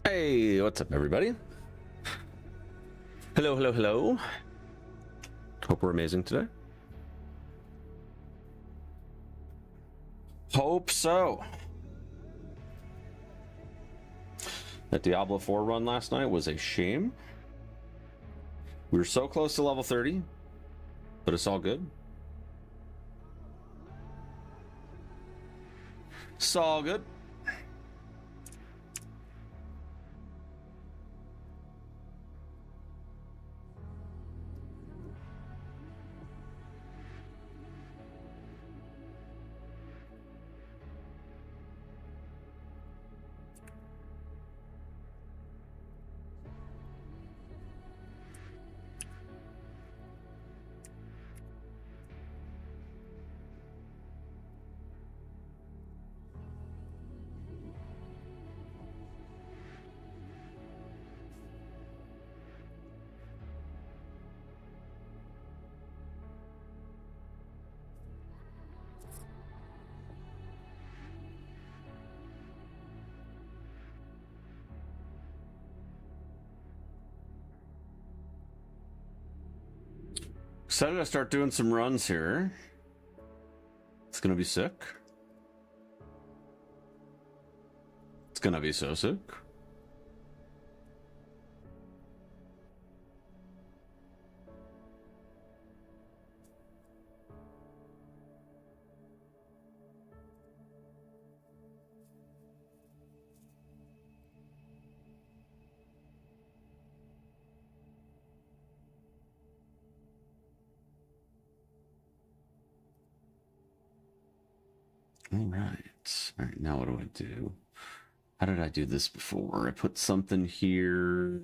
Hey, what's up, everybody? Hello, hello, hello. Hope we're amazing today. Hope so. That Diablo 4 run last night was a shame. We were so close to level 30, but it's all good. It's all good. Excited to start doing some runs here. It's gonna be sick. It's gonna be so sick. All right, now what do I do? How did I do this before? I put something here.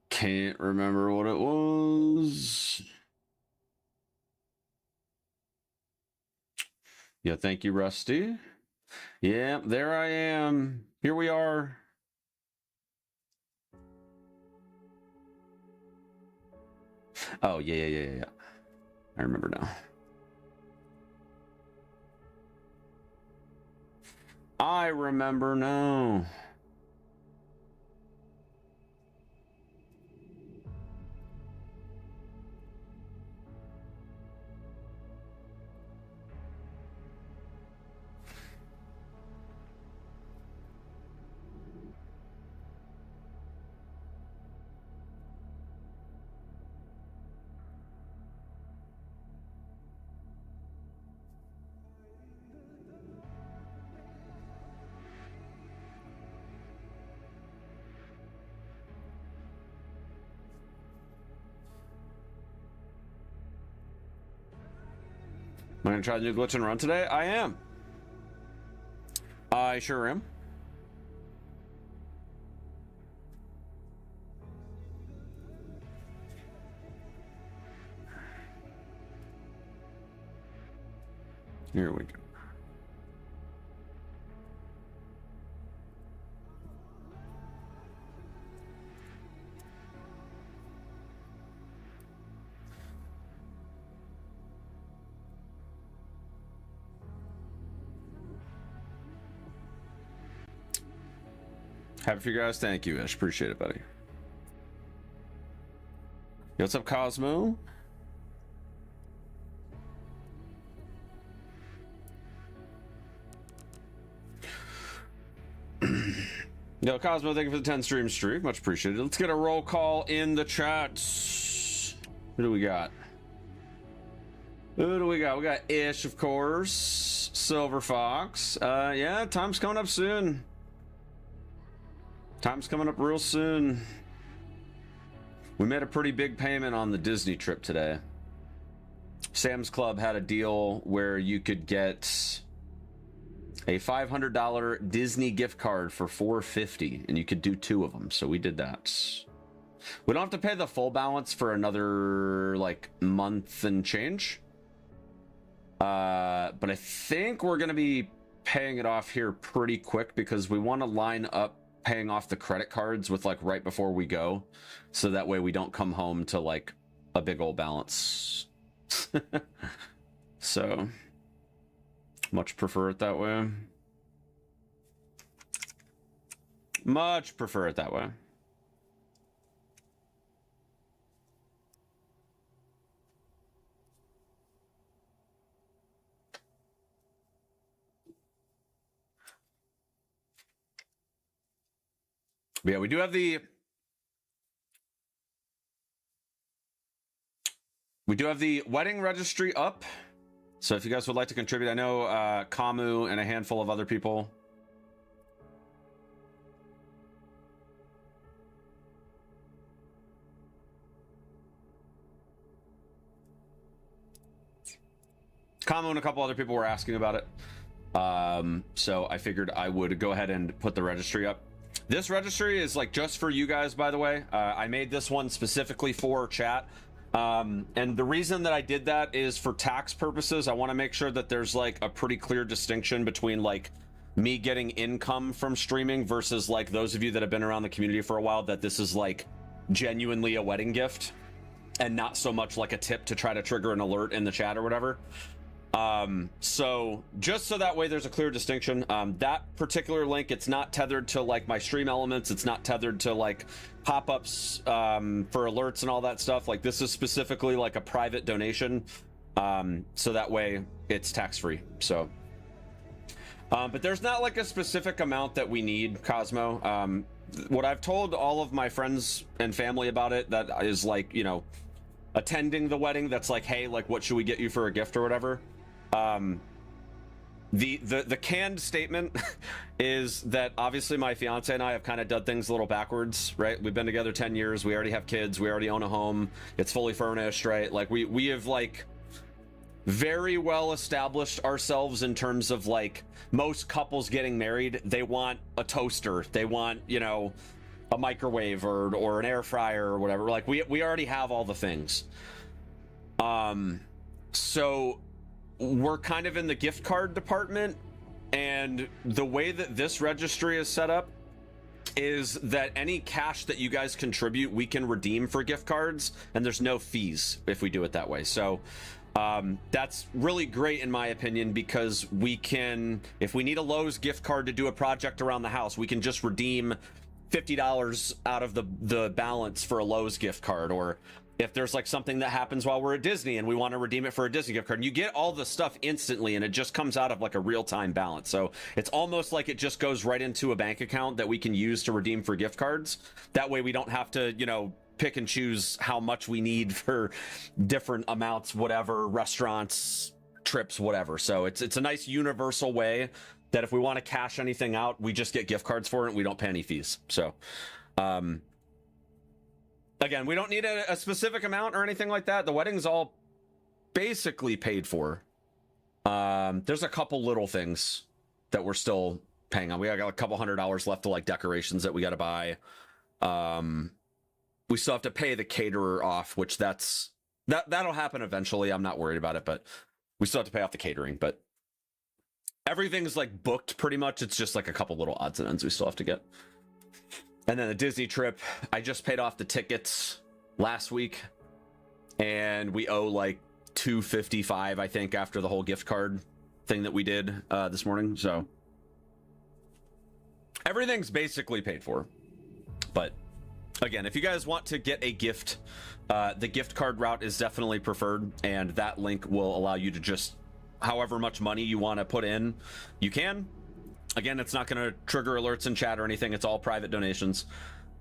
Can't remember what it was. Yeah, thank you, Rusty. Yeah, there I am. Here we are. Oh, yeah. I remember now. I remember now. Am I gonna try the new glitch and run today? I am. I sure am. Here we go. Happy for you guys. Thank you, Ish. Appreciate it, buddy. Yo, what's up, Cosmo? Yo, Cosmo, thank you for the 10 stream streak. Much appreciated. Let's get a roll call in the chat. Who do we got? Who do we got? We got Ish, of course. Silver Fox. Yeah, time's coming up soon. Time's coming up real soon. We made a pretty big payment on the Disney trip today. Sam's Club had a deal where you could get a $500 Disney gift card for $450, and you could do 2 of them. So we did that. We don't have to pay the full balance for another like month and change. But I think we're gonna be paying it off here pretty quick because we want to line up paying off the credit cards with like right before we go, so that way we don't come home to like a big old balance. So much prefer it that way. Much prefer it that way. But yeah, we do have the wedding registry up. So if you guys would like to contribute, I know Kamu and a handful of other people. Kamu and a couple other people were asking about it. So I figured I would go ahead and put the registry up. This registry is like just for you guys, by the way. I made this one specifically for chat. And the reason that I did that is for tax purposes. I want to make sure that there's like a pretty clear distinction between like me getting income from streaming versus like those of you that have been around the community for a while, that this is like genuinely a wedding gift and not so much like a tip to try to trigger an alert in the chat or whatever. So just so that way there's a clear distinction, that particular link, it's not tethered to like my stream elements. It's not tethered to like pop-ups, for alerts and all that stuff. Like this is specifically like a private donation. So that way it's tax-free. So, but there's not like a specific amount that we need, Cosmo. What I've told all of my friends and family about it, that is like, you know, attending the wedding, that's like, hey, like what should we get you for a gift or whatever. The canned statement is that obviously my fiance and I have kind of done things a little backwards, right? We've been together 10 years. We already have kids. We already own a home. It's fully furnished, right? Like we have like very well established ourselves in terms of like most couples getting married. They want a toaster. They want, you know, a microwave or an air fryer or whatever. Like we already have all the things. So we're kind of in the gift card department, and the way that this registry is set up is that any cash that you guys contribute, we can redeem for gift cards, and there's no fees if we do it that way. So that's really great in my opinion, because we can, if we need a Lowe's gift card to do a project around the house, we can just redeem $50 out of the balance for a Lowe's gift card. Or if there's like something that happens while we're at Disney and we want to redeem it for a Disney gift card, and you get all the stuff instantly, and it just comes out of like a real-time balance. So it's almost like it just goes right into a bank account that we can use to redeem for gift cards. That way we don't have to, you know, pick and choose how much we need for different amounts, whatever, restaurants, trips, whatever. So it's a nice universal way that if we want to cash anything out, we just get gift cards for it and we don't pay any fees. So again, we don't need a specific amount or anything like that. The wedding's all basically paid for. There's a couple little things that we're still paying on. We got a couple $100 left to like decorations that we got to buy. We still have to pay the caterer off, which that'll happen eventually. I'm not worried about it, but we still have to pay off the catering. But everything's like booked pretty much. It's just like a couple little odds and ends we still have to get. And then the Disney trip, I just paid off the tickets last week, and we owe like $255, I think, after the whole gift card thing that we did this morning. So everything's basically paid for. But again, if you guys want to get a gift, the gift card route is definitely preferred, and that link will allow you to just however much money you want to put in, you can. Again, it's not going to trigger alerts in chat or anything. It's all private donations.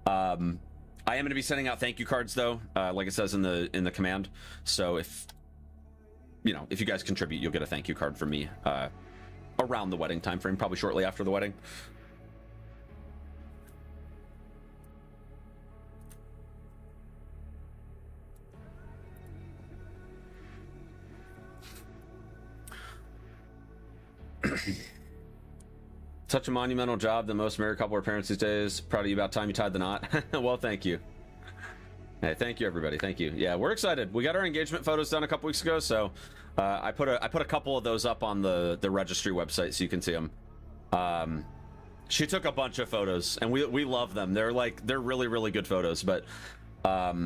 I am going to be sending out thank you cards though, like it says in the command. So if you guys contribute, you'll get a thank you card from me around the wedding time frame, probably shortly after the wedding. Such a monumental job. The most married couple are parents these days. Proud of you. About time you tied the knot. Well, thank you. Hey, thank you, everybody. Thank you. Yeah, we're excited. We got our engagement photos done a couple weeks ago, so I put a couple of those up on the registry website so you can see them. She took a bunch of photos, and we love them. They're really, really good photos. But yeah,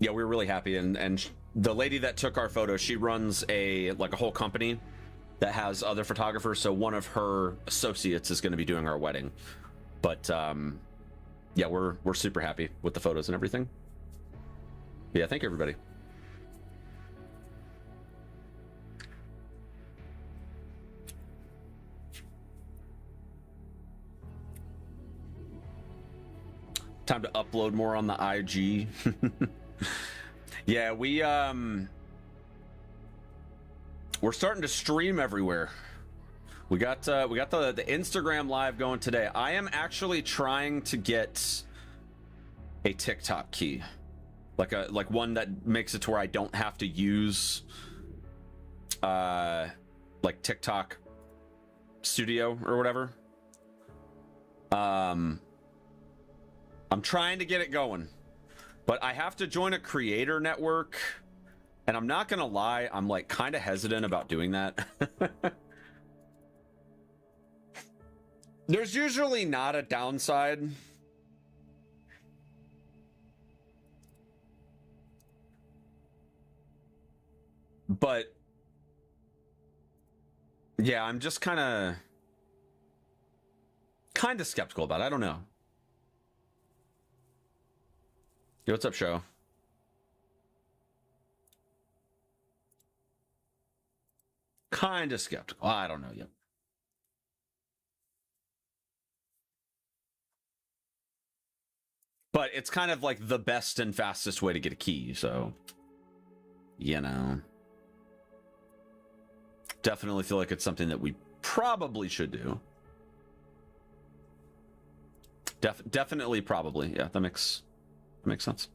we were really happy. And the lady that took our photos, she runs a whole company that has other photographers, so one of her associates is going to be doing our wedding. But yeah, we're super happy with the photos and everything. Yeah, thank you, everybody. Time to upload more on the IG. Yeah, we're starting to stream everywhere. We got the Instagram live going today. I am actually trying to get a TikTok key, like one that makes it to where I don't have to use like TikTok Studio or whatever. I'm trying to get it going, but I have to join a creator network, and I'm not gonna lie, I'm like kind of hesitant about doing that. There's usually not a downside. But yeah, I'm just kind of skeptical about it. I don't know. Yo, what's up, show? Kind of skeptical. I don't know yet. But it's kind of like the best and fastest way to get a key, so you know. Definitely feel like it's something that we probably should do. Definitely, probably. Yeah, that makes sense.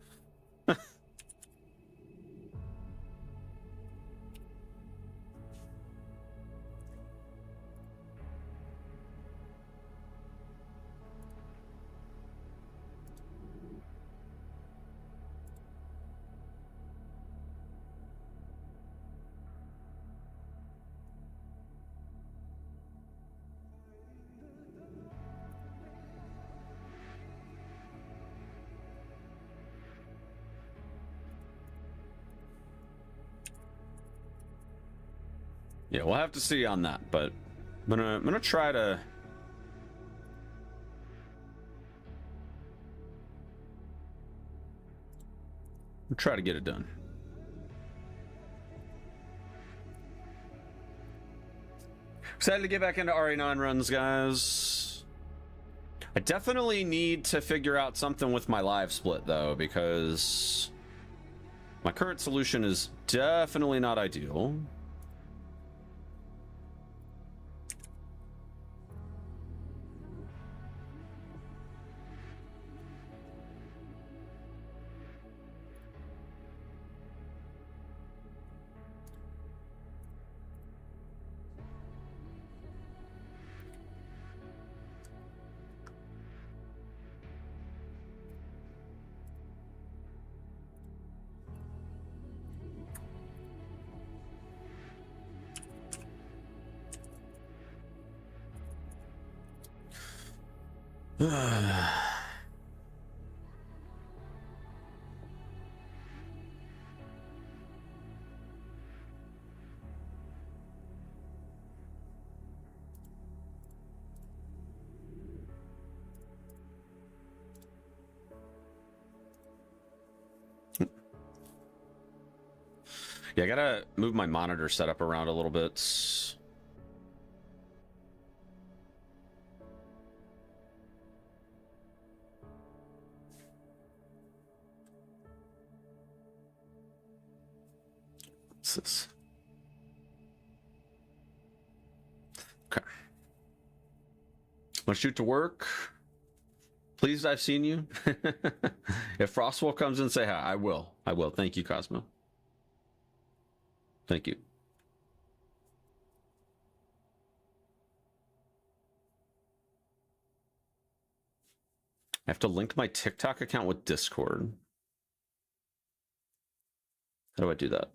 Yeah, we'll have to see on that, but I'm gonna try to get it done. Excited to get back into RE9 runs, guys. I definitely need to figure out something with my live split, though, because my current solution is definitely not ideal. Yeah, I gotta move my monitor setup around a little bit. What's this? Okay. Wanna shoot to work? Pleased I've seen you. If Frostwolf comes in, say hi. I will. I will. Thank you, Cosmo. Thank you. I have to link my TikTok account with Discord. How do I do that?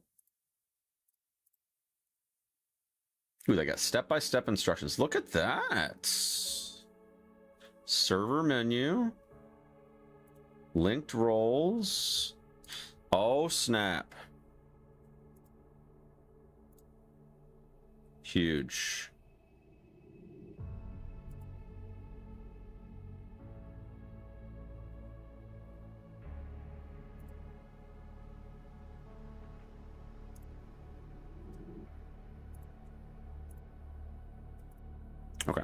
Ooh, they got step-by-step instructions. Look at that. Server menu. Linked roles. Oh, snap. Huge. Okay.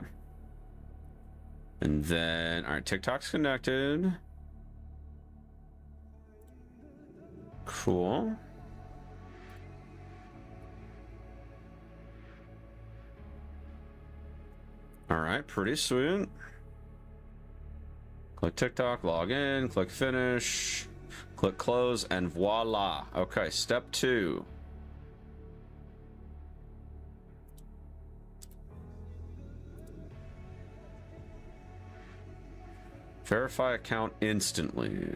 And then, all right, TikTok's connected. Cool. All right, pretty sweet. Click TikTok, log in, click finish, click close, and voila. Okay, step 2. Verify account instantly.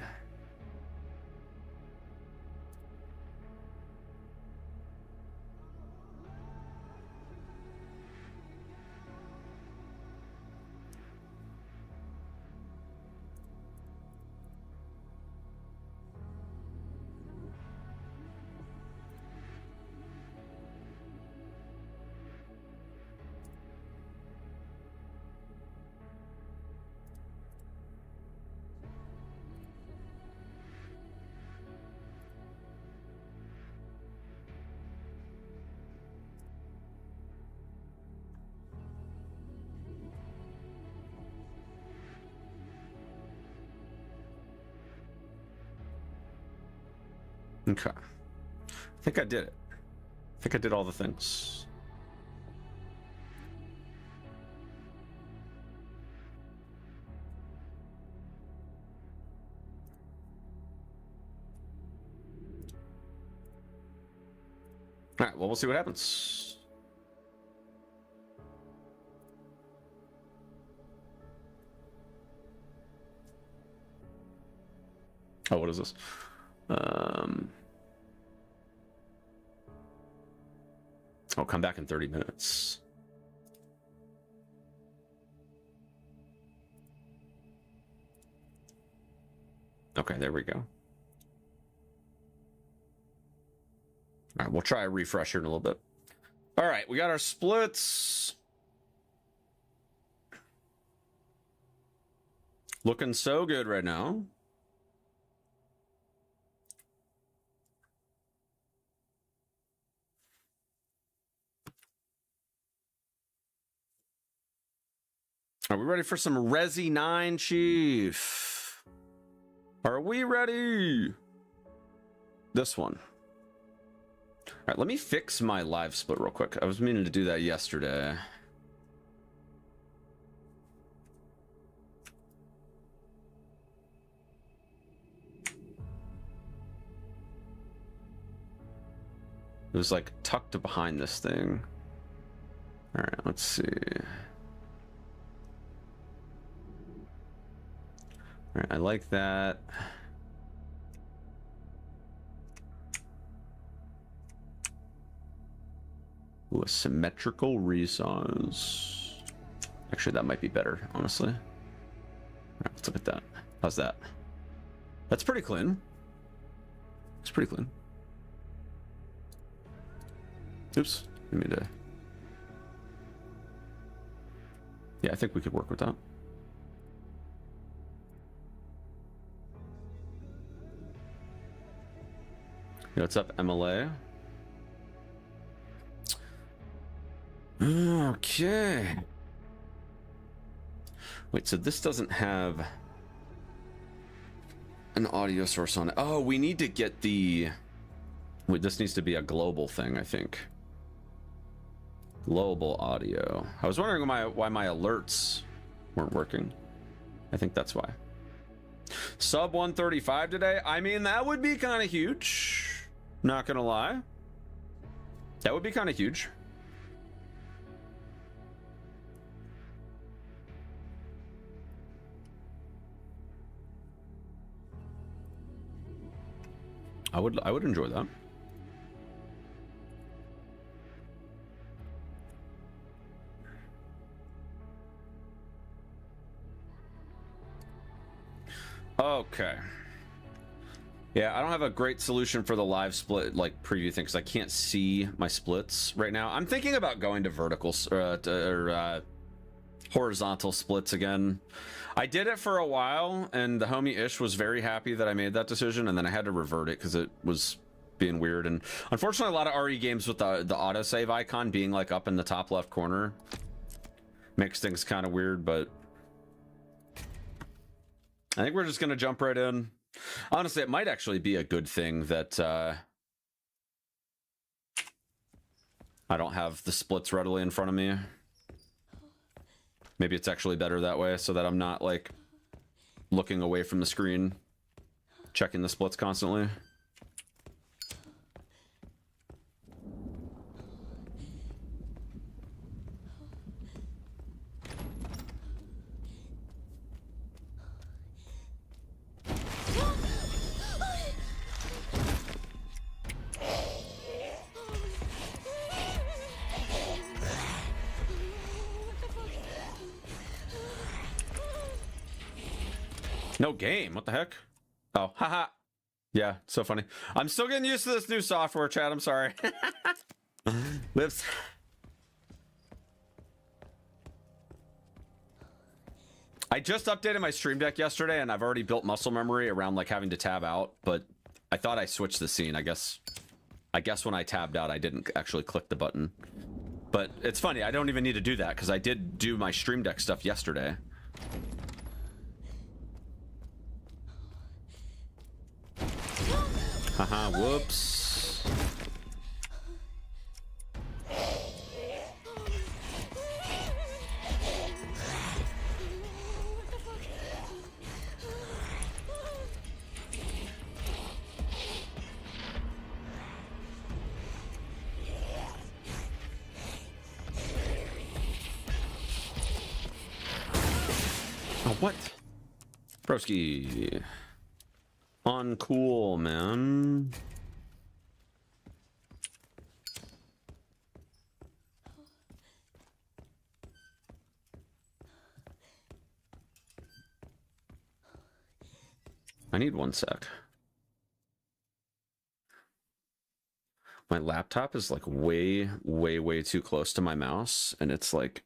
Okay. I think I did it. I think I did all the things. All right, well, we'll see what happens. Oh, what is this? I'll come back in 30 minutes. Okay, there we go. All right, we'll try a refresh here in a little bit. All right, we got our splits. Looking so good right now. Are we ready for some Resi 9, Chief? Are we ready? This one. All right, let me fix my live split real quick. I was meaning to do that yesterday. It was like tucked behind this thing. All right, let's see. All right, I like that. Ooh, a symmetrical resize. Actually, that might be better, honestly. All right, let's look at that. How's that? That's pretty clean. It's pretty clean. Oops. Let me Yeah, I think we could work with that. Yo, what's up, MLA? Okay. Wait, so this doesn't have an audio source on it. Oh, we need to get the... Wait, this needs to be a global thing, I think. Global audio. I was wondering why my alerts weren't working. I think that's why. Sub 135 today? I mean, that would be kind of huge. Not gonna lie. That would be kind of huge. I would enjoy that. Okay. Yeah, I don't have a great solution for the live split like preview thing because I can't see my splits right now. I'm thinking about going to vertical or horizontal splits again. I did it for a while, and the homie Ish was very happy that I made that decision, and then I had to revert it because it was being weird. And unfortunately, a lot of RE games with the autosave icon being like up in the top left corner makes things kind of weird, but I think we're just going to jump right in. Honestly, it might actually be a good thing that I don't have the splits readily in front of me. Maybe it's actually better that way so that I'm not like looking away from the screen, checking the splits constantly. No game, what the heck? Oh, haha. Yeah, so funny. I'm still getting used to this new software, chat, I'm sorry. Lips. I just updated my Stream Deck yesterday, and I've already built muscle memory around like having to tab out, but I thought I switched the scene. I guess when I tabbed out, I didn't actually click the button. But it's funny, I don't even need to do that, because I did do my Stream Deck stuff yesterday. Haha, whoops. Oh, what? Broski. Uncool, man. I need one sec. My laptop is like way too close to my mouse, and it's like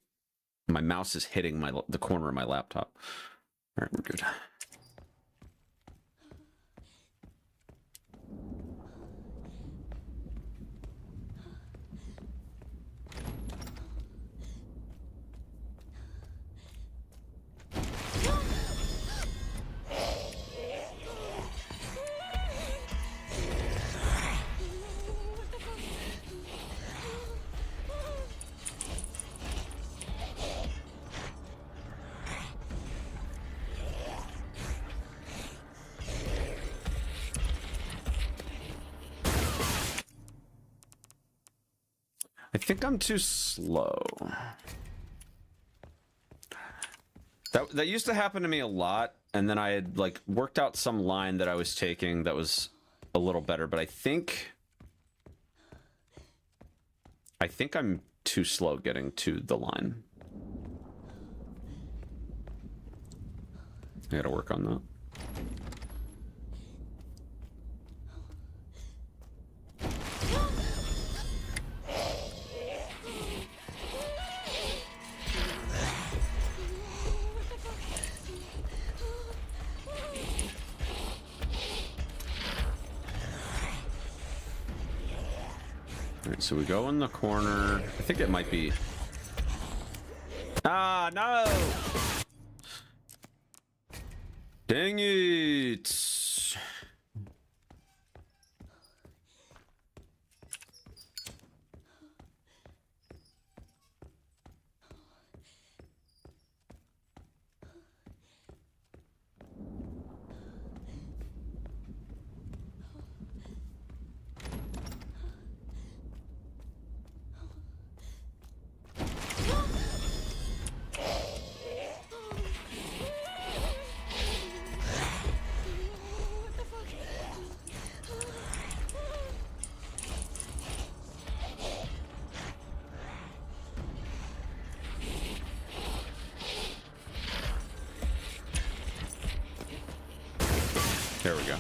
my mouse is hitting the corner of my laptop. All right, we're good. I think I'm too slow. That used to happen to me a lot, and then I had like worked out some line that I was taking that was a little better, but I think I'm too slow getting to the line. I gotta work on that. Alright, so we go in the corner. I think it might be... Ah, no! Dang it! There we go.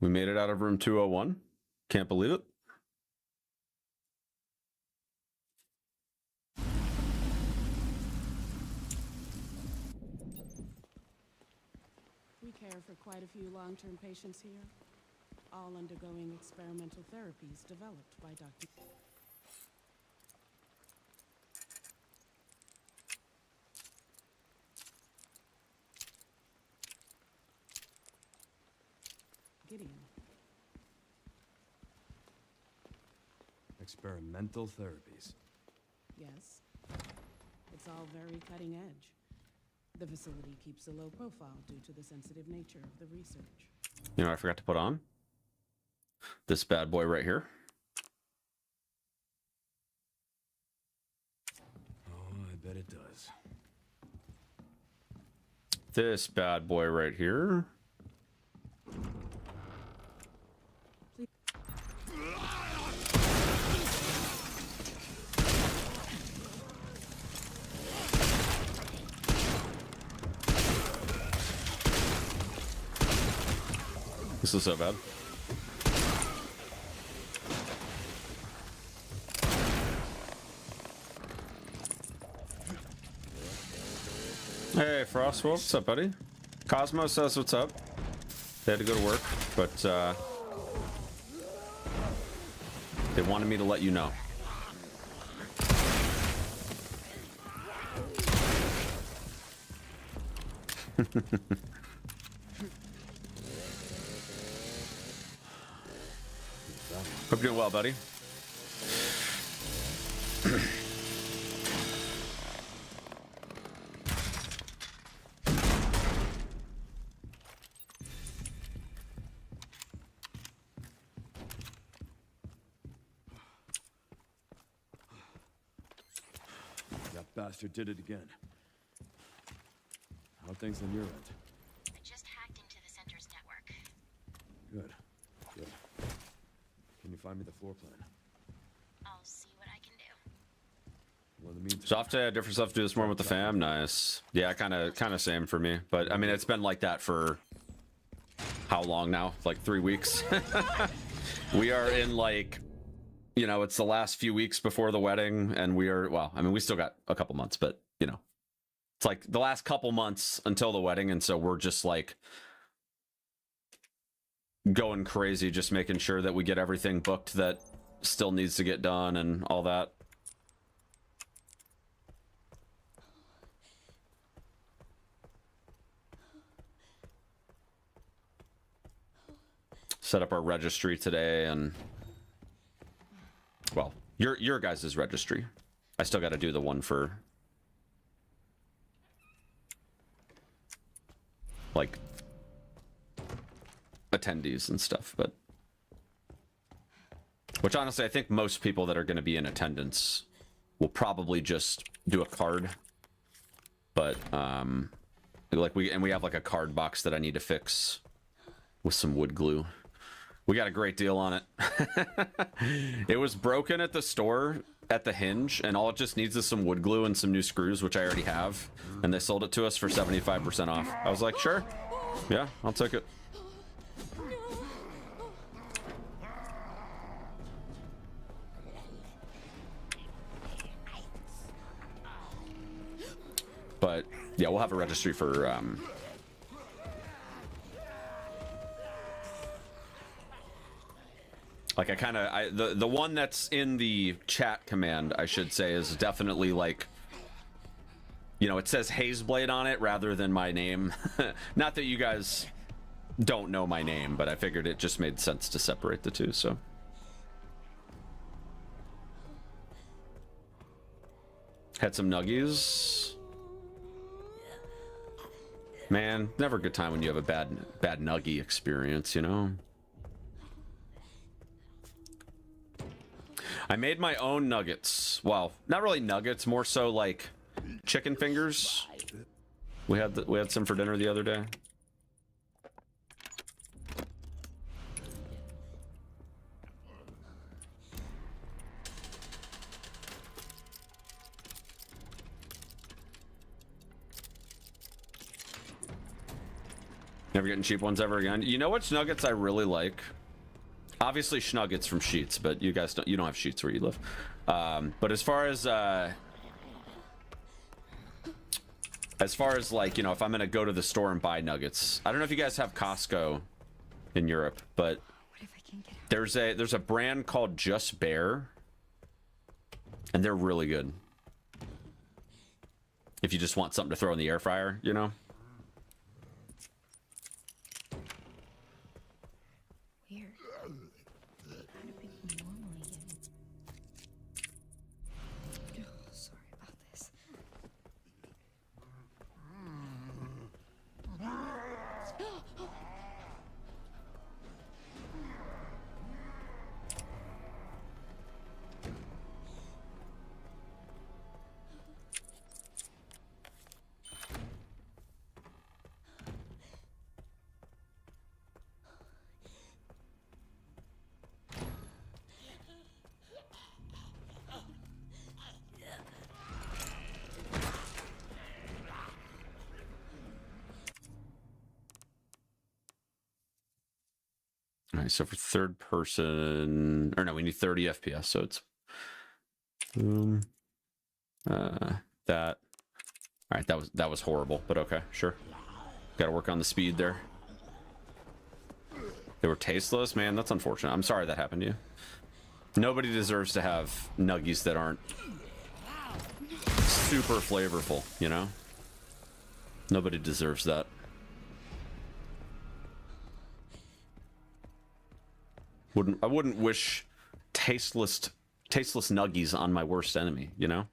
We made it out of room 201. Can't believe it. We care for quite a few long-term patients here, all undergoing experimental therapies developed by Dr. Gideon. Experimental therapies. Yes. It's all very cutting edge. The facility keeps a low profile due to the sensitive nature of the research. You know what I forgot to put on? This bad boy right here. Oh, I bet it does. This bad boy right here. This is so bad. Hey, Frost, what's up, buddy? Cosmo says what's up. They had to go to work, but they wanted me to let you know. Hope you're doing well, buddy. That bastard did it again. How are things on your end? I just hacked into the center's network. Good. Good. Can you find me the floor plan? I'll see what I can do. Well, in the meantime, So off to different stuff to do this morning with the fam. Nice. Yeah, kind of same for me. But I mean, it's been like that for how long now? Like 3 weeks. We are in like, you know, it's the last few weeks before the wedding, and we are, well, I mean, we still got a couple months, but you know, it's like the last couple months until the wedding, and so we're just like going crazy, just making sure that we get everything booked that still needs to get done and all that. Set up our registry today, and well, your guys' registry. I still got to do the one for like attendees and stuff, but which honestly I think most people that are going to be in attendance will probably just do a card, but like we have like a card box that I need to fix with some wood glue. We got a great deal on it. It was broken at the store at the hinge, and all it just needs is some wood glue and some new screws, which I already have, and they sold it to us for 75% off. I was like, sure, yeah, I'll take it. But yeah, we'll have a registry for like the one that's in the chat command, I should say, is definitely like, you know, it says Hazeblade on it rather than my name. Not that you guys don't know my name, but I figured it just made sense to separate the two, so. Had some nuggies. Man, never a good time when you have a bad nuggie experience, you know? I made my own nuggets. Well, not really nuggets, more so like chicken fingers. We had some for dinner the other day. Never getting cheap ones ever again. You know which nuggets I really like? Obviously Schnuggets from Sheets, but you guys don't have Sheets where you live. But as far as like, you know, if I'm gonna go to the store and buy nuggets, I don't know if you guys have Costco in Europe, but there's a brand called Just Bear, and they're really good. If you just want something to throw in the air fryer, you know. Weird. How do people normally get? Oh, sorry about this. All right, so for third person, or no, we need 30 FPS, so it's that. All right, that was horrible, but okay, sure. Got to work on the speed there. They were tasteless, man. That's unfortunate. I'm sorry that happened to you. Nobody deserves to have nuggies that aren't super flavorful, you know? Nobody deserves that. I wouldn't wish tasteless nuggies on my worst enemy, you know?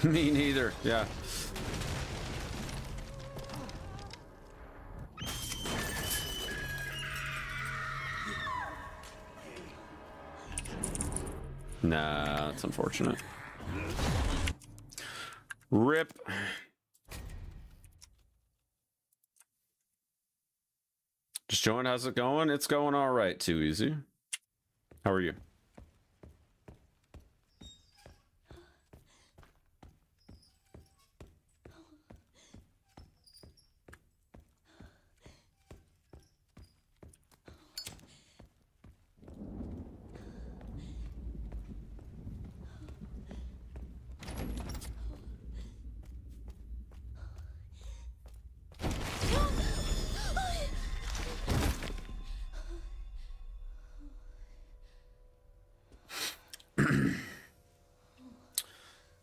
Me neither, yeah. Nah, that's unfortunate. Rip. Just showing how's it going? It's going all right, too easy. How are you?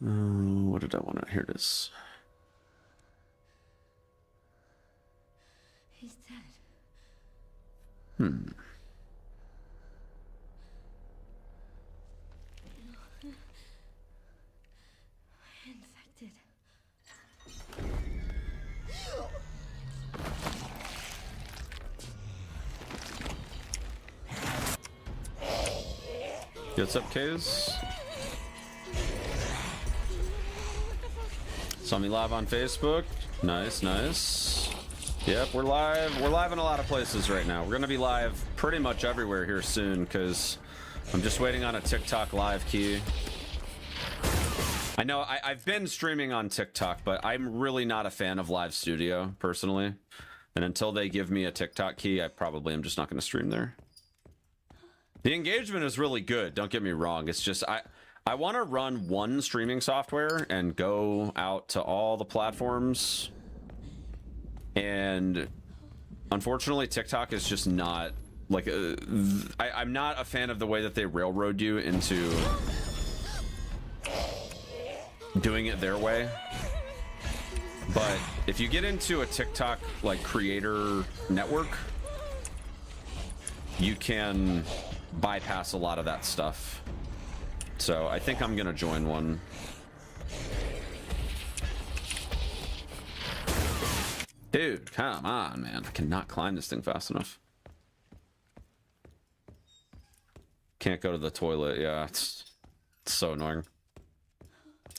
What did I want to? Here it is. He's dead. Infected. What's up, Kays? Saw me live on Facebook. Nice, nice. Yep, we're live. We're live in a lot of places right now. We're gonna be live pretty much everywhere here soon because I'm just waiting on a TikTok live key. I know I've been streaming on TikTok, but I'm really not a fan of live studio personally. And until they give me a TikTok key, I probably am just not gonna stream there. The engagement is really good, don't get me wrong. It's just I want to run one streaming software and go out to all the platforms. And unfortunately, TikTok is just not like I'm not a fan of the way that they railroad you into doing it their way. But if you get into a TikTok like creator network, you can bypass a lot of that stuff. So I think I'm gonna join one. Dude, come on, man. I cannot climb this thing fast enough. Can't go to the toilet. Yeah, it's so annoying.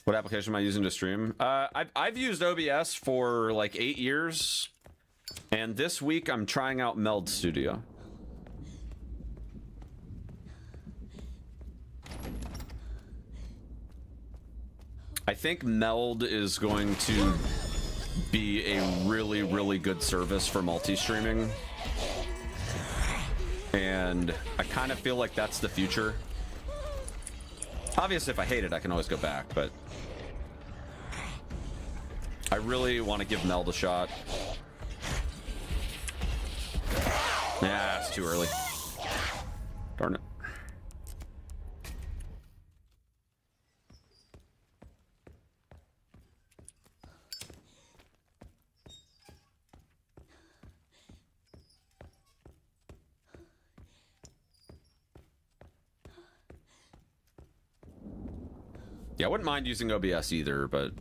What application am I using to stream? I've used OBS for like 8 years. And this week I'm trying out Meld Studio. I think Meld is going to be a really, really good service for multi-streaming. And I kind of feel like that's the future. Obviously, if I hate it, I can always go back, but I really want to give Meld a shot. Nah, it's too early. Darn it. Yeah, I wouldn't mind using OBS either, but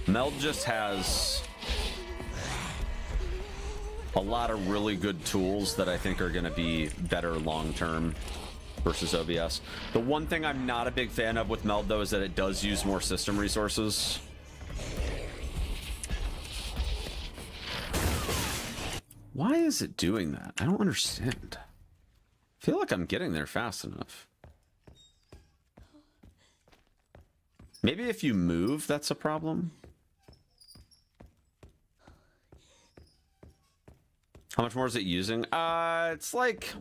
Meld just has a lot of really good tools that I think are going to be better long-term versus OBS. The one thing I'm not a big fan of with Meld, though, is that it does use more system resources. Why is it doing that? I don't understand. I feel like I'm getting there fast enough. Maybe if you move, that's a problem. How much more is it using? It's like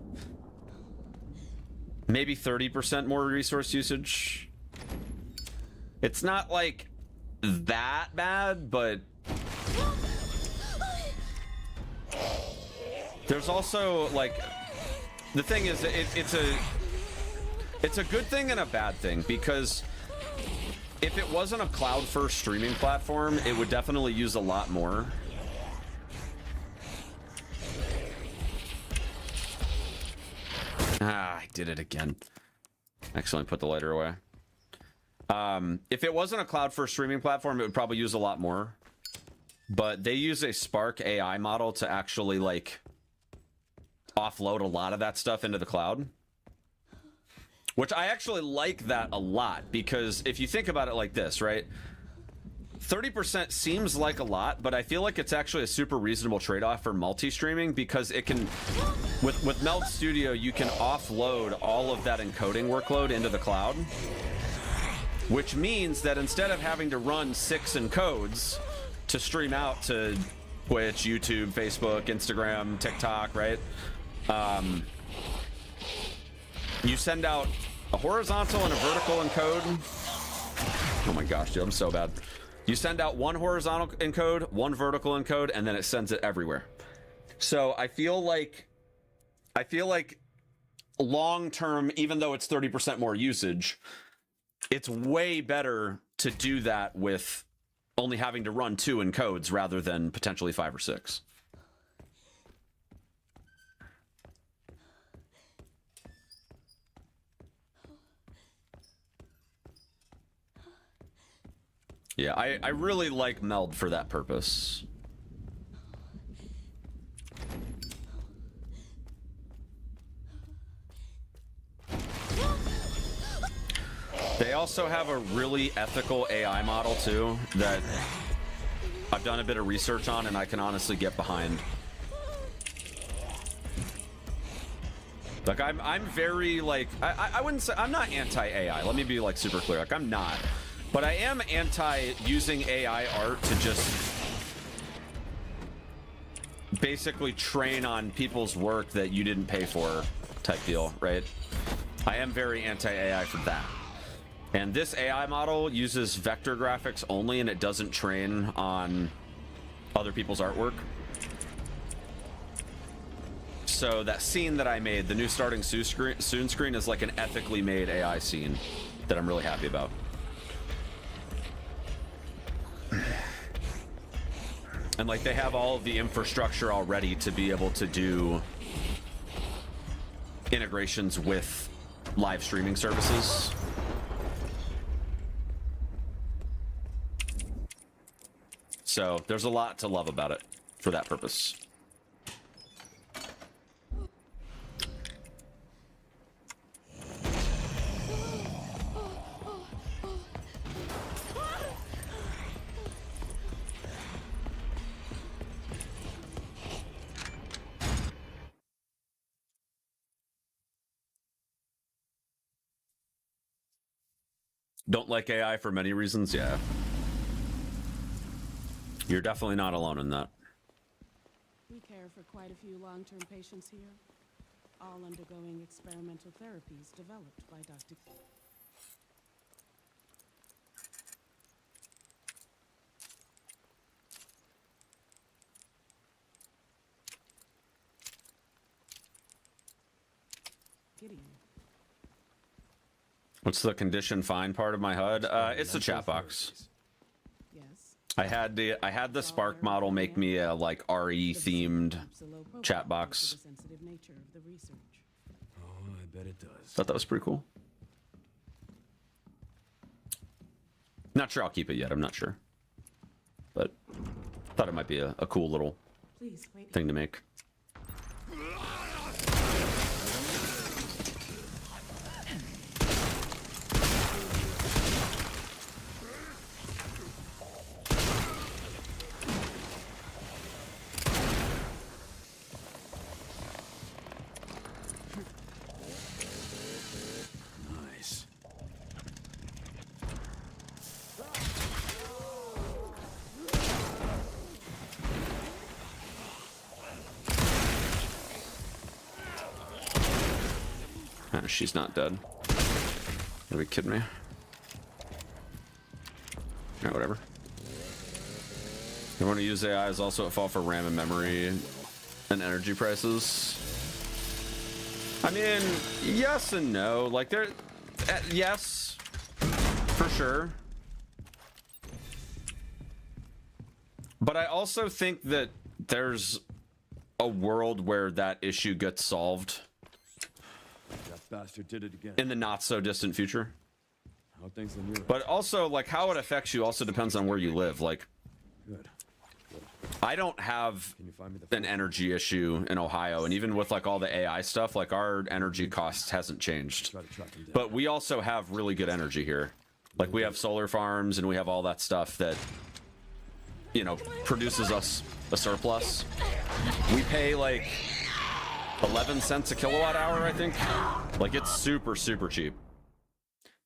maybe 30% more resource usage. It's not like that bad, but there's also like the thing is it's a good thing and a bad thing, because if it wasn't a cloud first streaming platform, it would definitely use a lot more. Ah, I did it again. Accidentally put the lighter away. If it wasn't a cloud first streaming platform, it would probably use a lot more. But they use a Spark AI model to actually like offload a lot of that stuff into the cloud. Which I actually like that a lot, because if you think about it like this, right? 30% seems like a lot, but I feel like it's actually a super reasonable trade-off for multi-streaming, because it can, with Meld Studio, you can offload all of that encoding workload into the cloud, which means that instead of having to run 6 encodes to stream out to Twitch, YouTube, Facebook, Instagram, TikTok, right? You send out a horizontal and a vertical encode. Oh my gosh, dude, I'm so bad. You send out one horizontal encode, one vertical encode, and then it sends it everywhere. So I feel like long term, even though it's 30% more usage, it's way better to do that with only having to run 2 encodes rather than potentially 5 or 6. Yeah, I really like Meld for that purpose. They also have a really ethical AI model too that I've done a bit of research on, and I can honestly get behind. Like I'm very like I wouldn't say I'm not anti-AI. Let me be like super clear. Like I'm not. But I am anti using AI art to just basically train on people's work that you didn't pay for type deal, right? I am very anti-AI for that. And this AI model uses vector graphics only, and it doesn't train on other people's artwork. So that scene that I made, the new starting soon screen, is like an ethically made AI scene that I'm really happy about. And like they have all of the infrastructure already to be able to do integrations with live streaming services. So there's a lot to love about it for that purpose. Don't like AI for many reasons, yeah. You're definitely not alone in that. We care for quite a few long-term patients here, all undergoing experimental therapies developed by Dr. Gideon. What's the condition fine part of my HUD? It's the chat box. Yes. I had the Spark model make me a like RE themed chat box. The sensitive nature of the research. Oh, I bet it does. Thought that was pretty cool. Not sure I'll keep it yet. I'm not sure, but thought it might be a cool little Please wait. thing to make. Nice. She's not dead. Are you kidding me? Alright, whatever. You want to use AI is also at fault for RAM and memory and energy prices. I mean, yes and no. Like, there, yes, for sure. But I also think that there's a world where that issue gets solved That bastard did it again. in the not so distant future. How things in Europe? But also, like, how it affects you also depends on where you live. Like, Good. I don't have Can you find me the an energy issue in Ohio, and even with like all the AI stuff, like our energy costs hasn't changed. Try to track him down. But we also have really good energy here. Like we have solar farms and we have all that stuff that, you know, produces us a surplus. We pay like 11 cents a kilowatt hour, I think. Like it's super, super cheap.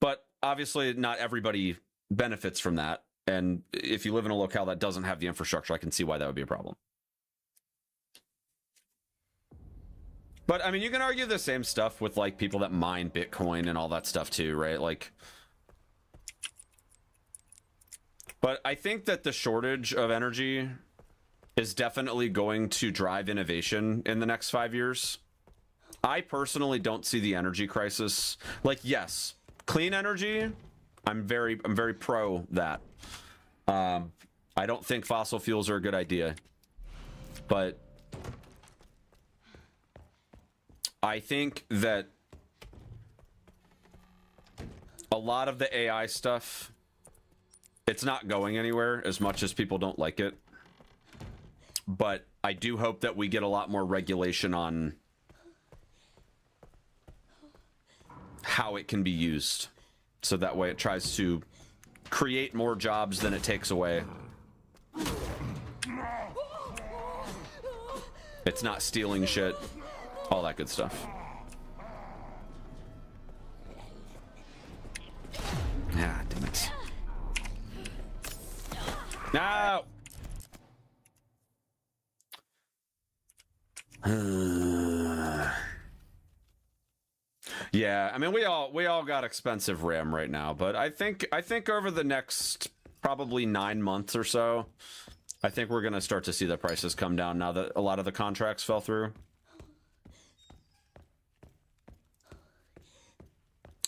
But obviously not everybody benefits from that. And if you live in a locale that doesn't have the infrastructure, I can see why that would be a problem. But I mean, you can argue the same stuff with like people that mine Bitcoin and all that stuff too, right? Like, but I think that the shortage of energy is definitely going to drive innovation in the next 5 years. I personally don't see the energy crisis. Like, yes, clean energy, I'm very pro that. I don't think fossil fuels are a good idea, but I think that a lot of the AI stuff, it's not going anywhere as much as people don't like it. But I do hope that we get a lot more regulation on how it can be used. So that way it tries to create more jobs than it takes away. It's not stealing shit. All that good stuff. Ah, damn it. No! Yeah, I mean we all got expensive RAM right now, but I think over the next probably 9 months or so, I think we're gonna start to see the prices come down now that a lot of the contracts fell through.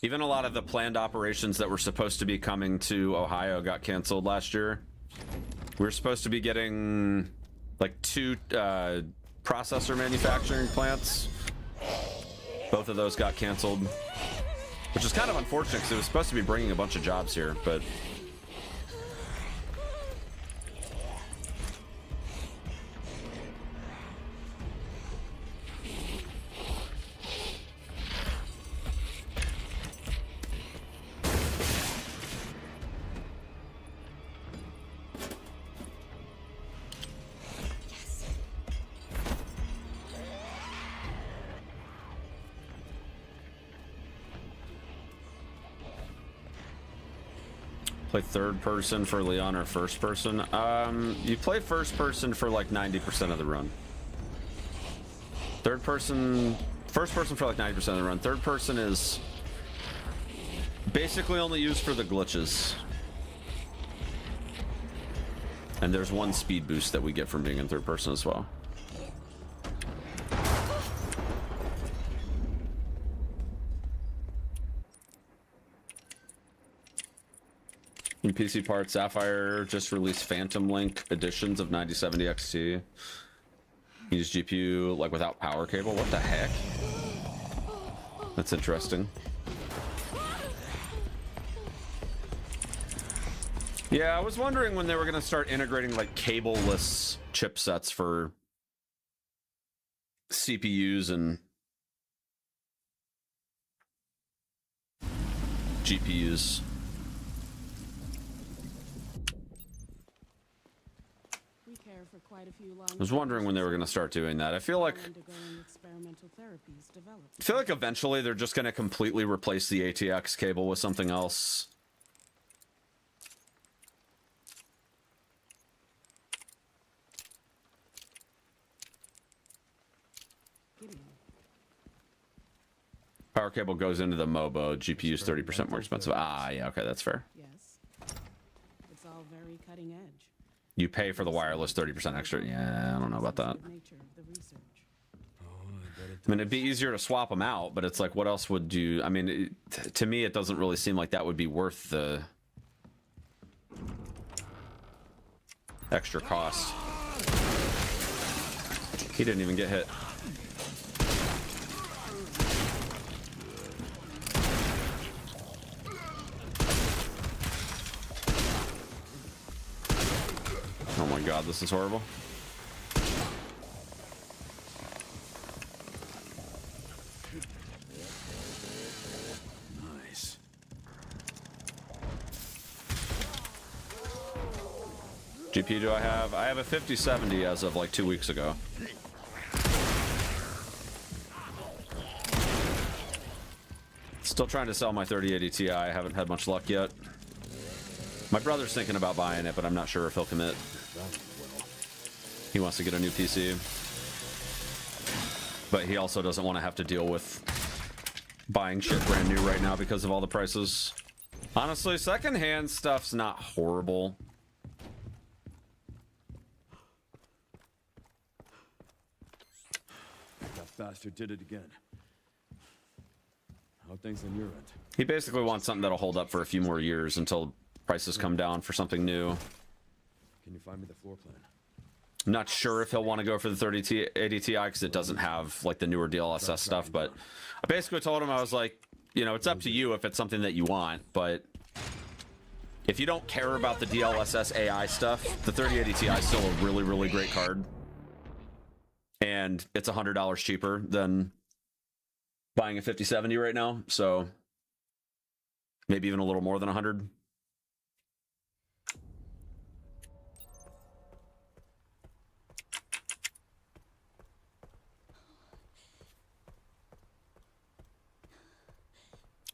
Even a lot of the planned operations that were supposed to be coming to Ohio got canceled last year. We were supposed to be getting like 2 processor manufacturing plants. Both of those got canceled, which is kind of unfortunate because it was supposed to be bringing a bunch of jobs here, but Play third person for Leon or first person? You play first person for like 90% of the run. First person for like 90% of the run. Third person is basically only used for the glitches. And there's one speed boost that we get from being in third person as well. In PC parts, Sapphire just released Phantom Link editions of 9070 XT. Use GPU like without power cable. What the heck? That's interesting. Yeah, I was wondering when they were going to start integrating like cableless chipsets for CPUs and GPUs. We care for quite a few long I was wondering when they were going to start doing that. I feel like eventually they're just going to completely replace the ATX cable with something else. Power cable goes into the MOBO. GPU's 30% more expensive. Ah, yeah, okay, that's fair. Yes. It's all very cutting edge. You pay for the wireless 30% extra. Yeah, I don't know about that. I mean, it'd be easier to swap them out, but it's like, what else would you... I mean, to me, it doesn't really seem like that would be worth the extra cost. He didn't even get hit. Oh my god, this is horrible. Nice. GPU do I have? I have a 5070 as of like 2 weeks ago. Still trying to sell my 3080 Ti. I haven't had much luck yet. My brother's thinking about buying it, but I'm not sure if he'll commit. He wants to get a new PC. But he also doesn't want to have to deal with buying shit brand new right now because of all the prices. Honestly, secondhand stuff's not horrible. That bastard did it again. How are things on your end? He basically wants something that'll hold up for a few more years until prices come down for something new. Can you find me the floor plan? I'm not sure if he'll want to go for the 3080 Ti because it doesn't have like the newer DLSS stuff, but I basically told him, I was like, you know, it's up to you if it's something that you want, but if you don't care about the DLSS AI stuff, the 3080 Ti is still a really, really great card. And it's $100 cheaper than buying a 5070 right now, so maybe even a little more than 100.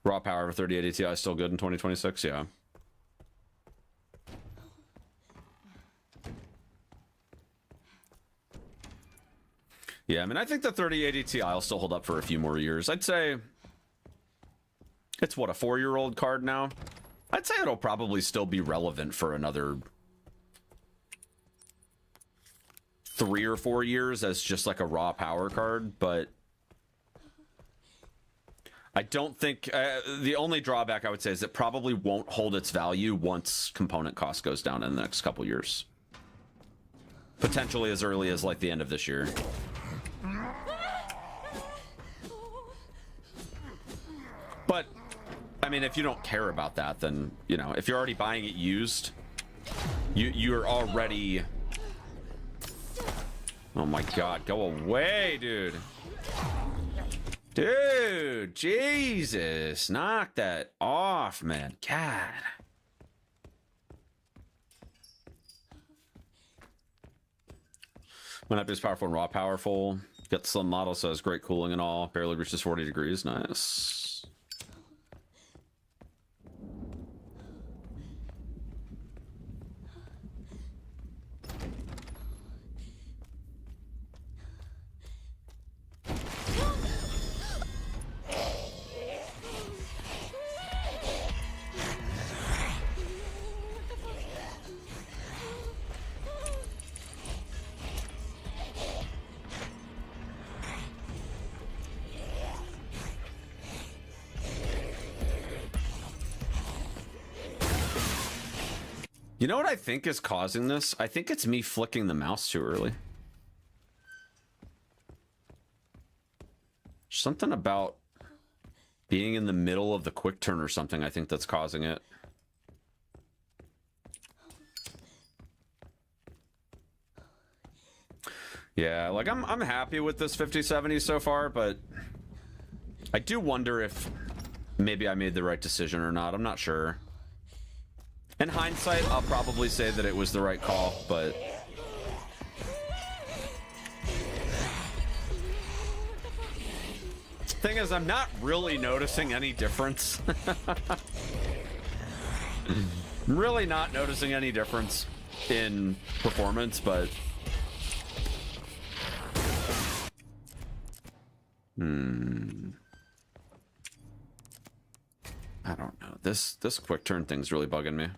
Raw power of 3080 Ti is still good in 2026, yeah. Yeah, I mean, I think the 3080 Ti will still hold up for a few more years. I'd say it's, what, a 4-year-old card now? I'd say it'll probably still be relevant for another 3 or 4 years as just like a raw power card, but I don't think... the only drawback I would say is it probably won't hold its value once component cost goes down in the next couple years. Potentially as early as like the end of this year. But, I mean, if you don't care about that, then, you know, if you're already buying it used, you're already... Oh my god, go away, dude. Dude, Jesus, knock that off, man. God. When up is powerful and raw powerful. Got the slim model, so it's great cooling and all. Barely reaches 40 degrees. Nice. You know what I think is causing this? I think it's me flicking the mouse too early. Something about being in the middle of the quick turn or something, I think that's causing it. Yeah, like I'm happy with this 50/70 so far, but I do wonder if maybe I made the right decision or not. I'm not sure. In hindsight, I'll probably say that it was the right call, but thing is, I'm not really noticing any difference. I'm really not noticing any difference in performance, but I don't know. This quick turn thing's really bugging me.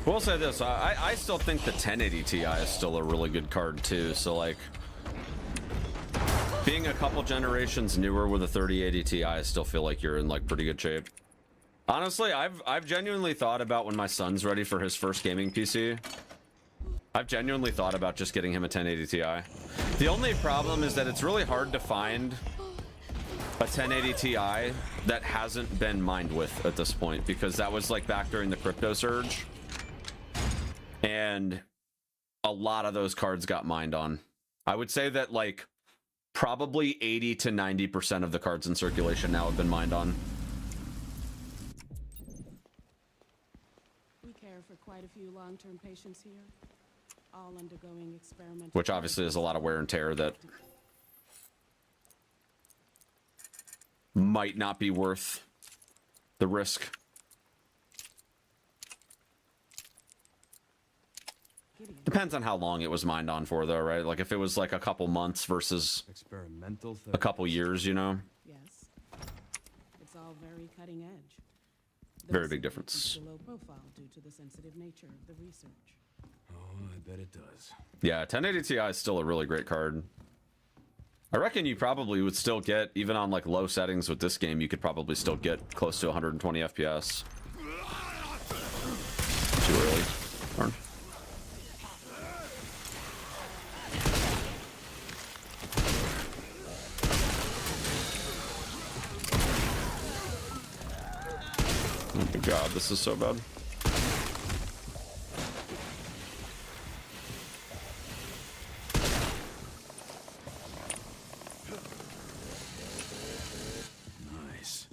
We'll say this, I still think the 1080 Ti is still a really good card too, so like being a couple generations newer with a 3080 Ti, I still feel like you're in like pretty good shape. Honestly, I've genuinely thought about when my son's ready for his first gaming PC. I've genuinely thought about just getting him a 1080 Ti. The only problem is that it's really hard to find a 1080 Ti that hasn't been mined with at this point, because that was like back during the crypto surge. And a lot of those cards got mined on. I would say that like probably 80 to 90% of the cards in circulation now have been mined on. We care for quite a few long-term patients here, all undergoing experimental. Which obviously is a lot of wear and tear that might not be worth the risk. Depends on how long it was mined on for, though, right? Like if it was like a couple months versus Experimental a couple years, you know? Yes. It's all very cutting edge. The Very big facility difference. keeps a low profile due to the sensitive nature of the research. Oh, I bet it does. Yeah, 1080 Ti is still a really great card. I reckon you probably would still get, even on like low settings with this game, you could probably still get close to 120 FPS. Too early. Darn. Oh my god, this is so bad. Nice.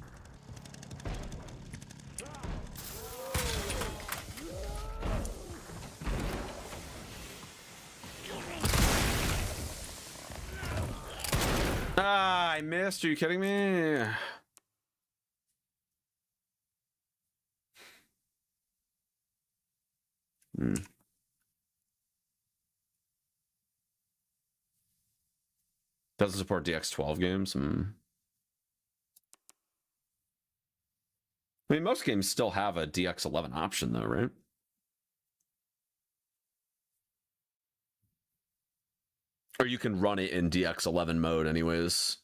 Ah, I missed. Are you kidding me? Doesn't support DX12 games. I mean, most games still have a DX11 option, though, right? Or you can run it in DX11 mode, anyways.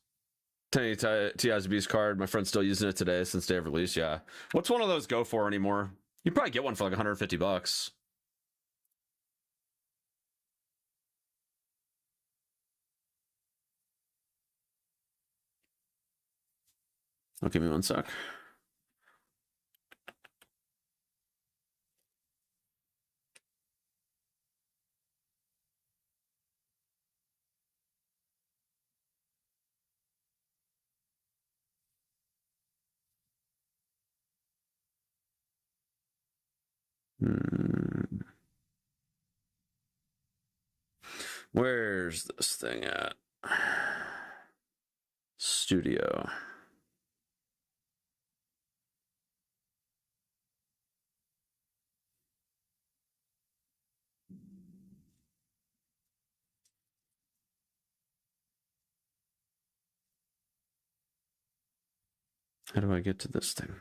1080 Ti's card. My friend's still using it today since day of release. Yeah. What's one of those go for anymore? You'd probably get one for like $150. Oh, give me one sec. Where's this thing at? Studio. How do I get to this thing?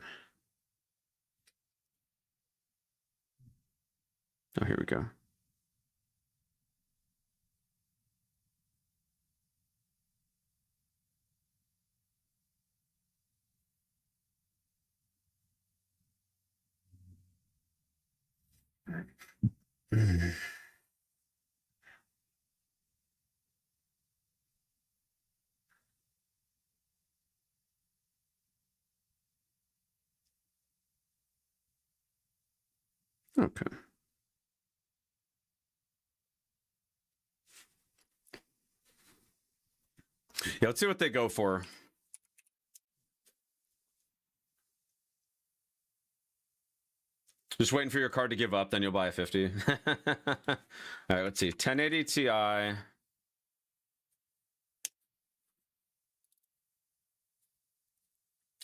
Oh, here we go. Okay. Yeah, let's see what they go for. Just waiting for your card to give up, then you'll buy a 50. All right, let's see. 1080 Ti.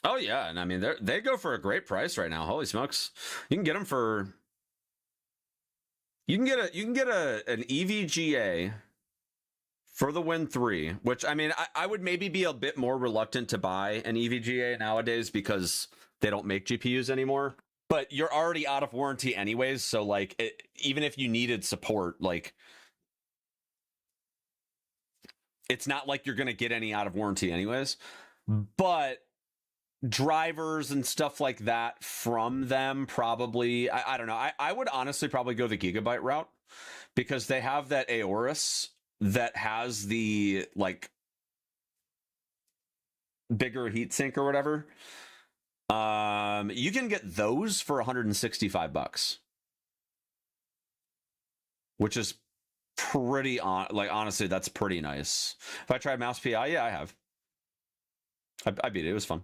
Oh yeah, and I mean they go for a great price right now. Holy smokes. You can get them for you can get an EVGA for the Win 3, which I mean I would maybe be a bit more reluctant to buy an EVGA nowadays because they don't make GPUs anymore. But you're already out of warranty anyways, so like even if you needed support, like it's not like you're going to get any out of warranty anyways. But drivers and stuff like that from them probably, I don't know. I would honestly probably go the Gigabyte route because they have that Aorus that has the like bigger heatsink or whatever. You can get those for $165, which is pretty like honestly, that's pretty nice. If I tried mouse PI, yeah, I have. I beat it. It was fun.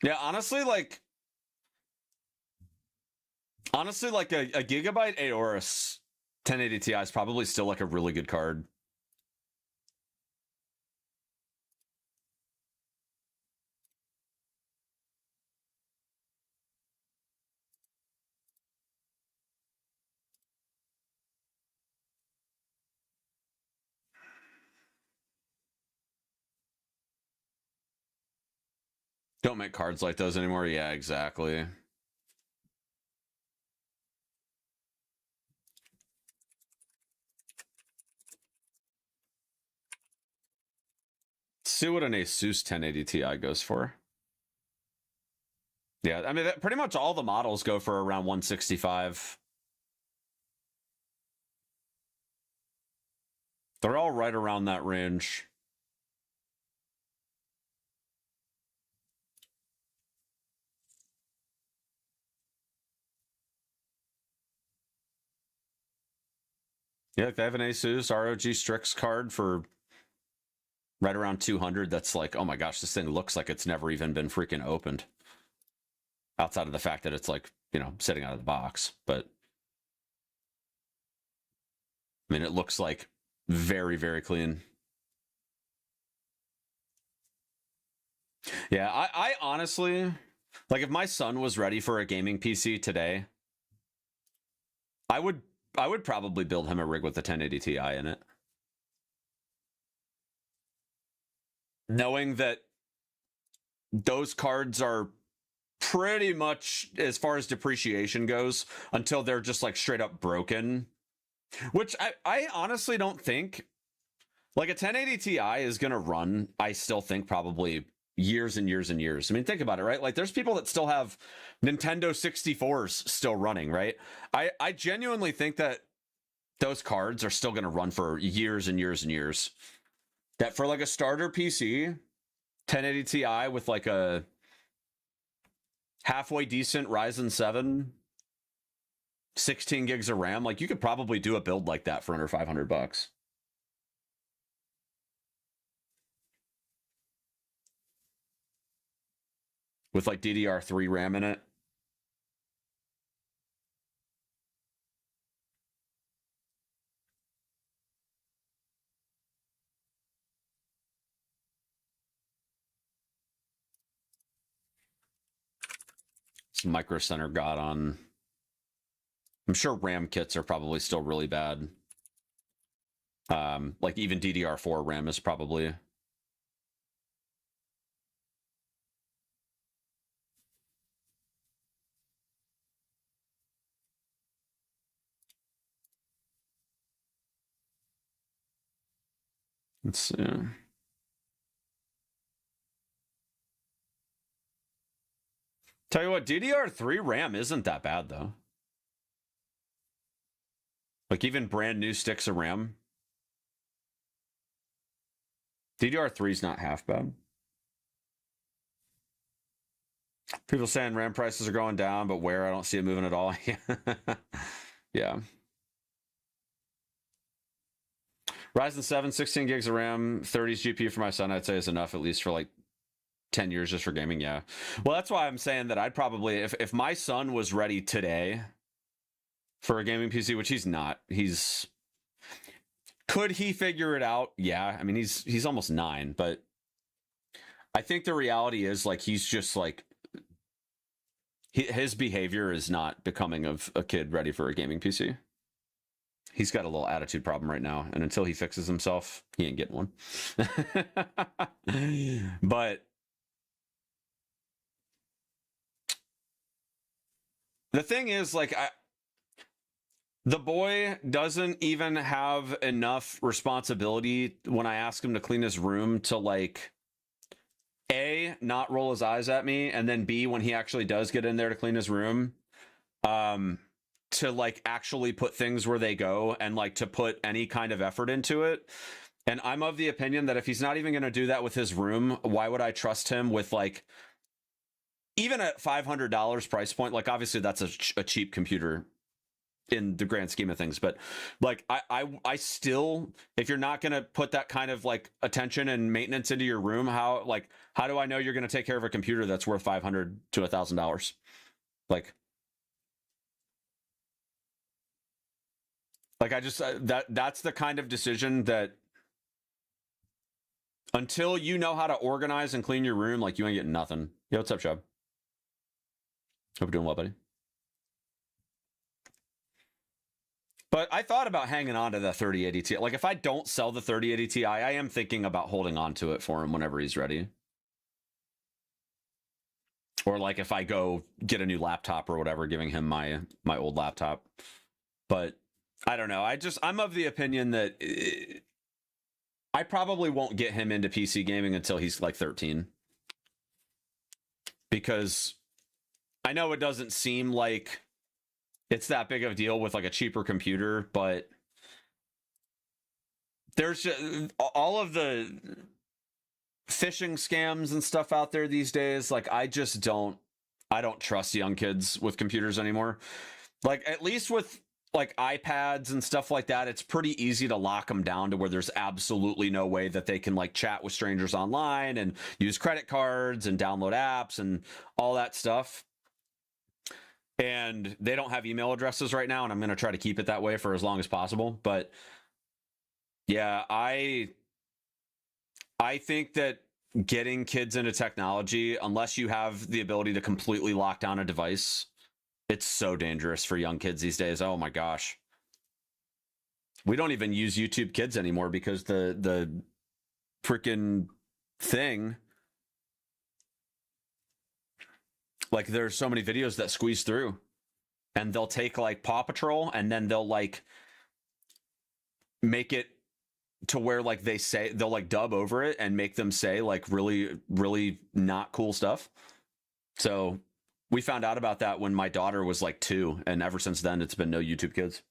Yeah, honestly, like a Gigabyte Aorus 1080 Ti is probably still like a really good card. Don't make cards like those anymore. Yeah, exactly. See what an Asus 1080 Ti goes for. Yeah, I mean, pretty much all the models go for around 165. They're all right around that range. Yeah, if they have an Asus ROG Strix card for right around 200, that's like, oh my gosh, this thing looks like it's never even been freaking opened. Outside of the fact that it's like, you know, sitting out of the box. But I mean, it looks like very, very clean. Yeah, I honestly, like if my son was ready for a gaming PC today, I would probably build him a rig with a 1080 Ti in it. Knowing that those cards are pretty much, as far as depreciation goes, until they're just like straight up broken. Which I honestly don't think, like a 1080 Ti is going to run, I still think probably, years and years and years. I mean, think about it, right? Like, there's people that still have Nintendo 64s still running, right? I genuinely think that those cards are still going to run for years and years and years. That for like a starter PC, 1080 Ti with like a halfway decent Ryzen 7, 16 gigs of RAM, like you could probably do a build like that for under $500. With like DDR3 RAM in it. Some Micro Center got on. I'm sure RAM kits are probably still really bad. Like even DDR4 RAM is probably. Let's see. Tell you what, DDR3 RAM isn't that bad though. Like even brand new sticks of RAM. DDR3 is not half bad. People saying RAM prices are going down, but where? I don't see it moving at all. Yeah. Ryzen 7, 16 gigs of RAM, 30s GPU for my son, I'd say is enough, at least for like 10 years just for gaming. Yeah. Well, that's why I'm saying that I'd probably, if my son was ready today for a gaming PC, which he's not, could he figure it out? Yeah. I mean, he's almost 9, but I think the reality is like, he's just like, his behavior is not becoming of a kid ready for a gaming PC. He's got a little attitude problem right now, and until he fixes himself, he ain't getting one. But the thing is, like, the boy doesn't even have enough responsibility when I ask him to clean his room to, like, A, not roll his eyes at me, and then B, when he actually does get in there to clean his room, to like actually put things where they go and like to put any kind of effort into it. And I'm of the opinion that if he's not even going to do that with his room, why would I trust him with like, even at $500 price point? Like obviously that's a cheap computer in the grand scheme of things, but like I still, if you're not going to put that kind of like attention and maintenance into your room, how do I know you're going to take care of a computer that's worth $500 to $1,000? Like I just, that's the kind of decision that until you know how to organize and clean your room, like you ain't getting nothing. Yo, what's up, Chubb? Hope you're doing well, buddy. But I thought about hanging on to the 3080 Ti. Like if I don't sell the 3080 Ti, I am thinking about holding on to it for him whenever he's ready. Or like if I go get a new laptop or whatever, giving him my old laptop. But I don't know. I'm of the opinion that I probably won't get him into PC gaming until he's like 13. Because I know it doesn't seem like it's that big of a deal with like a cheaper computer, but there's just, all of the phishing scams and stuff out there these days. Like I don't trust young kids with computers anymore. Like at least with like iPads and stuff like that, it's pretty easy to lock them down to where there's absolutely no way that they can like chat with strangers online and use credit cards and download apps and all that stuff. And they don't have email addresses right now, and I'm going to try to keep it that way for as long as possible. But yeah, I think that getting kids into technology, unless you have the ability to completely lock down a device, it's so dangerous for young kids these days. Oh my gosh. We don't even use YouTube Kids anymore because the freaking thing, like there's so many videos that squeeze through, and they'll take like Paw Patrol and then they'll like make it to where like they'll like dub over it and make them say like really, really not cool stuff. So we found out about that when my daughter was like 2, and ever since then it's been no YouTube Kids.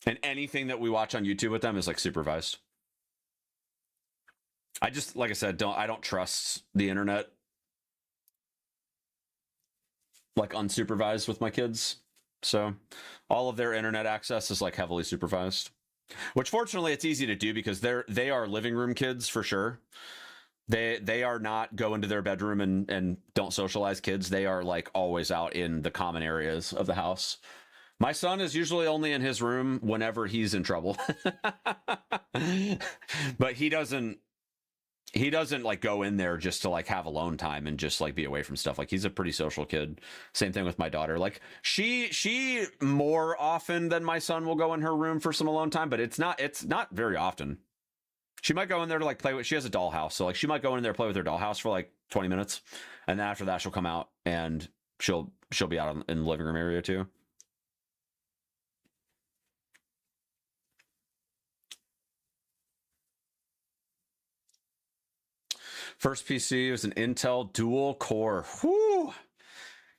And anything that we watch on YouTube with them is like supervised. I just, like I said, I don't trust the internet like unsupervised with my kids. So all of their internet access is like heavily supervised, which fortunately it's easy to do because they are living room kids for sure. They are not go into their bedroom and don't socialize kids. They are like always out in the common areas of the house. My son is usually only in his room whenever he's in trouble. But he doesn't like go in there just to like have alone time and just like be away from stuff. Like he's a pretty social kid. Same thing with my daughter. Like she more often than my son will go in her room for some alone time, but it's not very often. She might go in there to like play with, she has a dollhouse. So like she might go in there, play with her dollhouse for like 20 minutes. And then after that, she'll come out and she'll be out in the living room area too. First PC was an Intel dual core. Whoo!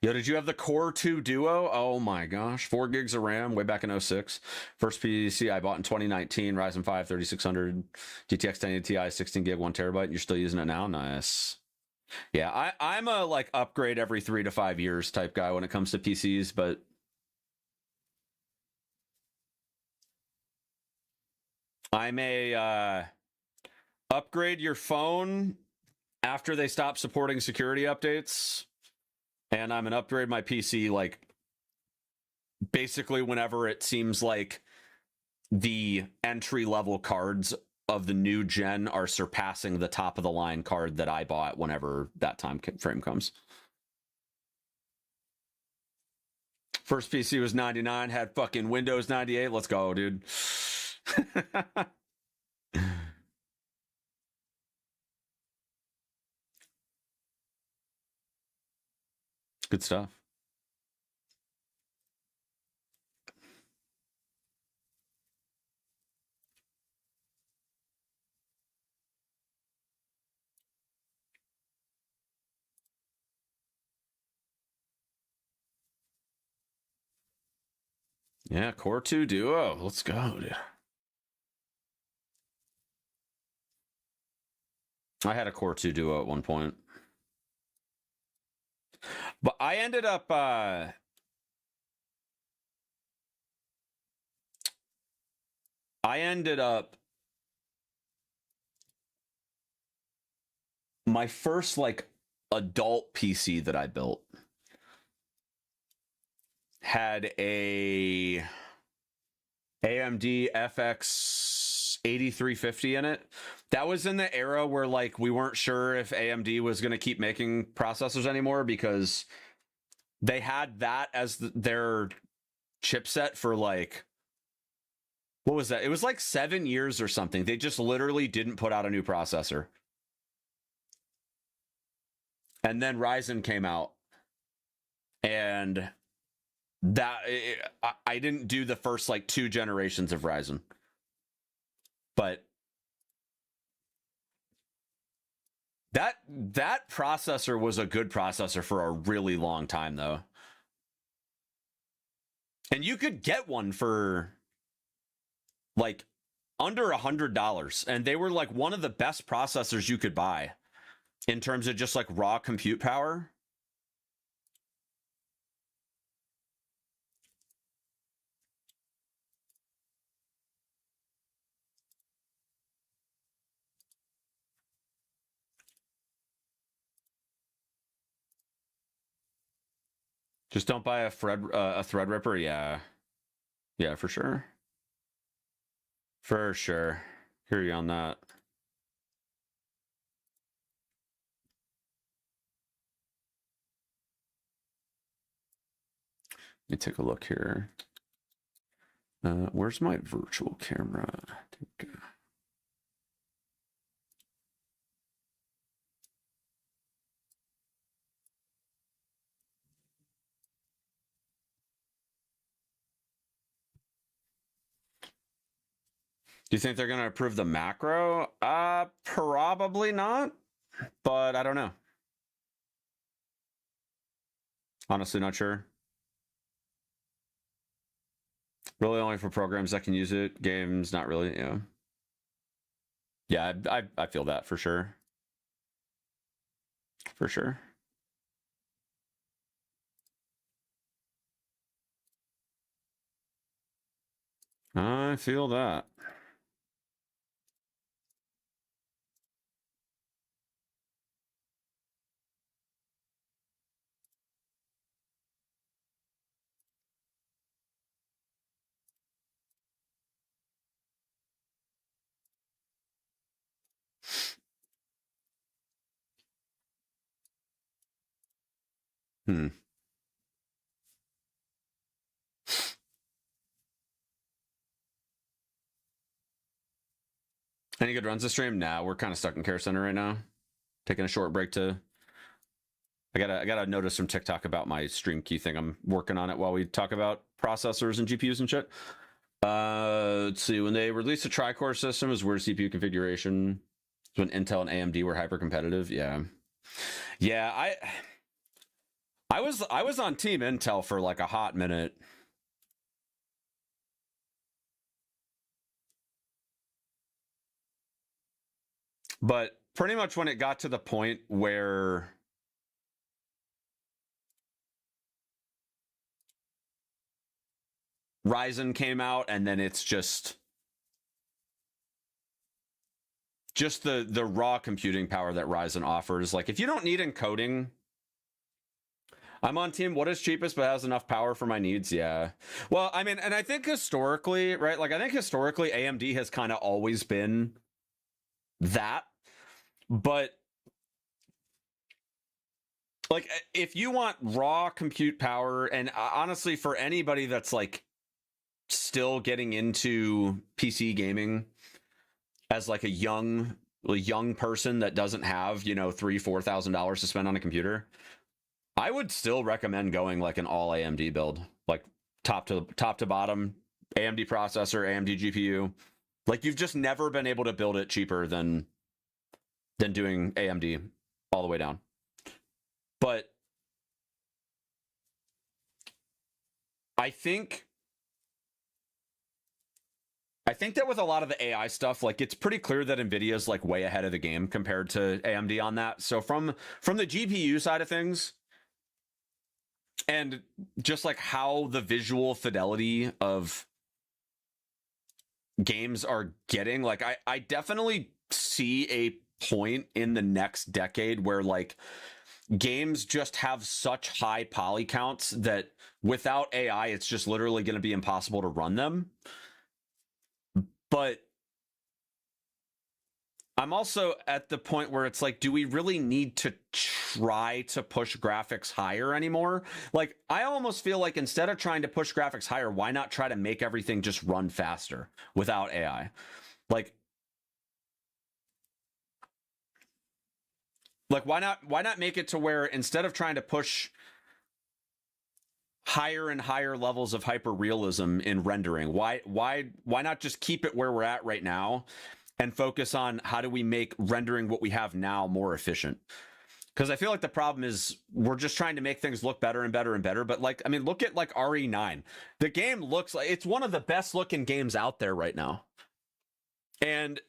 Yo, did you have the Core 2 Duo? Oh my gosh. 4 gigs of RAM way back in 06. First PC I bought in 2019. Ryzen 5 3600 GTX 1080 Ti 16 gig 1 terabyte. You're still using it now? Nice. Yeah, I'm a like upgrade every 3 to 5 years type guy when it comes to PCs, but I'm a upgrade your phone after they stop supporting security updates. And I'm gonna upgrade my PC like basically whenever it seems like the entry level cards of the new gen are surpassing the top of the line card that I bought whenever that time frame comes. First PC was 99, had fucking Windows 98. Let's go, dude. Good stuff. Yeah, Core 2 Duo. Let's go, dude. I had a Core 2 Duo at one point. But I ended up my first like adult PC that I built had a AMD FX 8350 in it. That was in the era where like we weren't sure if AMD was going to keep making processors anymore because they had that as their chipset for like, what was that? It was like 7 years or something. They just literally didn't put out a new processor. And then Ryzen came out, and that I didn't do the first like 2 generations of Ryzen, but that processor was a good processor for a really long time though. And you could get one for like under $100, and they were like one of the best processors you could buy in terms of just like raw compute power. Just don't buy a Threadripper. Yeah, for sure. For sure. Hear you on that. Let me take a look here. Where's my virtual camera? Do you think they're going to approve the macro? Probably not, but I don't know. Honestly, not sure. Really only for programs that can use it. Games, not really, yeah. Yeah, I feel that for sure. For sure. I feel that. Hmm. Any good runs to stream? Nah, we're kind of stuck in Care Center right now. Taking a short break to... I gotta notice from TikTok about my stream key thing. I'm working on it while we talk about processors and GPUs and shit. Let's see. When they released a tri-core system, it was weird CPU configuration. When Intel and AMD were hyper competitive. Yeah. I was on Team Intel for like a hot minute. But pretty much when it got to the point where Ryzen came out, and then it's just the raw computing power that Ryzen offers. Like, if you don't need encoding, I'm on team what is cheapest but has enough power for my needs. Yeah. Well, I mean, and I think historically, right? Like, I think historically AMD has kind of always been that. But like, if you want raw compute power, and honestly, for anybody that's like still getting into PC gaming as like a young person that doesn't have, you know, $3,000-$4,000 to spend on a computer, I would still recommend going like an all AMD build, like top to bottom, AMD processor, AMD GPU. Like, you've just never been able to build it cheaper than doing AMD all the way down. But I think that with a lot of the AI stuff, like, it's pretty clear that NVIDIA's like way ahead of the game compared to AMD on that. So from the GPU side of things, and just like how the visual fidelity of games are getting, like, I definitely see a point in the next decade where like games just have such high poly counts that without AI, it's just literally going to be impossible to run them. But I'm also at the point where it's like, do we really need to try to push graphics higher anymore? Like, I almost feel like instead of trying to push graphics higher, why not try to make everything just run faster without AI? Like why not make it to where instead of trying to push higher and higher levels of hyper realism in rendering, why not just keep it where we're at right now and focus on how do we make rendering what we have now more efficient? Because I feel like the problem is we're just trying to make things look better and better and better. But like, I mean, look at like RE9. The game looks like it's one of the best looking games out there right now. And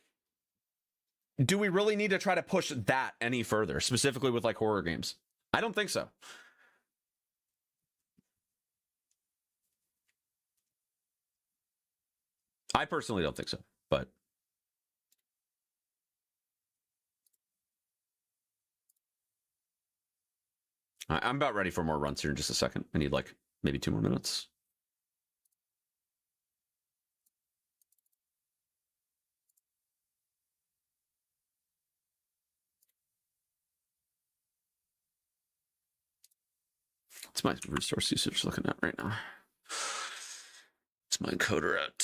do we really need to try to push that any further, specifically with like horror games? I don't think so. I personally don't think so, but I'm about ready for more runs here in just a second. I need like maybe 2 more minutes. What's my resource usage looking at right now? It's my encoder at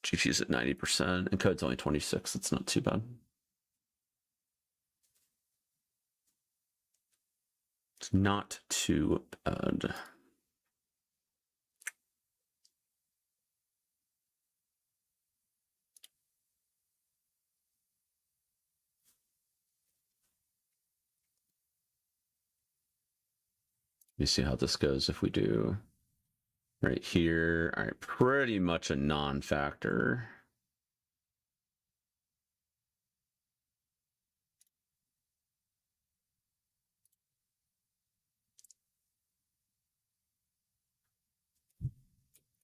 GPU's at 90%. Encode's only 26. It's not too bad. It's not too bad. me see how this goes if we do right here. All right, pretty much a non-factor.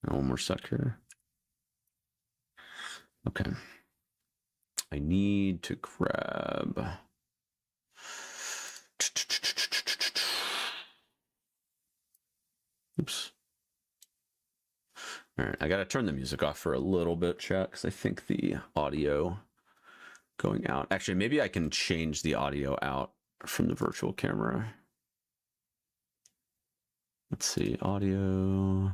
One more sec here. Okay. I need to grab... Oops. All right, I gotta turn the music off for a little bit, chat, because I think the audio going out. Actually, maybe I can change the audio out from the virtual camera. Let's see, audio.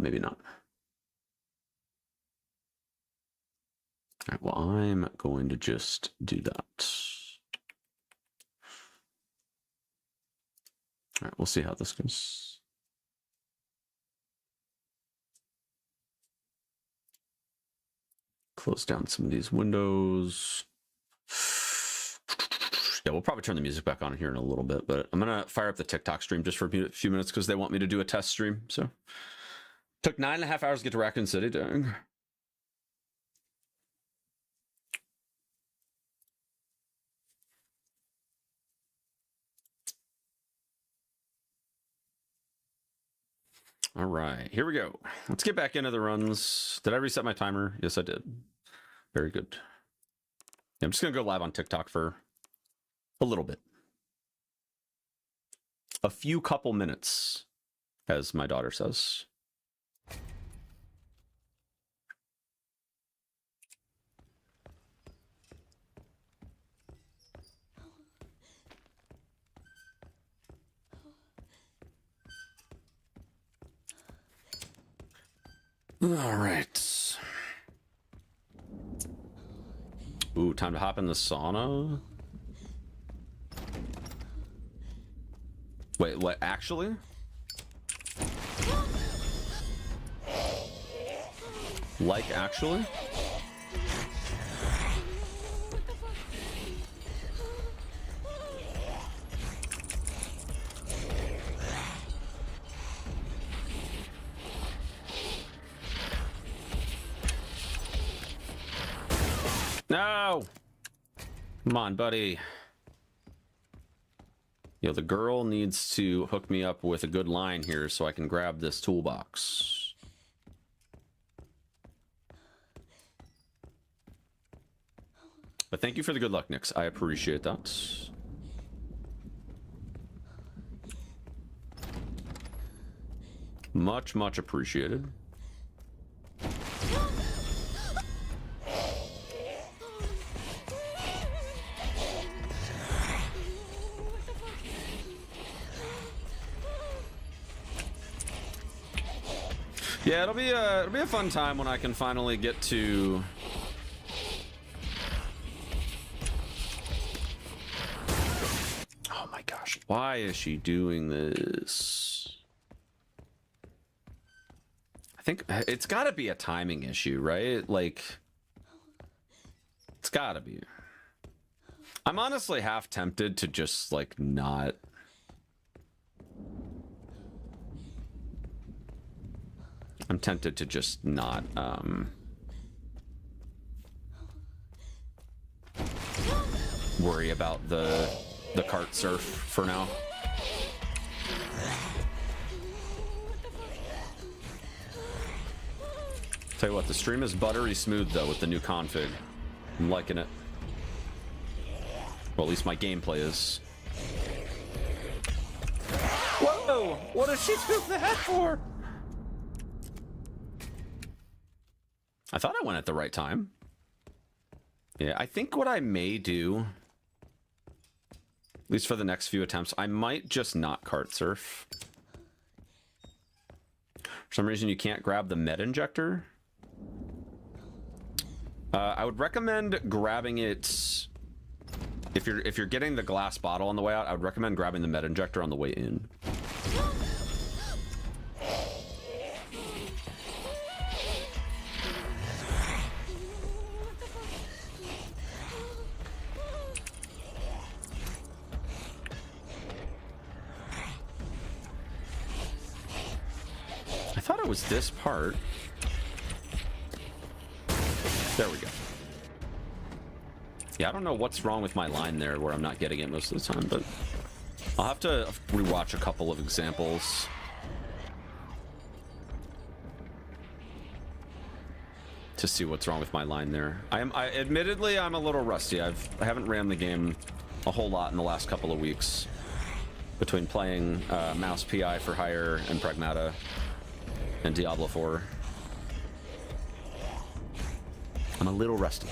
Maybe not. All right, well, I'm going to just do that. All right, we'll see how this goes. Close down some of these windows. Yeah, we'll probably turn the music back on here in a little bit, but I'm going to fire up the TikTok stream just for a few minutes because they want me to do a test stream. So took 9.5 hours to get to Raccoon City. Dang. All right, here we go. Let's get back into the runs. Did I reset my timer? Yes, I did. Very good. Yeah, I'm just going to go live on TikTok for a little bit. A few couple minutes, as my daughter says. All right. Ooh, time to hop in the sauna. Wait, what? Actually? Like, actually? No! Come on, buddy. Yo, the girl needs to hook me up with a good line here so I can grab this toolbox. But thank you for the good luck, Nix. I appreciate that. Much, much appreciated. Yeah, it'll be a fun time when I can finally get to oh my gosh, why is she doing this? I think it's got to be a timing issue, right? Like, it's got to be. I'm honestly half tempted to just like not. I'm tempted to just not worry about the cart surf for now. Tell you what, the stream is buttery smooth though with the new config. I'm liking it. Well, at least my gameplay is. Whoa! What does she do that for? I thought I went at the right time. Yeah, I think what I may do, at least for the next few attempts, I might just not cart surf. For some reason, you can't grab the med injector. I would recommend grabbing it if you're getting the glass bottle on the way out. I would recommend grabbing the med injector on the way in. thought it was this part. There we go. Yeah, I don't know what's wrong with my line there where I'm not getting it most of the time, but I'll have to rewatch a couple of examples. To see what's wrong with my line there. Admittedly, I'm a little rusty. I haven't ran the game a whole lot in the last couple of weeks between playing Mouse PI for Hire and Pragmata and Diablo 4. I'm a little rusty.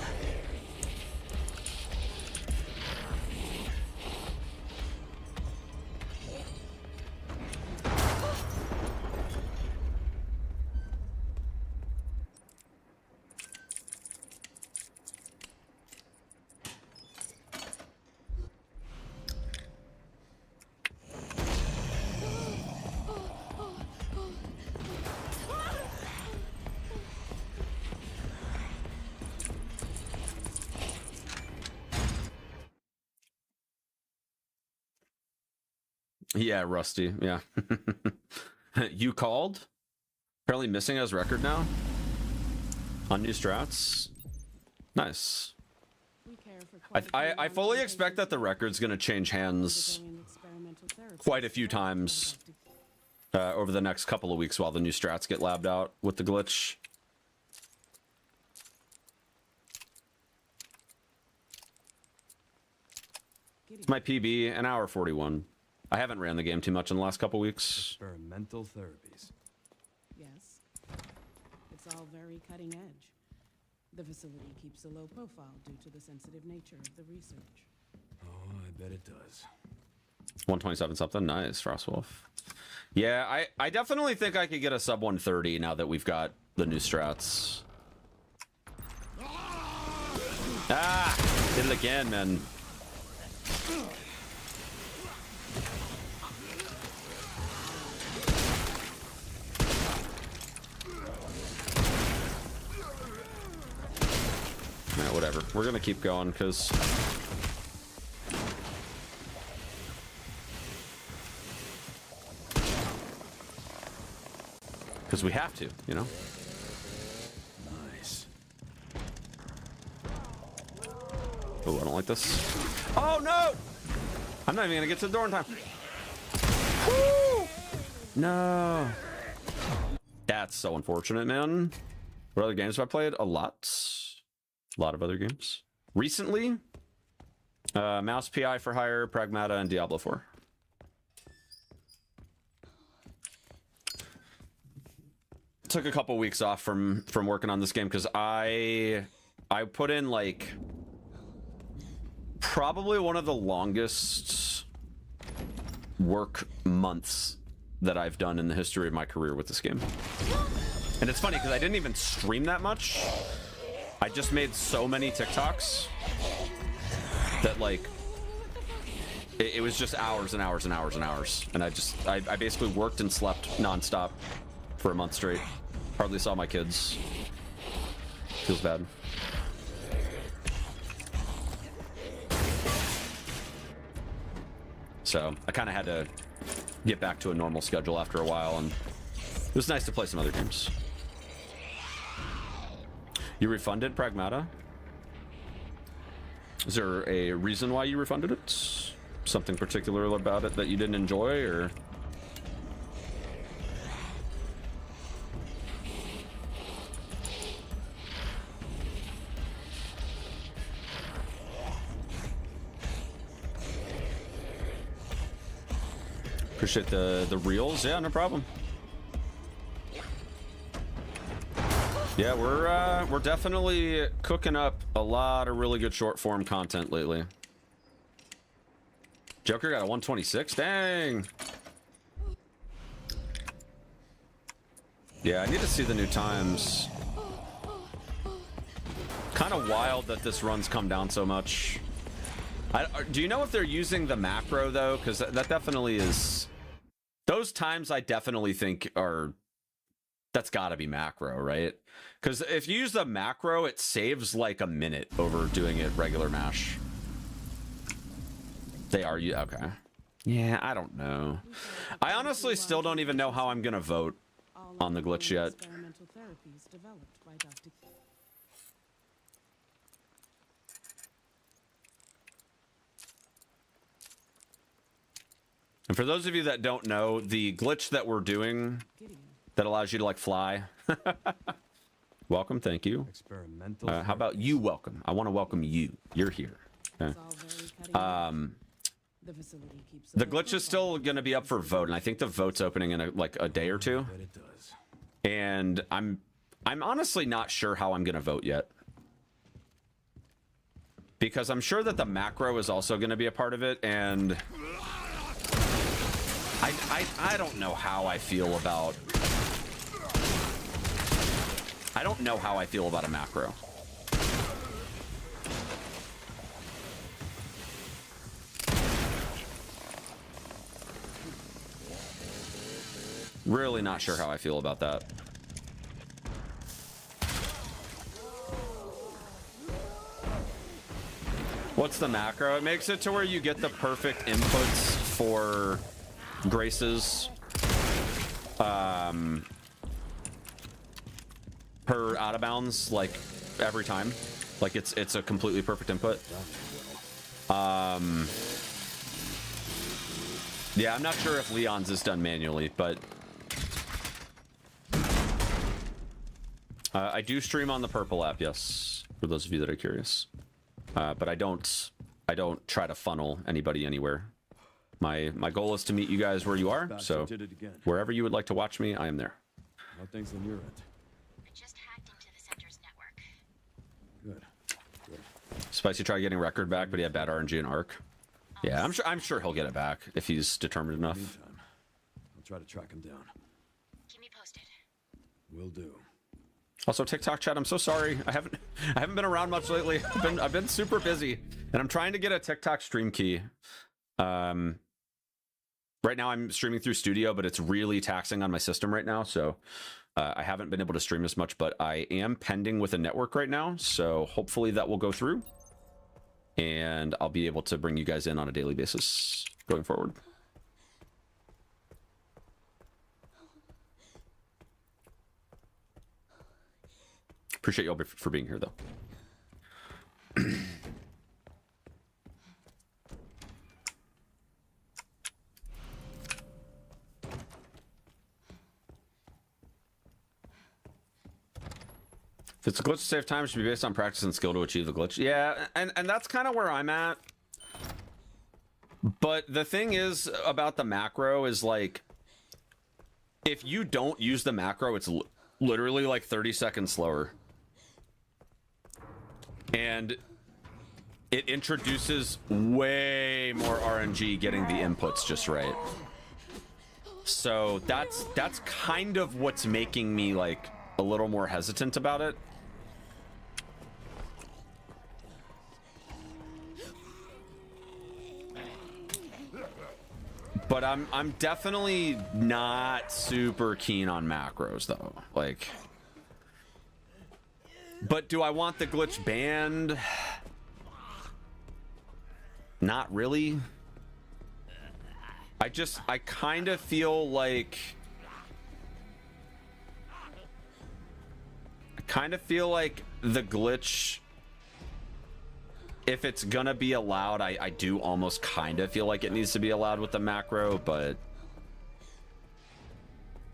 Yeah, Rusty. Yeah. You called? Apparently missing his record now? On new strats? Nice. I fully expect that the record's going to change hands quite a few times over the next couple of weeks while the new strats get labbed out with the glitch. My PB, an hour 41. I haven't ran the game too much in the last couple weeks. Experimental therapies. Yes. It's all very cutting edge. The facility keeps a low profile due to the sensitive nature of the research. Oh, I bet it does. 127 something. Nice, Frostwolf. Yeah, I definitely think I could get a sub 130 now that we've got the new strats. Ah! Did it again, man. Yeah, whatever. We're gonna keep going because we have to, you know. Nice. Oh, I don't like this. Oh no! I'm not even gonna get to the door in time. Woo! No. That's so unfortunate, man. What other games have I played? A lot of other games. Recently, Mouse PI for Hire, Pragmata, and Diablo 4. Took a couple weeks off from working on this game because I put in like probably one of the longest work months that I've done in the history of my career with this game. And it's funny because I didn't even stream that much. I just made so many TikToks that like it was just hours and hours and hours and hours. And I basically worked and slept nonstop for a month straight. Hardly saw my kids. Feels bad. So I kind of had to get back to a normal schedule after a while, and it was nice to play some other games. You refunded Pragmata? Is there a reason why you refunded it? Something particular about it that you didn't enjoy, or? Appreciate the reels. Yeah, no problem. Yeah, we're definitely cooking up a lot of really good short form content lately. Joker got a 126. Dang. Yeah, I need to see the new times. Kind of wild that this run's come down so much. Do you know if they're using the macro though? Because that definitely is. Those times I definitely think are. That's got to be macro, right? Because if you use the macro, it saves like a minute over doing it regular mash. They are you okay? Yeah, I don't know. I honestly still don't even know how I'm gonna vote on the glitch yet. Experimental therapies developed by Dr. And for those of you that don't know, the glitch that we're doing Gideon. that allows you to like fly. Welcome, thank you. Experimental. How about you welcome? I want to welcome you. You're here. Okay. It's all very cutting edge. The facility keeps The low glitch is still going to be up for vote, and I think the vote's opening in a day or two. Bet it does. And I'm honestly not sure how I'm going to vote yet. Because I'm sure that the macro is also going to be a part of it, and I don't know how I feel about... I don't know how I feel about a macro. Really not sure how I feel about that. What's the macro? It makes it to where you get the perfect inputs for Grace's per out of bounds, like every time. Like it's a completely perfect input. Yeah, I'm not sure if Leon's is done manually, but I do stream on the Purple app, yes, for those of you that are curious. But I don't try to funnel anybody anywhere. My goal is to meet you guys where you are, so Did it again. wherever you would like to watch me, I am there. How things on your end? I just hacked into the center's network. Good. Spicy tried getting record back, but he had bad RNG and arc. Yeah, I'm sure he'll get it back if he's determined enough. Meantime, I'll try to track him down. Keep me posted. Will do. Also, TikTok chat, I'm so sorry. I haven't been around much lately. I've been super busy, and I'm trying to get a TikTok stream key. Right now I'm streaming through Studio, but it's really taxing on my system right now, so I haven't been able to stream as much, but I am pending with a network right now, so hopefully that will go through, and I'll be able to bring you guys in on a daily basis going forward. Appreciate you all for being here, though. If it's a glitch to save time, it should be based on practice and skill to achieve the glitch. Yeah, and that's kind of where I'm at. But the thing is about the macro is like, if you don't use the macro, it's literally like 30 seconds slower. And it introduces way more RNG getting the inputs just right. So that's kind of what's making me like a little more hesitant about it. But I'm definitely not super keen on macros though. Like, but do I want the glitch banned? Not really. I kind of feel like the glitch, if it's gonna be allowed, I do almost kind of feel like it needs to be allowed with the macro, but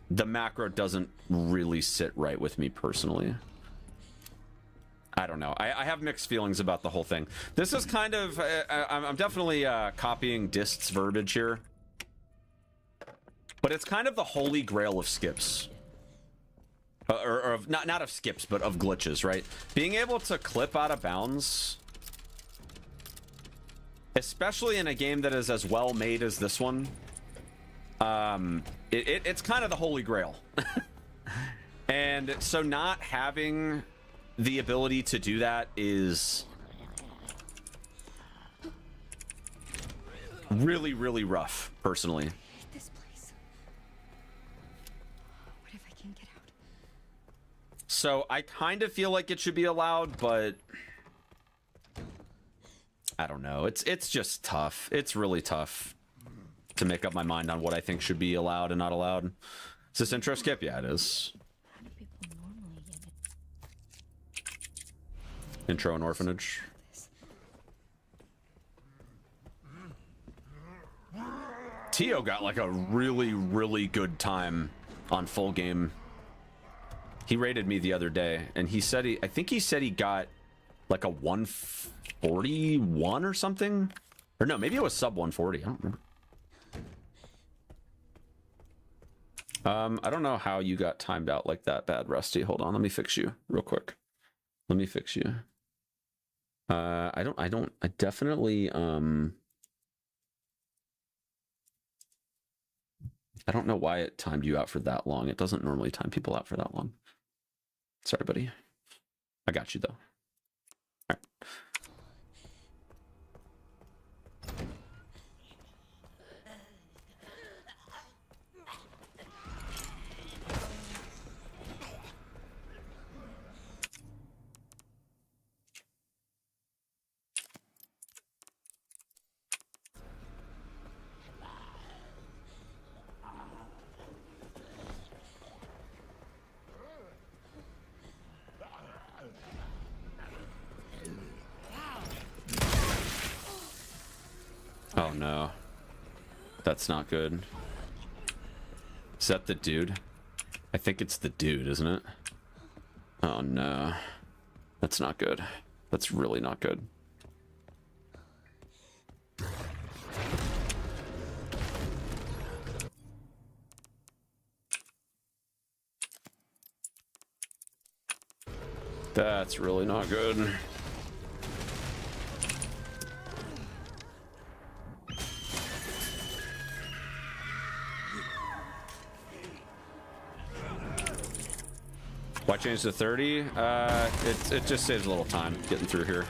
the macro doesn't really sit right with me personally. I don't know. I have mixed feelings about the whole thing. This is kind of I'm definitely copying Dist's verbiage here, but it's kind of the holy grail of skips. Or of not of skips, but of glitches, right? Being able to clip out of bounds, especially in a game that is as well made as this one, it's kind of the holy grail. And so not having the ability to do that is really, really rough, personally. This place. What if I can't get out? So I kind of feel like it should be allowed, but I don't know. It's just tough. It's really tough to make up my mind on what I think should be allowed and not allowed. Is this intro skip? Yeah, it is. How do people normally get it? Intro and orphanage. Tio got like a really, really good time on full game. He rated me the other day, and he said I think he said he got like a 141 or something. Or no, maybe it was sub 140. I don't remember. I don't know how you got timed out like that bad, Rusty. Hold on, let me fix you real quick. Let me fix you. I definitely I don't know why it timed you out for that long. It doesn't normally time people out for that long. Sorry, buddy. I got you, though. All right. Oh no, that's not good. Is that the dude? I think it's the dude, isn't it? Oh no, that's not good. That's really not good. That's really not good. Why change to 30? It just saves a little time getting through here.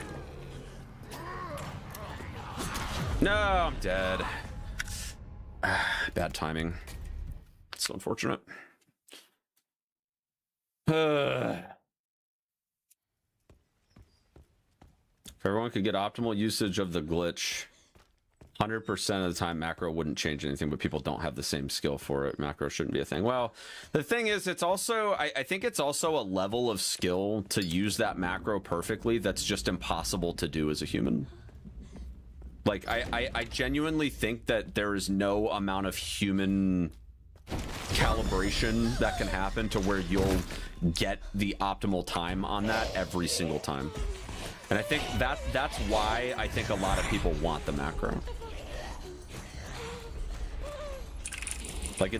No, I'm dead. Bad timing. It's so unfortunate. If everyone could get optimal usage of the glitch, 100% of the time macro wouldn't change anything, but people don't have the same skill for it. Macro shouldn't be a thing. Well, the thing is, it's also, I think it's also a level of skill to use that macro perfectly that's just impossible to do as a human. Like, I genuinely think that there is no amount of human calibration that can happen to where you'll get the optimal time on that every single time. And I think that's why I think a lot of people want the macro. Like,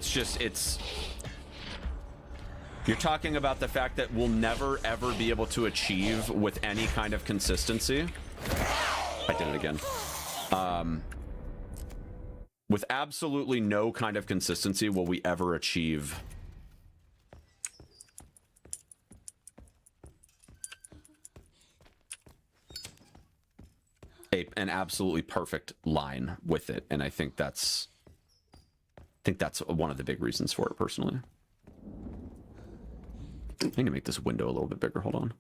you're talking about the fact that we'll never ever be able to achieve with any kind of consistency. I did it again. With absolutely no kind of consistency will we ever achieve an absolutely perfect line with it, and I think that's one of the big reasons for it personally. I need to make this window a little bit bigger. Hold on.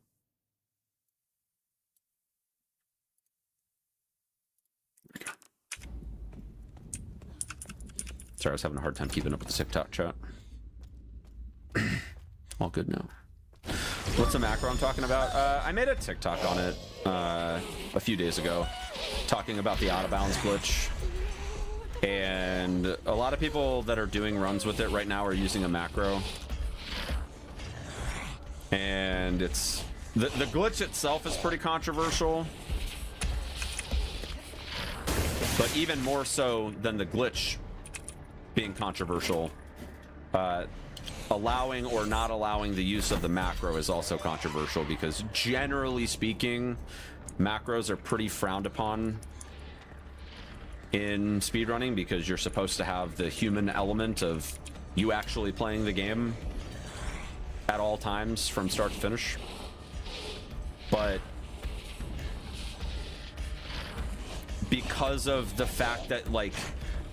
There we go. Sorry, I was having a hard time keeping up with the TikTok chat. All good now. What's the macro I'm talking about? I made a TikTok on it a few days ago, talking about the out of bounds glitch. And a lot of people that are doing runs with it right now are using a macro. And it's the glitch itself is pretty controversial. But even more so than the glitch being controversial, allowing or not allowing the use of the macro is also controversial, because generally speaking, macros are pretty frowned upon in speedrunning, because you're supposed to have the human element of you actually playing the game at all times from start to finish. But because of the fact that, like,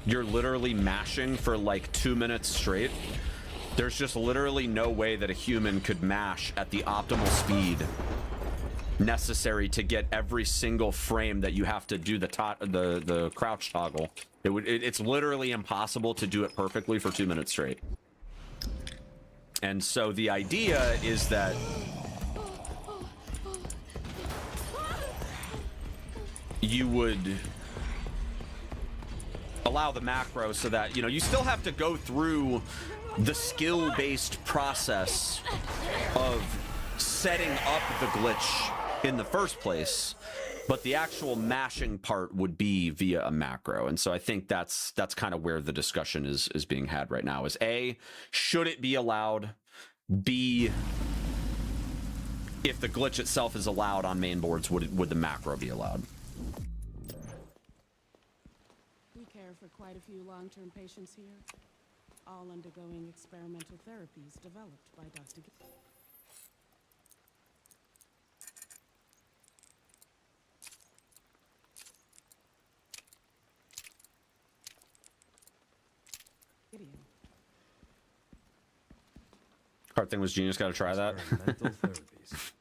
you're literally mashing for like 2 minutes straight, there's just literally no way that a human could mash at the optimal speed necessary to get every single frame that you have to do the crouch toggle. It's literally impossible to do it perfectly for 2 minutes straight. And so the idea is that you would allow the macro so that, you know, you still have to go through the skill-based process of setting up the glitch in the first place, but the actual mashing part would be via a macro. And so I think that's kind of where the discussion is being had right now, is A, should it be allowed? B, if the glitch itself is allowed on main boards, would the macro be allowed? We care for quite a few long-term patients here, all undergoing experimental therapies developed by Dr. Gideon. Cart thing was genius. Got to try that. Experimental therapies.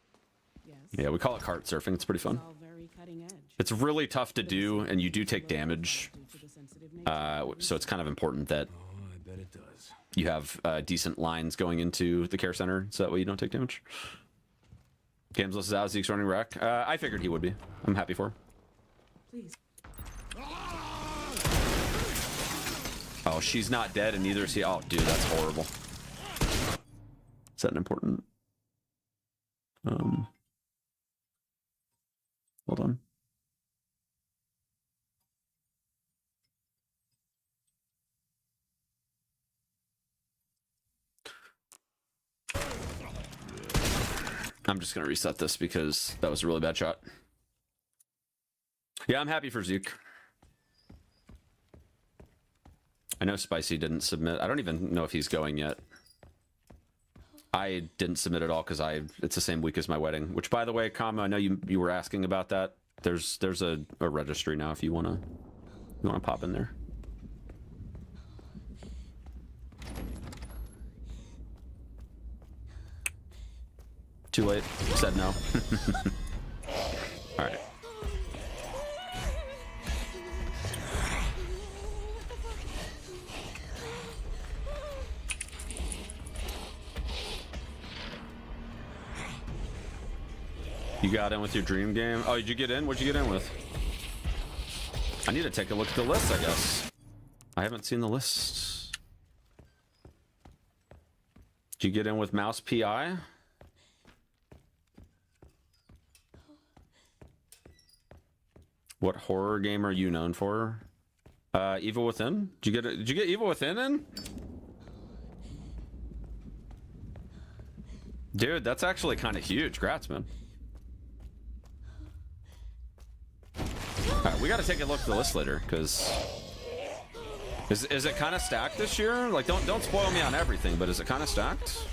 Yes. Yeah, we call it cart surfing. It's pretty It's fun. all very cutting edge. It's really tough to do, and you do take damage. Due to the sensitive nature of the So it's kind of important that Oh, I bet it does. you have decent lines going into the care center, so that way you don't take damage. Games list is out. Zeke's running wreck. I figured he would be. I'm happy for him. Please. Oh, she's not dead, and neither is he. Oh, dude, that's horrible. Is that an important? Hold on. I'm just gonna reset this because that was a really bad shot. Yeah, I'm happy for Zeke. I know Spicy didn't submit. I don't even know if he's going yet. I didn't submit at all because it's the same week as my wedding. Which, by the way, Kama, I know you were asking about that. There's a registry now if you wanna pop in there. Too late. Said no. All right. You got in with your dream game? Oh, did you get in? What'd you get in with? I need to take a look at the list, I guess. I haven't seen the list. Did you get in with Mouse PI? What horror game are you known for? Evil Within? Did you get Evil Within in? Dude, that's actually kind of huge. Grats, man. Alright, we gotta take a look at the list later, because is it kind of stacked this year? Like, don't spoil me on everything, but is it kind of stacked?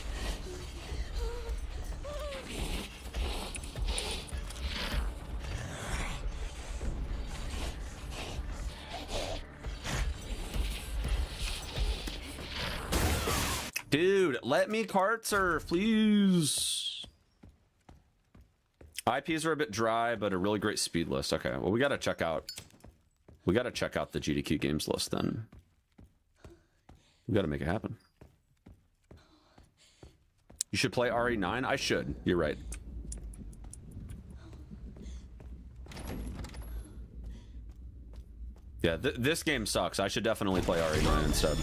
Dude, let me cart surf, please. IPs are a bit dry, but a really great speed list. Okay, well, we gotta check out the GDQ games list then. We gotta make it happen. You should play RE9? I should. You're right. Yeah, this game sucks. I should definitely play RE9 instead.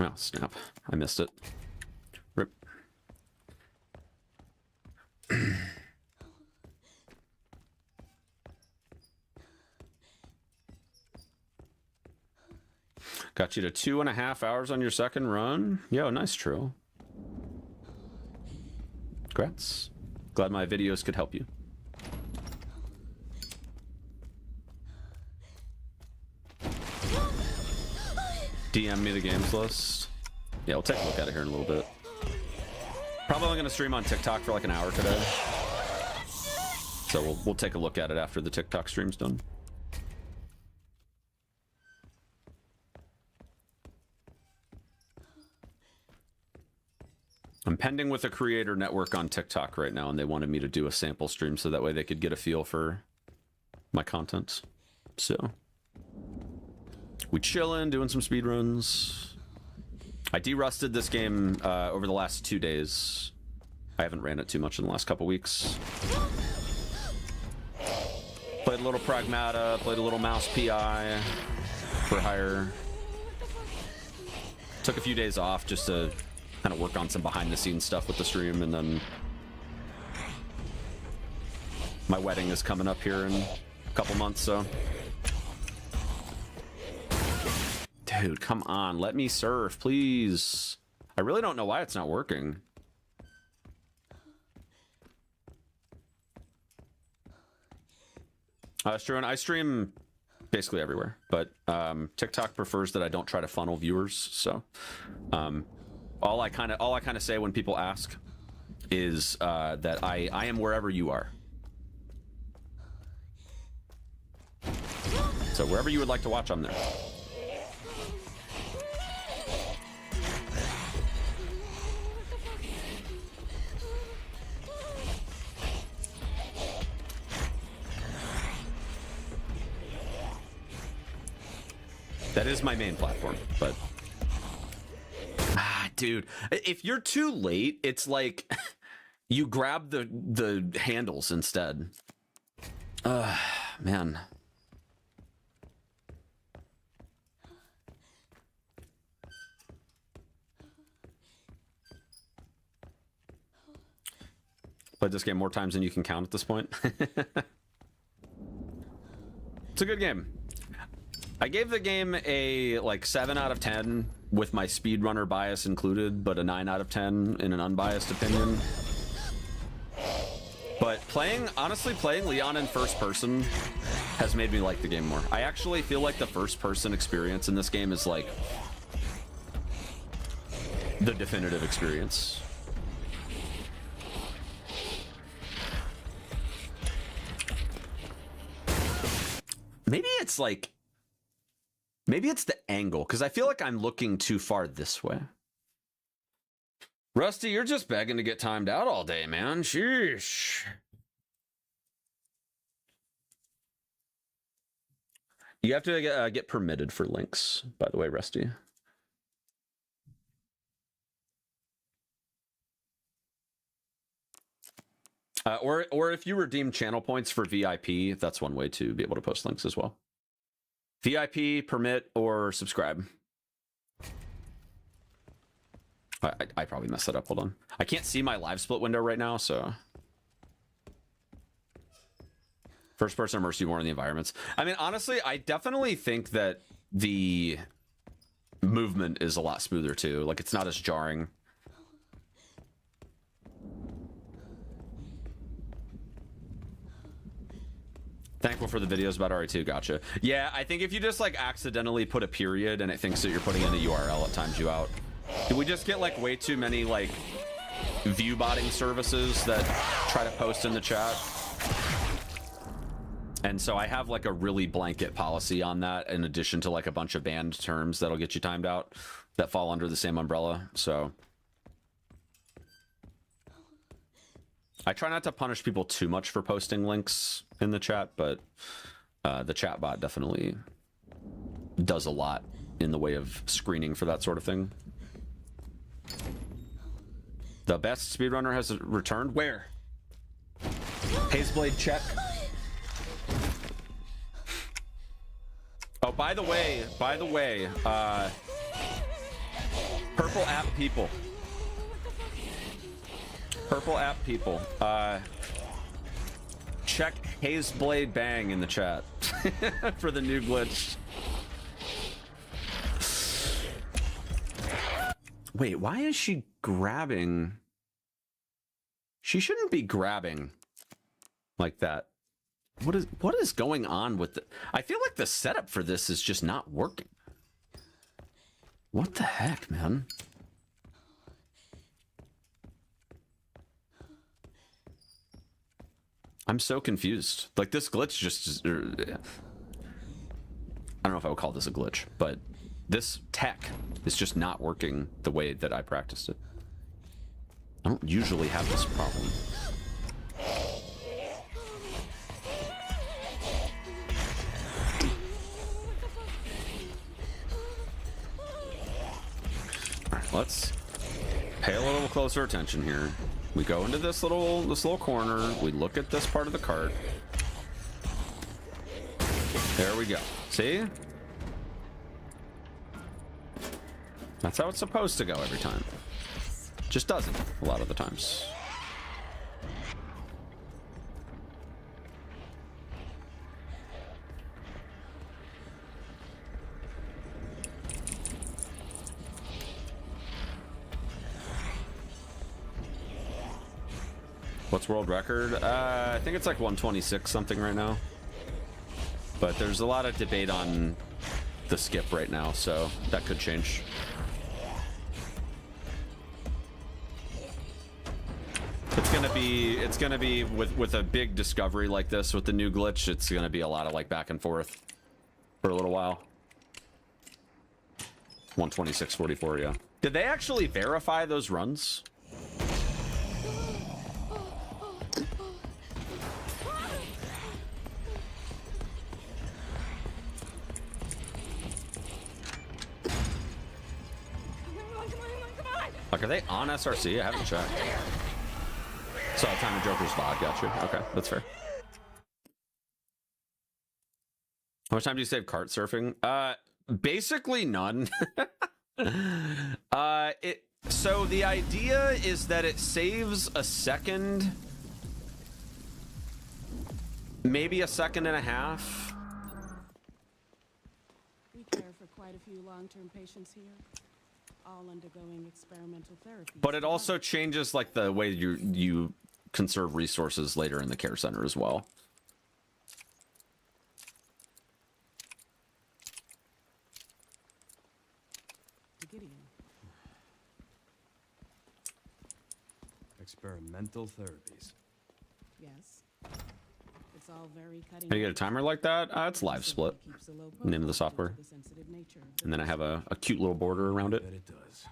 Oh, snap. I missed it. Rip. Got you to 2.5 hours on your second run. Yo, nice trill. Congrats. Glad my videos could help you. DM me the games list. Yeah, we'll take a look at it here in a little bit. Probably only gonna stream on TikTok for like an hour today. So we'll take a look at it after the TikTok stream's done. I'm pending with a creator network on TikTok right now, and they wanted me to do a sample stream so that way they could get a feel for my content. So we chillin', doing some speedruns. I derusted this game over the last 2 days. I haven't ran it too much in the last couple weeks. Played a little Pragmata, played a little Mouse PI for hire. Took a few days off just to kind of work on some behind the scenes stuff with the stream, and then my wedding is coming up here in a couple months, so. Dude, come on, let me surf, please. I really don't know why it's not working. I stream basically everywhere, but TikTok prefers that I don't try to funnel viewers. So all I kind of say when people ask is that I am wherever you are. So wherever you would like to watch, I'm there. That is my main platform, but dude, if you're too late, it's like you grab the handles instead. Man. Played this game more times than you can count at this point. It's a good game. I gave the game a like 7 out of 10 with my speedrunner bias included, but a 9 out of 10 in an unbiased opinion. But honestly playing Leon in first person has made me like the game more. I actually feel like the first person experience in this game is like the definitive experience. Maybe it's like, maybe it's the angle, because I feel like I'm looking too far this way. Rusty, you're just begging to get timed out all day, man. Sheesh. You have to get permitted for links, by the way, Rusty. Or if you redeem channel points for VIP, that's one way to be able to post links as well. VIP, permit, or subscribe. I probably messed that up. Hold on. I can't see my live split window right now, so. First person immerse you more in the environments. I mean, honestly, I definitely think that the movement is a lot smoother too. Like, it's not as jarring. Thankful for the videos about RE2, gotcha. Yeah, I think if you just like accidentally put a period and it thinks that you're putting in a URL, it times you out. Did we just get like way too many like view botting services that try to post in the chat? And so I have like a really blanket policy on that in addition to like a bunch of banned terms that'll get you timed out that fall under the same umbrella, so. I try not to punish people too much for posting links in the chat, but the chat bot definitely does a lot in the way of screening for that sort of thing. The best speedrunner has returned? Where? Hazeblade check. Oh, by the way, purple app people. Purple app people, check Hazeblade Bang in the chat for the new glitch. Wait, why is she grabbing? She shouldn't be grabbing like that. What is going on with the? I feel like the setup for this is just not working. What the heck, man? I'm so confused. Like, this glitch just... I don't know if I would call this a glitch, but this tech is just not working the way that I practiced it. I don't usually have this problem. Alright, let's pay a little closer attention here. We go into this little corner. We look at this part of the cart. There we go. See? That's how it's supposed to go every time. Just doesn't a lot of the times. What's world record? I think it's like 126 something right now. But there's a lot of debate on the skip right now, so that could change. It's gonna be with a big discovery like this with the new glitch, it's gonna be a lot of like back and forth for a little while. 126.44, yeah. Did they actually verify those runs? Like, are they on SRC? I haven't checked. Saw Time of Joker's VOD, gotcha. Okay, that's fair. How much time do you save kart surfing? Basically none. So the idea is that it saves a second, maybe a second and a half. We care for quite a few long-term patients here, all undergoing experimental therapy. But it also changes like the way you conserve resources later in the care center as well. Gideon. Experimental therapies. Yes. It's all very cutting. Can you get a timer like that? It's live split. Name of the software. And then I have a cute little border around it Bet it does.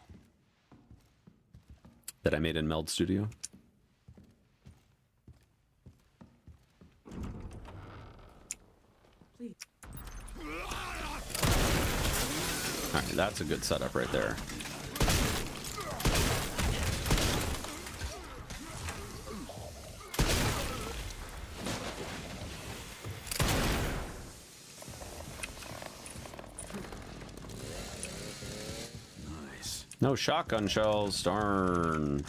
that I made in Meld Studio. Please. All right, that's a good setup right there. Nice. No shotgun shells, darn.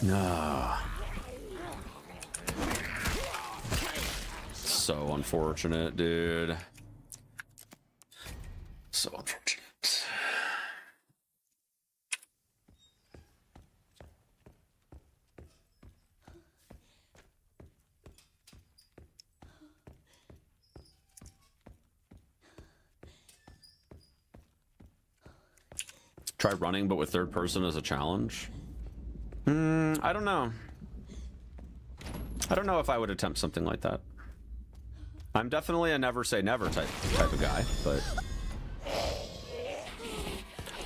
No. So unfortunate, dude. So unfortunate. Try running, but with third person as a challenge. I don't know. I don't know if I would attempt something like that. I'm definitely a never say never type of guy, but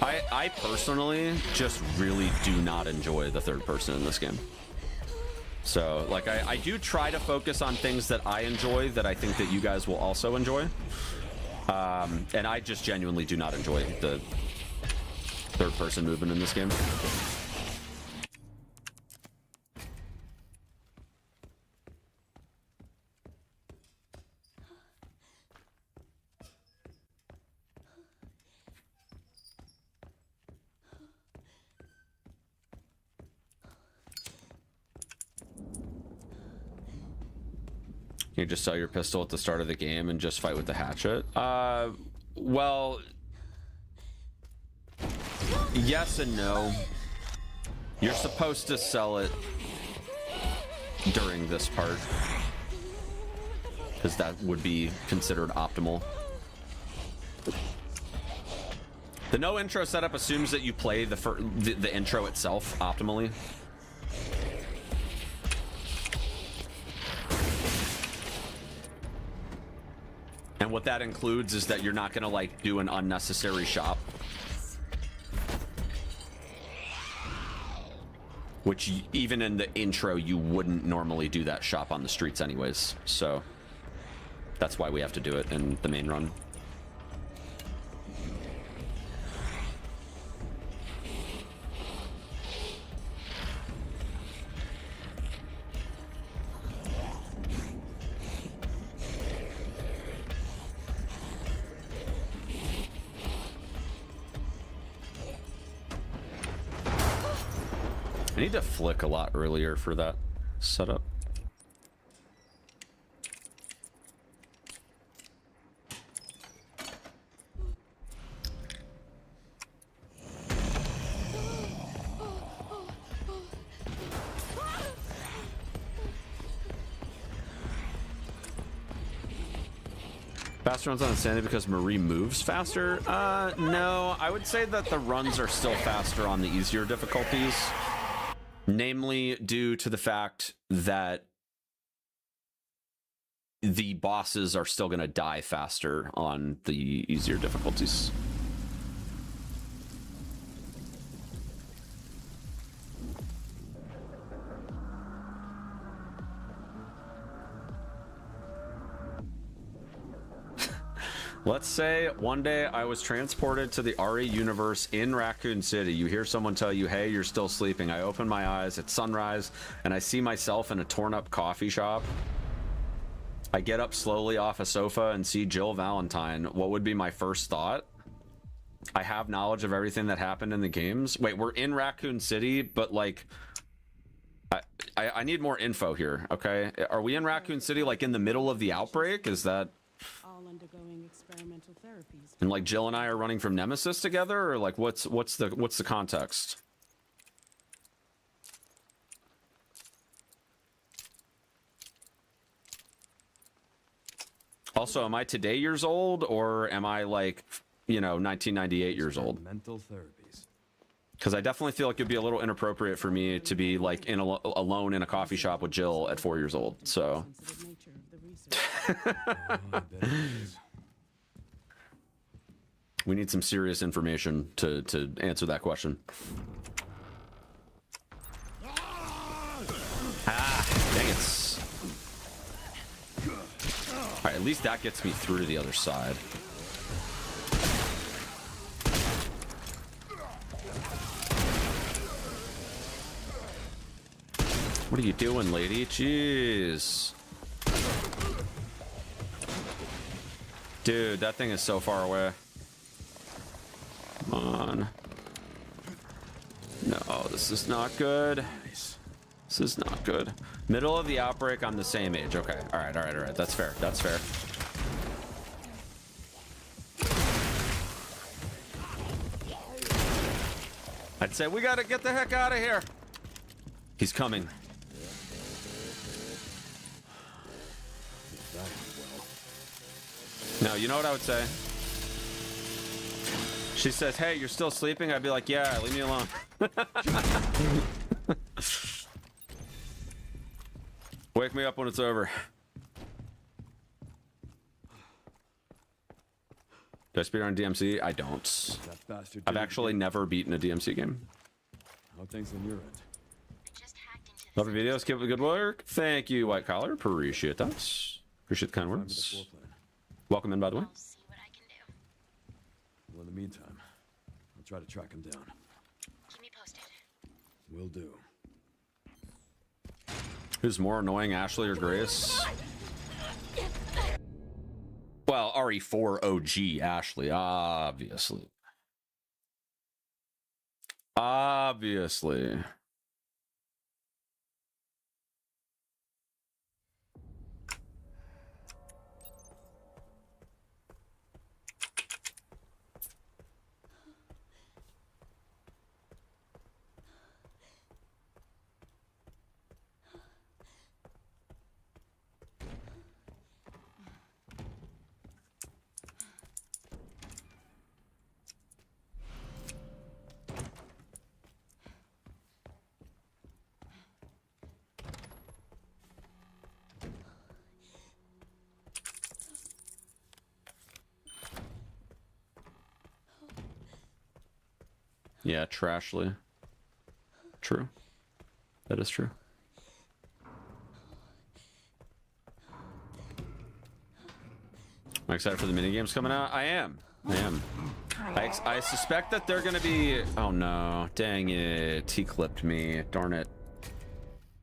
I personally just really do not enjoy the third person in this game. So like I do try to focus on things that I enjoy that I think that you guys will also enjoy. And I just genuinely do not enjoy the third person movement in this game. You just sell your pistol at the start of the game and just fight with the hatchet. Well, yes and no. You're supposed to sell it during this part, because that would be considered optimal. The no intro setup assumes that you play the intro itself optimally. what that includes is that you're not gonna like do an unnecessary shop. Which even in the intro, you wouldn't normally do that shop on the streets anyways. So that's why we have to do it in the main run. I need to flick a lot earlier for that setup. Faster runs on Insanity because Marie moves faster? No, I would say that the runs are still faster on the easier difficulties. Namely, due to the fact that the bosses are still going to die faster on the easier difficulties. Let's say one day I was transported to the RE universe in Raccoon City. You hear someone tell you, hey, you're still sleeping. I open my eyes, it's sunrise, and I see myself in a torn up coffee shop. I get up slowly off a sofa and see Jill Valentine. What would be my first thought? I have knowledge of everything that happened in the games. Wait, we're in Raccoon City, but like, I need more info here, okay? Are we in Raccoon City, like in the middle of the outbreak? Is that... All undergoing experimental therapies. And like Jill and I are running from Nemesis together, or like what's the context? Also, am I today years old, or am I like, you know, 1998 years old? Mental therapies. Because I definitely feel like it'd be a little inappropriate for me to be like alone in a coffee shop with Jill at 4 years old. So. We need some serious information to answer that question. Ah, dang it. All right, at least that gets me through to the other side. What are you doing, lady? Jeez. Dude, that thing is so far away. Come on. No, this is not good. This is not good. Middle of the outbreak, I'm the same age. Okay, all right. That's fair. That's fair. I'd say we gotta get the heck out of here. He's coming. No, you know what I would say? She says, hey, you're still sleeping? I'd be like, yeah, leave me alone. Wake me up when it's over. Do I speedrun DMC? I don't. I've actually never beaten a DMC game. How things on your end? Love your videos. Keep up the good work. Thank you, White Collar. Appreciate that. Appreciate the kind words. Welcome in, by the way. I'll see what I can do. Well, in the meantime, I'll try to track him down. Keep me posted. Will do. Who's more annoying, Ashley or Grace? Well, RE4 OG Ashley, obviously. Obviously. Yeah, Trashly. True. That is true. Am I excited for the minigames coming out? I am. I suspect that they're going to be... Oh, no. Dang it. He clipped me. Darn it.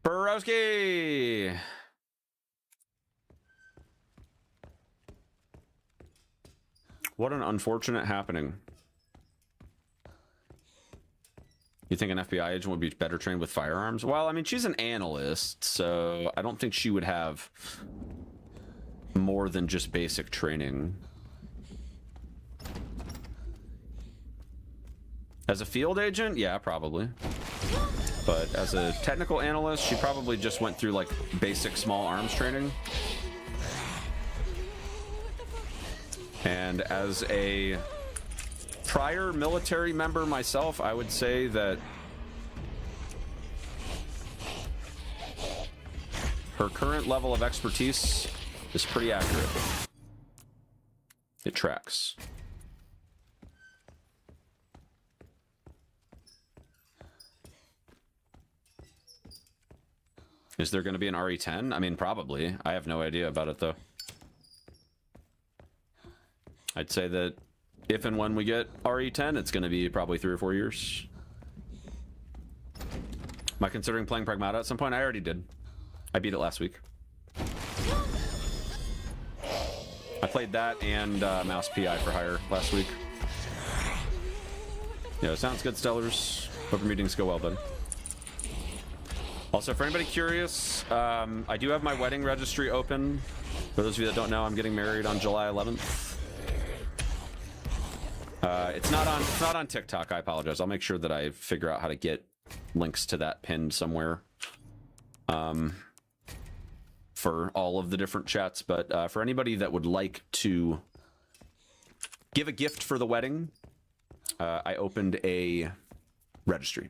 Borowski! What an unfortunate happening. You think an FBI agent would be better trained with firearms? Well, I mean, she's an analyst, so I don't think she would have more than just basic training. As a field agent, yeah, probably. But as a technical analyst, she probably just went through like basic small arms training. And as a prior military member myself, I would say that her current level of expertise is pretty accurate. It tracks. Is there going to be an RE10? I mean, probably. I have no idea about it, though. I'd say that if and when we get RE10, it's going to be probably 3 or 4 years. Am I considering playing Pragmata at some point? I already did. I beat it last week. I played that and Mouse PI for Hire last week. Yeah, sounds good, Stellars. Hope your meetings go well, buddy. Also, for anybody curious, I do have my wedding registry open. For those of you that don't know, I'm getting married on July 11th. It's not on TikTok. I apologize. I'll make sure that I figure out how to get links to that pinned somewhere for all of the different chats. But for anybody that would like to give a gift for the wedding, I opened a registry.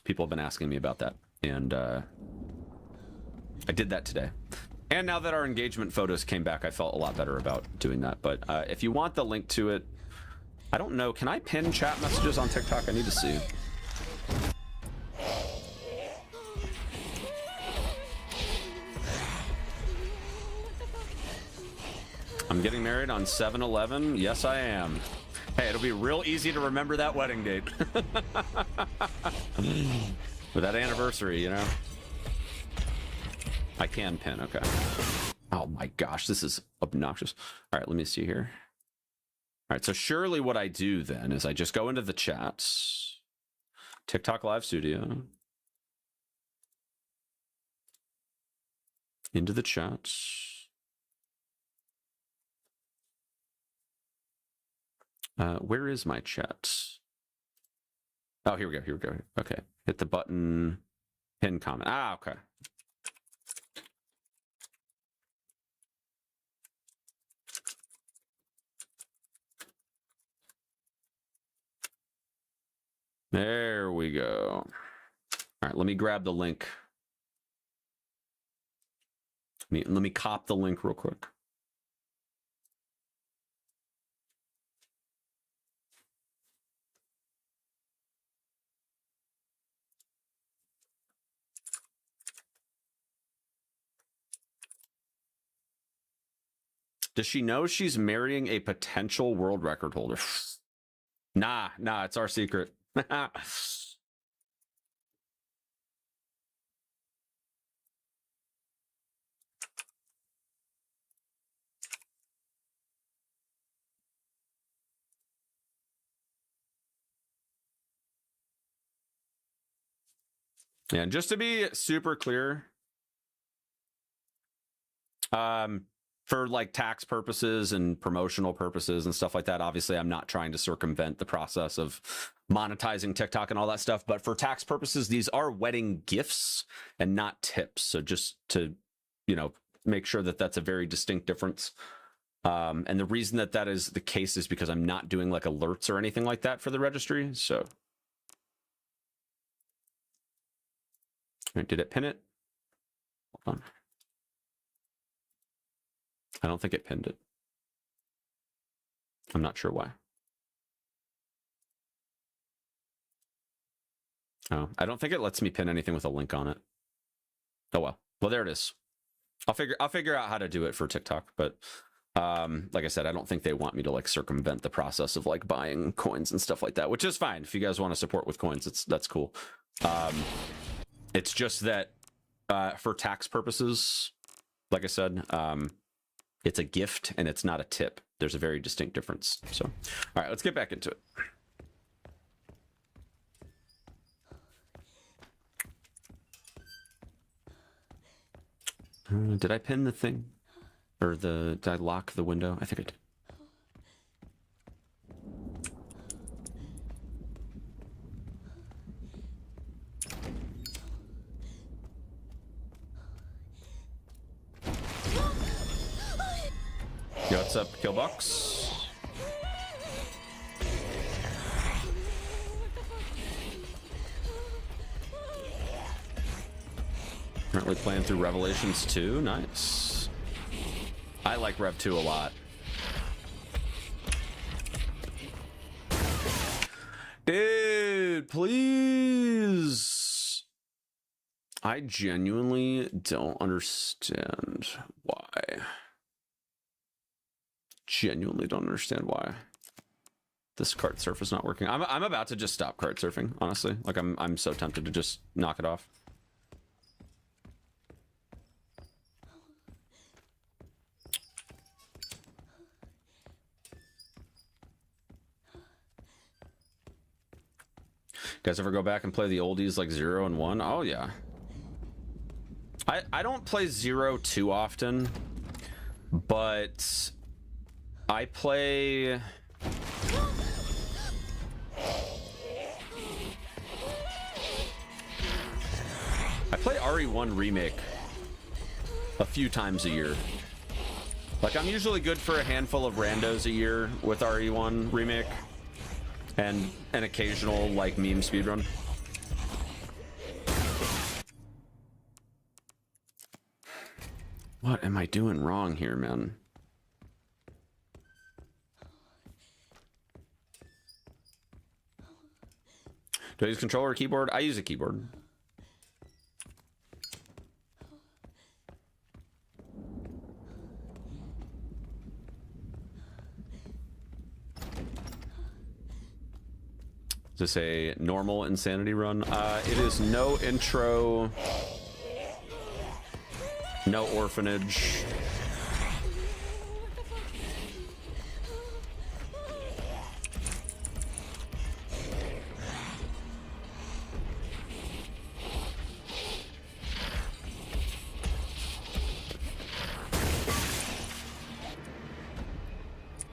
People have been asking me about that, and I did that today. And now that our engagement photos came back, I felt a lot better about doing that. But if you want the link to it, I don't know. Can I pin chat messages on TikTok? I need to see. I'm getting married on 7/11. Yes, I am. Hey, it'll be real easy to remember that wedding date. With that anniversary, you know? I can pin, okay. Oh my gosh, this is obnoxious. All right, let me see here. All right, so surely what I do then is I just go into the chats. TikTok Live Studio. Into the chats. Where is my chat? Oh, here we go, here we go. Okay, hit the button, pin comment. Ah, okay. There we go. All right, let me grab the link. Let me cop the link real quick. Does she know she's marrying a potential world record holder? Nah, it's our secret. Yeah, and just to be super clear, for like tax purposes and promotional purposes and stuff like that, obviously I'm not trying to circumvent the process of monetizing TikTok and all that stuff, but for tax purposes, these are wedding gifts and not tips. So just to, you know, make sure that that's a very distinct difference. And the reason that that is the case is because I'm not doing like alerts or anything like that for the registry. So did it pin it? Hold on. I don't think it pinned it. I'm not sure why. Oh, I don't think it lets me pin anything with a link on it. Oh well. Well, there it is. I'll figure out how to do it for TikTok, but like I said, I don't think they want me to like circumvent the process of like buying coins and stuff like that, which is fine. If you guys want to support with coins, that's cool. It's just that for tax purposes, like I said, it's a gift and it's not a tip. There's a very distinct difference. So, all right, let's get back into it. Did I pin the thing? Or did I lock the window? I think I did. Yo, what's up, Killbox? Currently playing through Revelations 2. Nice. I like Rev 2 a lot. Dude, please. I genuinely don't understand why. Genuinely don't understand why this cart surf is not working. I'm about to just stop cart surfing, honestly. Like I'm so tempted to just knock it off. You guys ever go back and play the oldies like 0 and 1? Oh yeah. I don't play 0 too often, but I play I play RE1 Remake a few times a year. Like I'm usually good for a handful of randos a year with RE1 Remake and an occasional like meme speedrun. What am I doing wrong here, man? Do I use controller or keyboard? I use a keyboard. Is this a normal insanity run? It is no intro, no orphanage.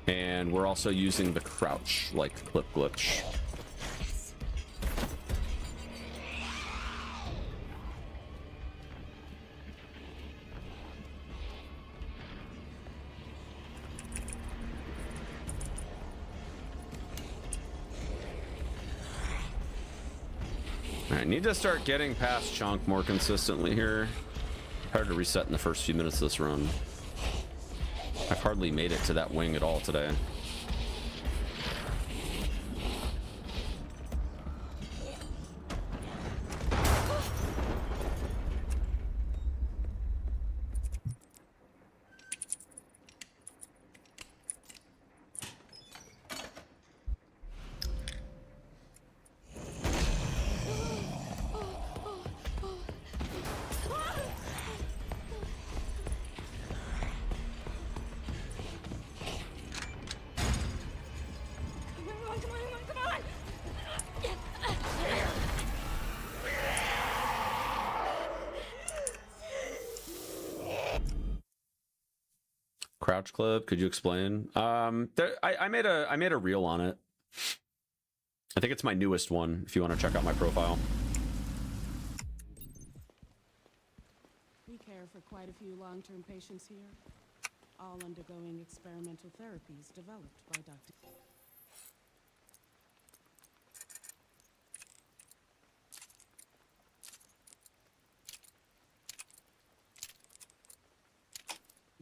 And we're also using the crouch, like clip glitch. I need to start getting past chunk more consistently here. Hard to reset in the first few minutes of this run. I've hardly made it to that wing at all today. Crouch clip, could you explain? I made a reel on it. I think it's my newest one if you want to check out my profile. We care for quite a few long-term patients here, all undergoing experimental therapies developed by Dr.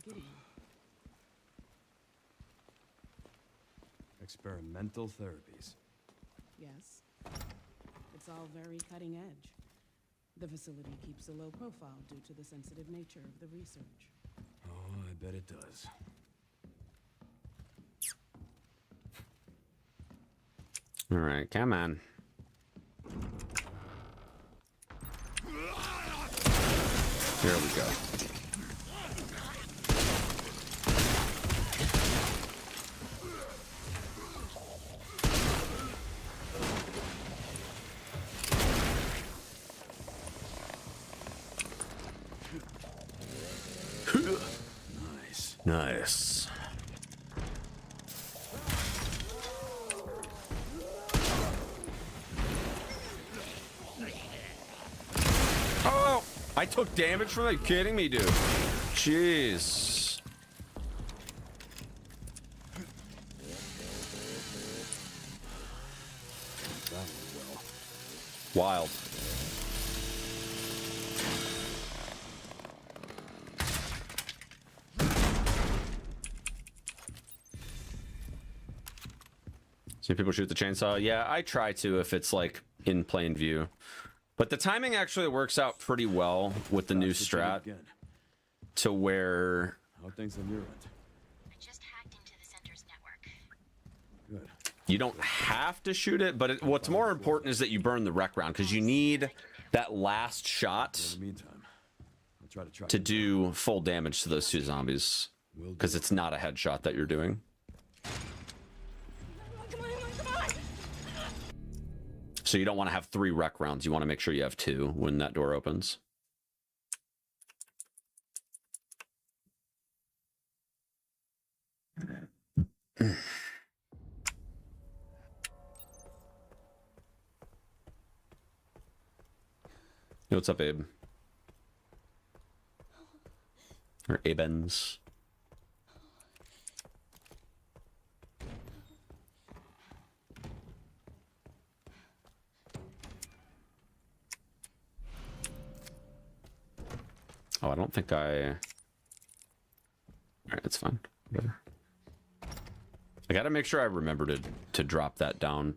Gideon. Experimental therapies. Yes. It's all very cutting edge. The facility keeps a low profile due to the sensitive nature of the research. Oh, I bet it does. All right, come on. There we go. Nice. Nice. Oh, I took damage from that. Kidding me, dude? Jeez. That went well. Wild. Some people shoot the chainsaw. Yeah, I try to if it's like in plain view. But the timing actually works out pretty well with the new strat Again. to where How are things on your end? I just hacked into the center's network. Good. you don't have to shoot it, but what's more important is that you burn the rec round because you need that last shot In the meantime, I'll try to track to him do full damage to those two zombies down. Will do. because it's not a headshot that you're doing. So you don't want to have 3 rec rounds. You want to make sure you have 2 when that door opens. Hey, what's up, Abe? Or Abens. Oh, I don't think I... Alright, it's fine. Whatever. I gotta make sure I remember to drop that down.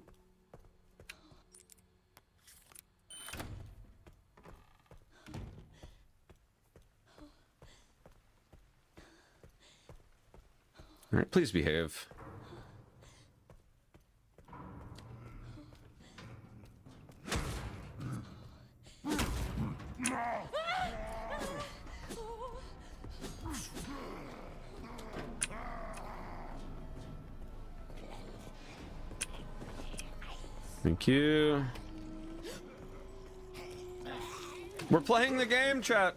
Alright, please behave. Thank you. We're playing the game, chat.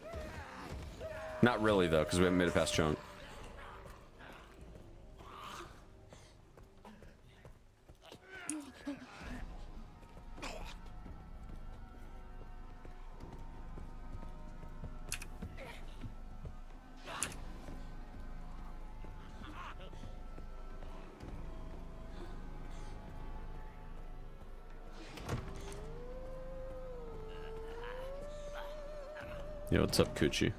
Not really, though, because we haven't made it past chunk. Yo, what's up, Coochie?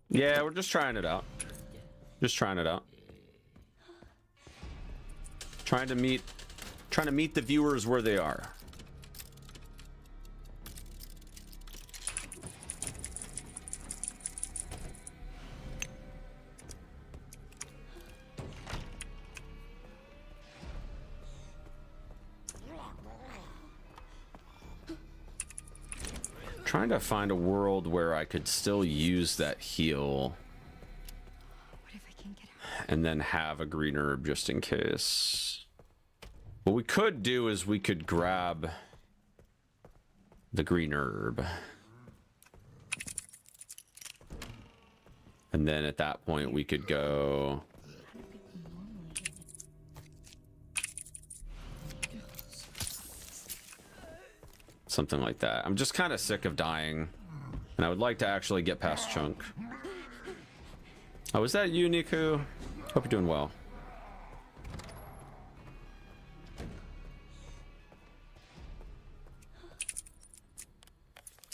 Yeah, we're just trying it out. Just trying it out. Trying to meet the viewers where they are. Trying to find a world where I could still use that heal What if I can't get out? and then have a green herb just in case. What we could do is we could grab the green herb. And then at that point we could go... Something like that. I'm just kind of sick of dying. And I would like to actually get past chunk. Oh, is that you, Niku? Hope you're doing well.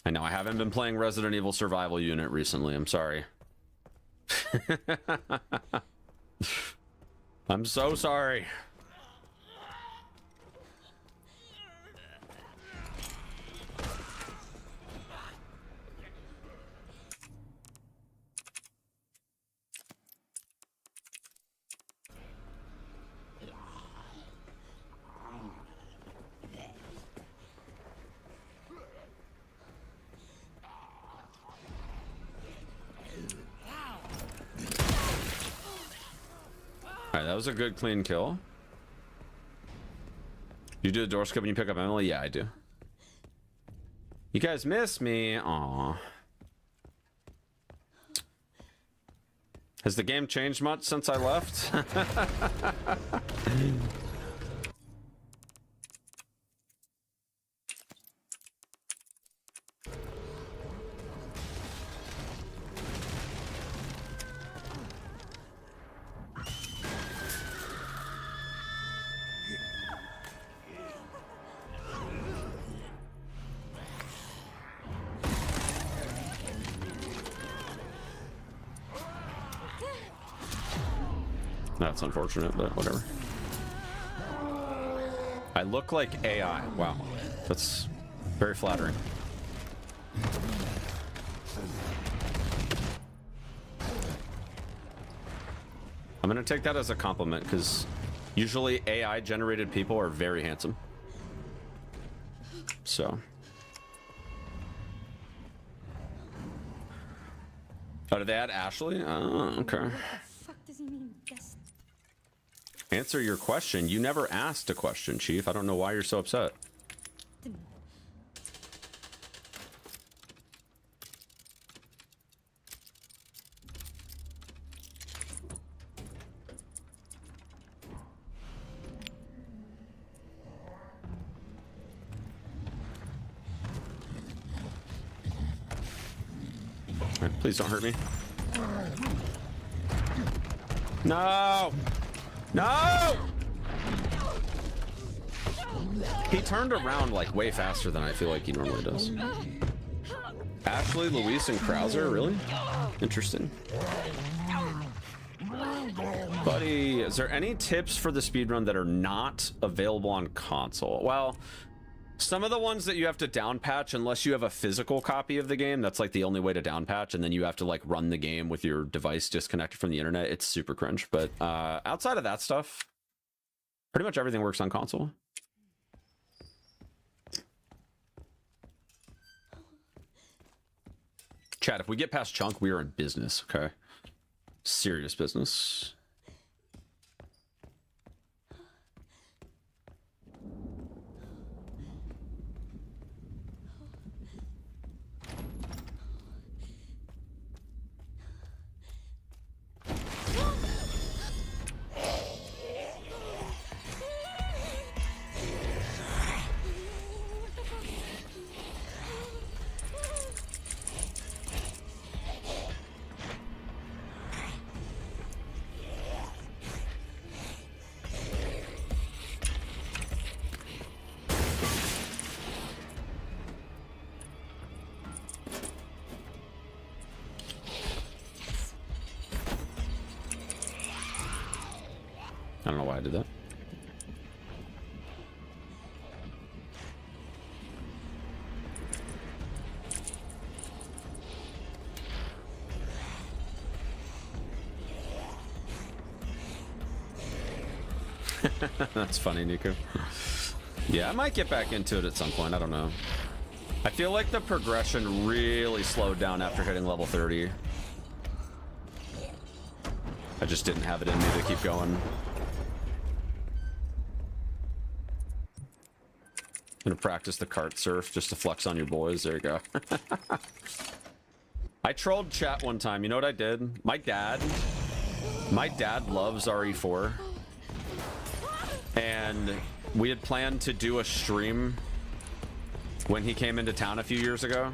I know I haven't been playing Resident Evil Survival Unit recently. I'm sorry. I'm so sorry. Alright, that was a good clean kill. You do the door scope when you pick up Emily? Yeah, I do. You guys miss me? Aww. Has the game changed much since I left? That's unfortunate, but whatever. I look like AI. Wow. That's very flattering. I'm gonna take that as a compliment, because usually AI generated people are very handsome. So. Oh, did they add Ashley? Oh, okay. What the fuck does he mean? Yes. Answer your question. You never asked a question, Chief. I don't know why you're so upset. Alright, please don't hurt me. No! No! He turned around like way faster than I feel like he normally does. Ashley, Luis, and Krauser, really? Interesting. Buddy, is there any tips for the speedrun that are not available on console? Well, some of the ones that you have to down patch, unless you have a physical copy of the game, that's like the only way to down patch, and then you have to like run the game with your device disconnected from the internet. It's super cringe. But outside of that stuff, pretty much everything works on console. Chat, if we get past Chunk, we are in business, okay? Serious business. I don't know why I did that. That's funny, Nico. Yeah, I might get back into it at some point. I don't know. I feel like the progression really slowed down after hitting level 30. I just didn't have it in me to keep going. I'm gonna practice the cart surf just to flex on your boys. There you go. I trolled chat one time. You know what I did? My dad loves RE4. And we had planned to do a stream when he came into town a few years ago.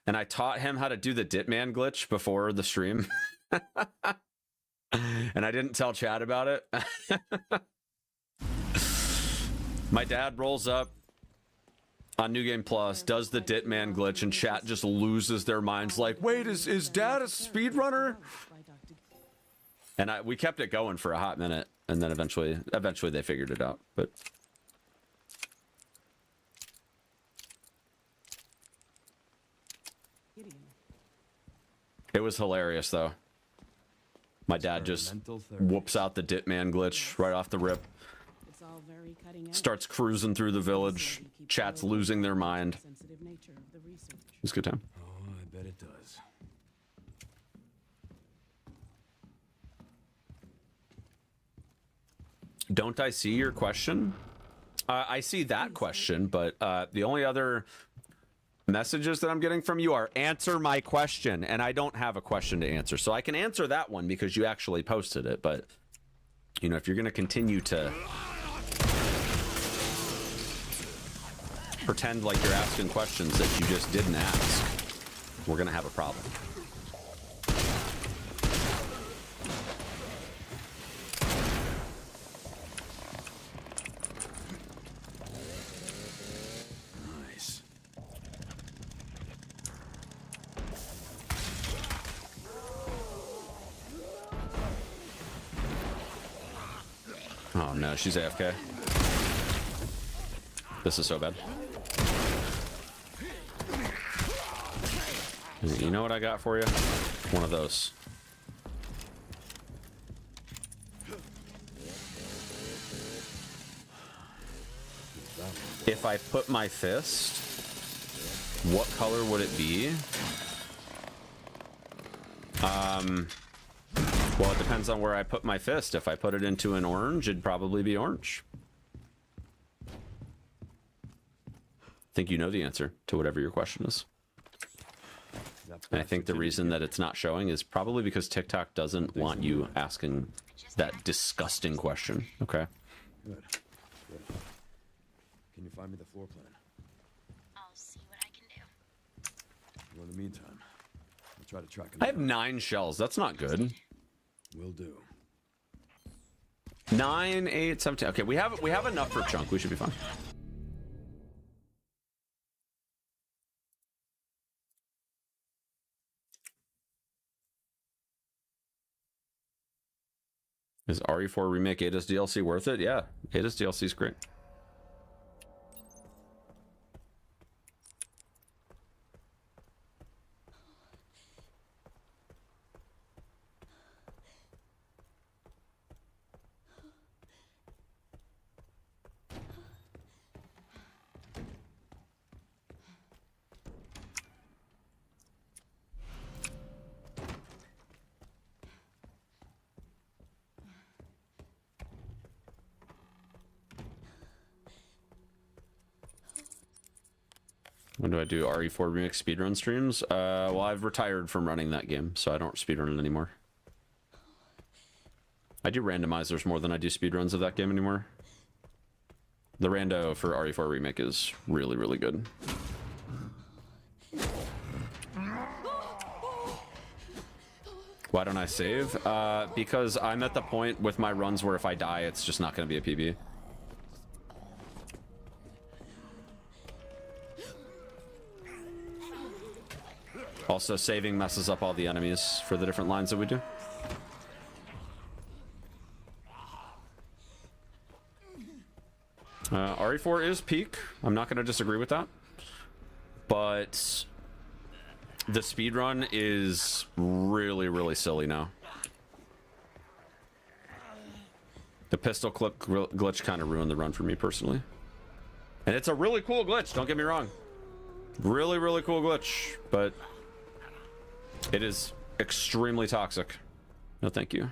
And I taught him how to do the Ditman glitch before the stream. And I didn't tell Chad about it. My dad rolls up On New Game Plus, does the dit man glitch, and chat just loses their minds like, wait, is Dad a speedrunner? And we kept it going for a hot minute, and then eventually they figured it out. But it was hilarious, though. My dad just whoops out the dit man glitch right off the rip. It's all very cutting edge. Starts cruising through the village. Chat's losing their mind. Sensitive nature of the research. It's a good time. Oh, I bet it does. Don't I see your question? I see that question, but the only other messages that I'm getting from you are answer my question, and I don't have a question to answer. So I can answer that one because you actually posted it, but you know, if you're going to continue to pretend like you're asking questions that you just didn't ask, we're going to have a problem. Nice. Oh no, she's AFK. This is so bad. You know what I got for you? One of those. If I put my fist, what color would it be? Well, it depends on where I put my fist. If I put it into an orange, it'd probably be orange. I think you know the answer to whatever your question is. And I think the reason that it's not showing is probably because TikTok doesn't want you asking that disgusting question. Okay. Good. Good. Can you find me the floor plan? I'll see what I can do. Well, in the meantime, I'll try to track him I have down. 9 shells. That's not good. Will do. 9, 8, 17. Okay, we have enough for chunk. We should be fine. Is RE4 Remake Ada's DLC worth it? Yeah, Ada's DLC is great. When do I do RE4 Remix speedrun streams? Well, I've retired from running that game, so I don't speedrun it anymore. I do randomizers more than I do speedruns of that game anymore. The rando for RE4 Remake is really, really good. Why don't I save? Because I'm at the point with my runs where if I die, it's just not going to be a PB. Also, saving messes up all the enemies for the different lines that we do. RE4 is peak. I'm not going to disagree with that. But the speedrun is really, really silly now. The pistol clip glitch kind of ruined the run for me personally. And it's a really cool glitch, don't get me wrong. Really, really cool glitch, but it is extremely toxic. No, thank you.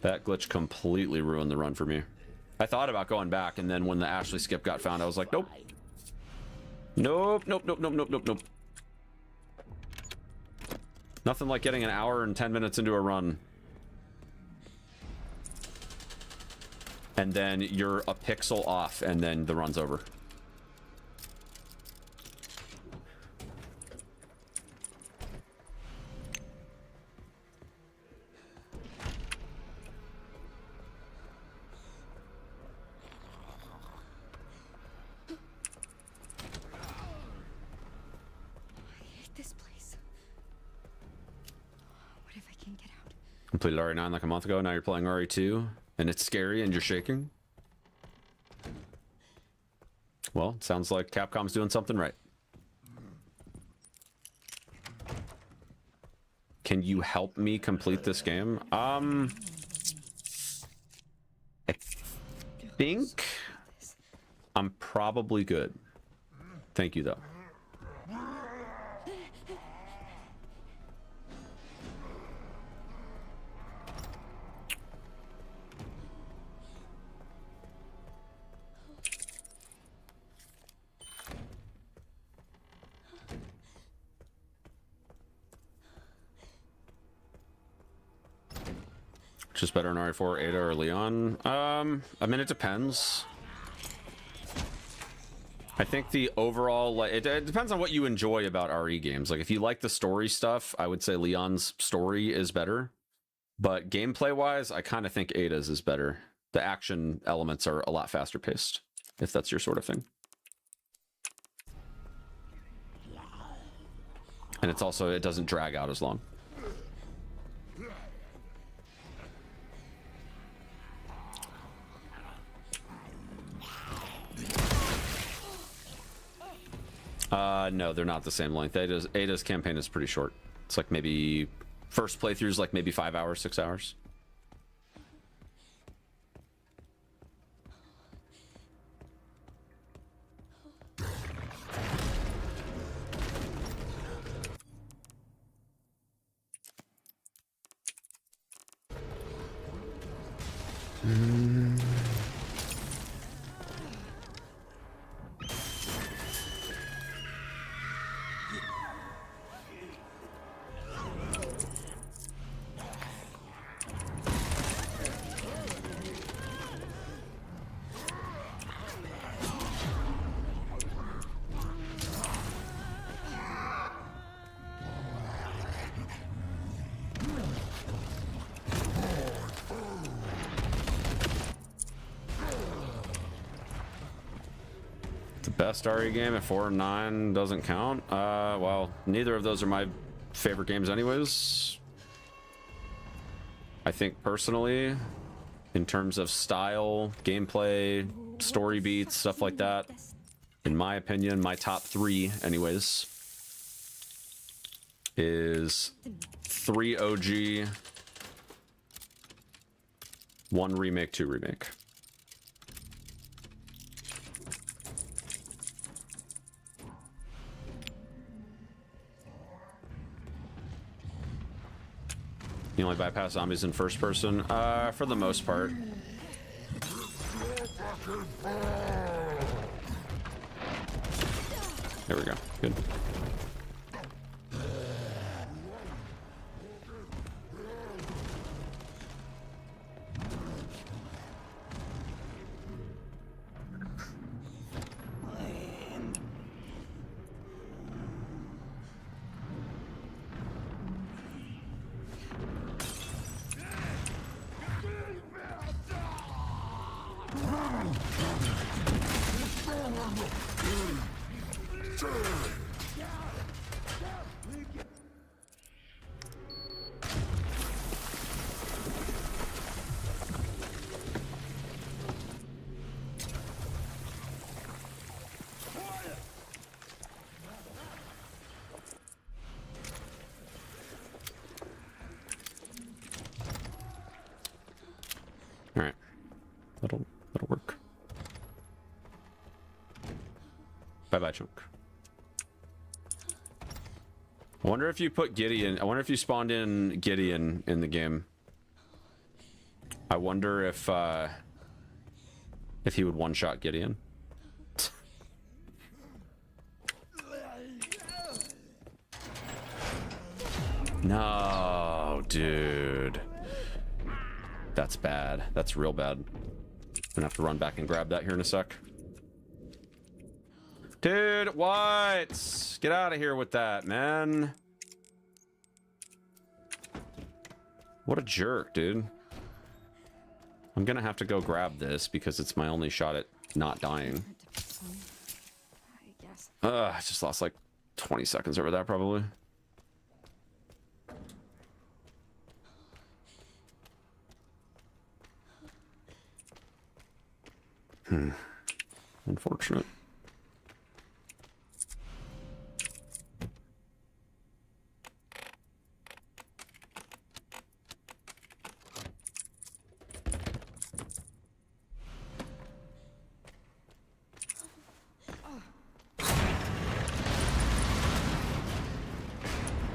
That glitch completely ruined the run for me. I thought about going back, and then when the Ashley skip got found, I was like, nope. Nope, nope, nope, nope, nope, nope, nope. Nothing like getting an hour and 10 minutes into a run. And then you're a pixel off, and then the run's over. Completed RE9 like a month ago. Now you're playing RE2, and it's scary and you're shaking. Well, it sounds like Capcom's doing something right. Can you help me complete this game? I think I'm probably good. Thank you, though. Just better in RE4, Ada, or Leon? I mean, it depends. I think the overall, like, it depends on what you enjoy about RE games. Like, if you like the story stuff, I would say Leon's story is better. But gameplay-wise, I kind of think Ada's is better. The action elements are a lot faster paced, if that's your sort of thing. And it's also, it doesn't drag out as long. No, they're not the same length. Ada's campaign is pretty short. It's like maybe first playthrough's like maybe 5 hours, 6 hours. Best RE game at 4 and 9 doesn't count. Well, neither of those are my favorite games anyways. I think personally, in terms of style, gameplay, story beats, stuff like that, in my opinion, my top 3 anyways is 3 OG, 1 remake, 2 remake. You only bypass zombies in first person? For the most part. There we go. Good. That'll work. Bye-bye, Chunk. I wonder if you put Gideon... I wonder if you spawned in Gideon in the game. I wonder if he would one-shot Gideon. No, dude. That's bad. That's real bad. I'm gonna have to run back and grab that here in a sec. Dude, what? Get out of here with that, man. What a jerk, dude. I'm gonna have to go grab this because it's my only shot at not dying. I just lost like 20 seconds over that, probably. Unfortunate.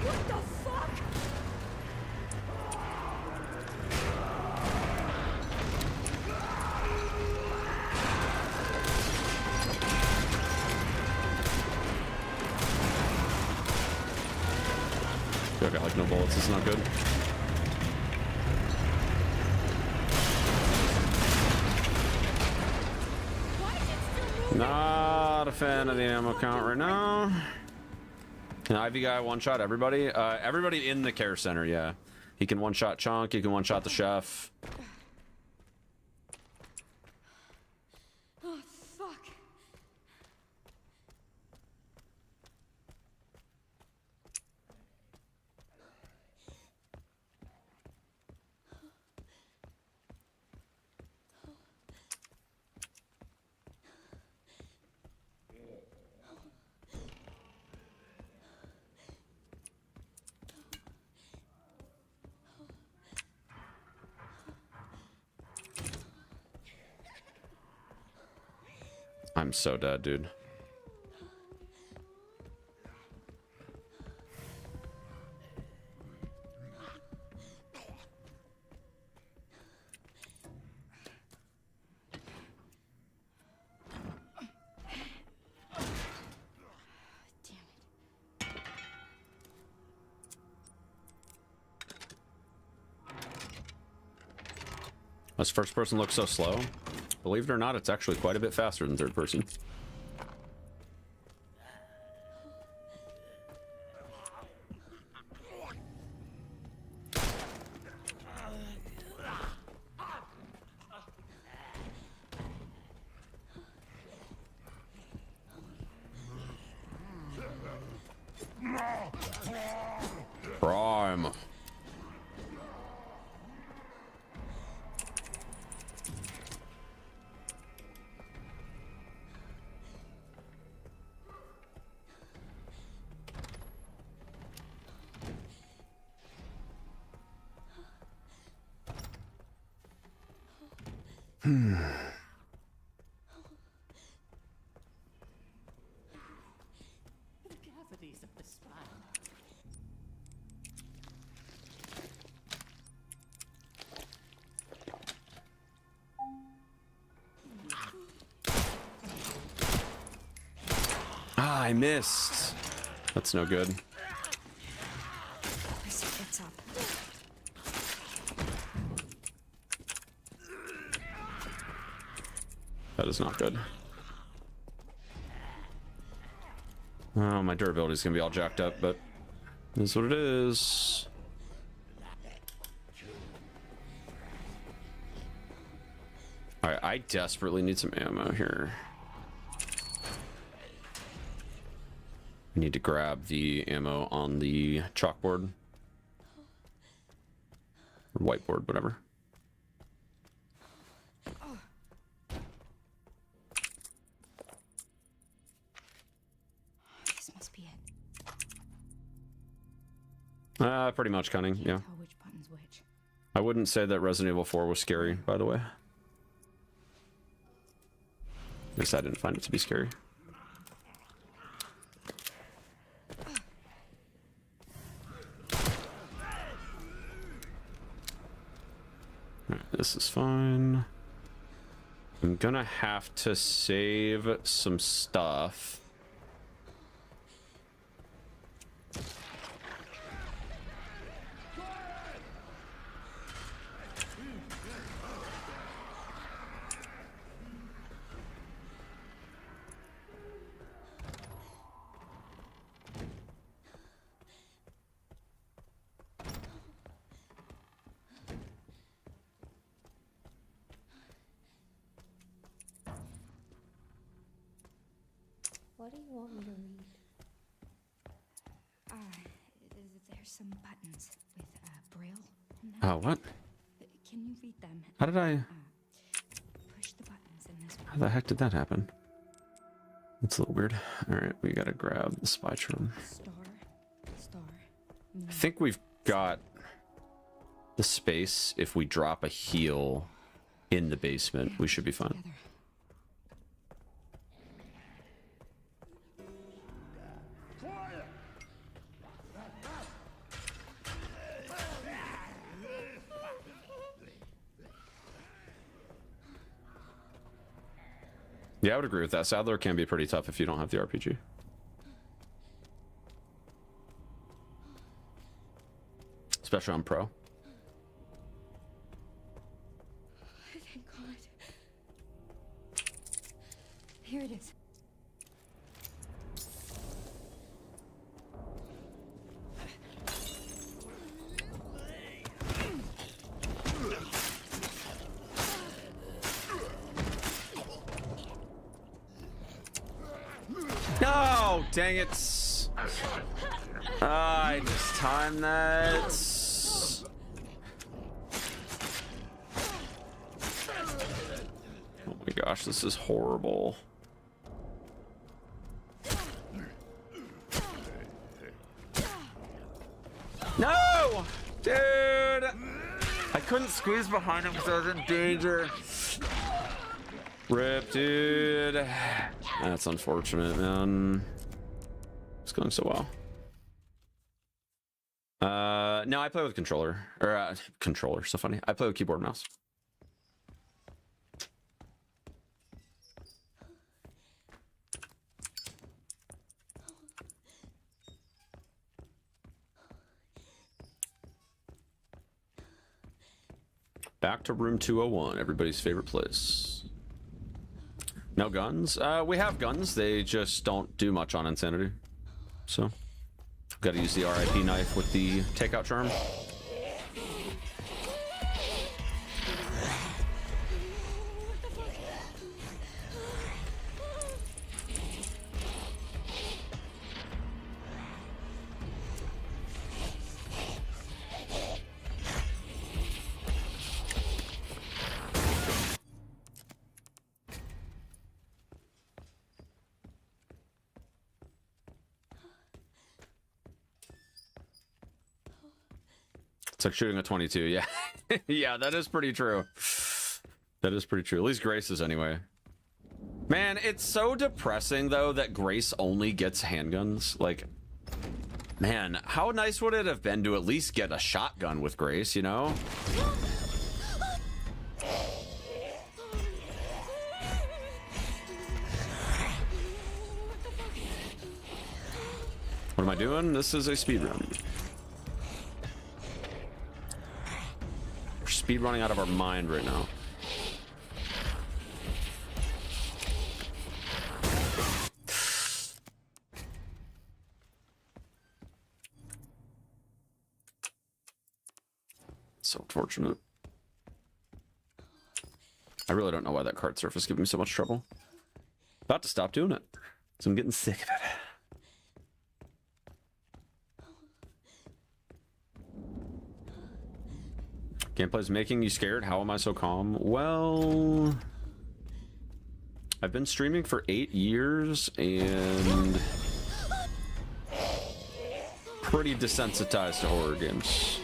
What the fuck? I got like no bullets. This is not good. Why is it still moving? Not a fan of the ammo count right now. An Ivy guy one-shot everybody. Everybody in the care center, yeah. He can one-shot Chunk, he can one-shot the chef. Oh, fuck. I'm so dead, dude. Damn it. This first person looks so slow. Believe it or not, it's actually quite a bit faster than third person. Prime. The cavities of the spine. Ah, I missed. That's no good. Where's it gets up? That is not good. Oh, my durability is gonna be all jacked up, but that's what it is. Alright, I desperately need some ammo here. I need to grab the ammo on the chalkboard. Or whiteboard, whatever. This must be it. Pretty much, Cunning, yeah. Tell which button's which. I wouldn't say that Resident Evil 4 was scary, by the way. At least I didn't find it to be scary. Alright, this is fine. I'm gonna have to save some stuff. What do you want me to read? There's some buttons with braille on them. Oh, what? Can you read them? How did I... Push the buttons in this How the heck did that happen? That's a little weird. Alright, we gotta grab the Spytrum. Star. I think we've got the space. If we drop a heal in the basement, we should be fine. Together. Yeah, I would agree with that. Sadler can be pretty tough if you don't have the RPG. Especially on Pro. Thank God. Here it is. No! Dang it! I just timed that. Oh my gosh, this is horrible. No! Dude! I couldn't squeeze behind him because I was in danger. Rip, dude. That's unfortunate, man. It's going so well. No, I play with controller. Or, controller, so funny. I play with keyboard and mouse. Back to room 201, everybody's favorite place. No guns? We have guns, they just don't do much on Insanity. So, gotta use the RIP knife with the takeout charm. It's like shooting a 22, yeah. Yeah, that is pretty true. That is pretty true. At least Grace is anyway. Man, it's so depressing, though, that Grace only gets handguns. Like, man, how nice would it have been to at least get a shotgun with Grace, you know? What am I doing? This is a speedrun. Speed running out of our mind right now. So unfortunate. I really don't know why that cart surface giving me so much trouble. About to stop doing it. So I'm getting sick of it. Gameplay's making you scared. How am I so calm? Well, I've been streaming for 8 years and pretty desensitized to horror games.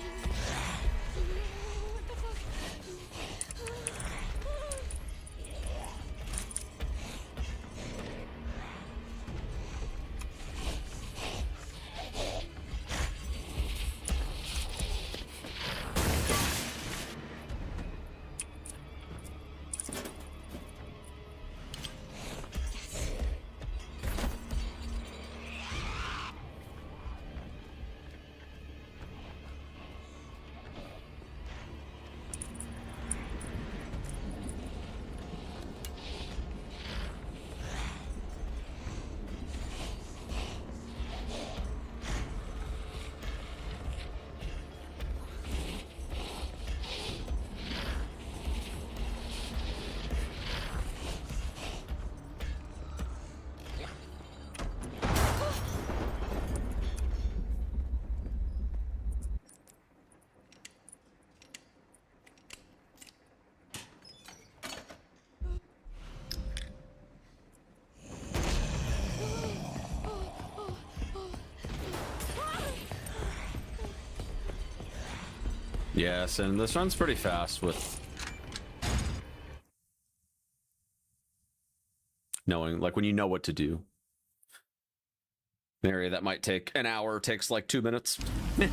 Yes, and this run's pretty fast with knowing, like, when you know what to do. An area that might take an hour takes like 2 minutes. We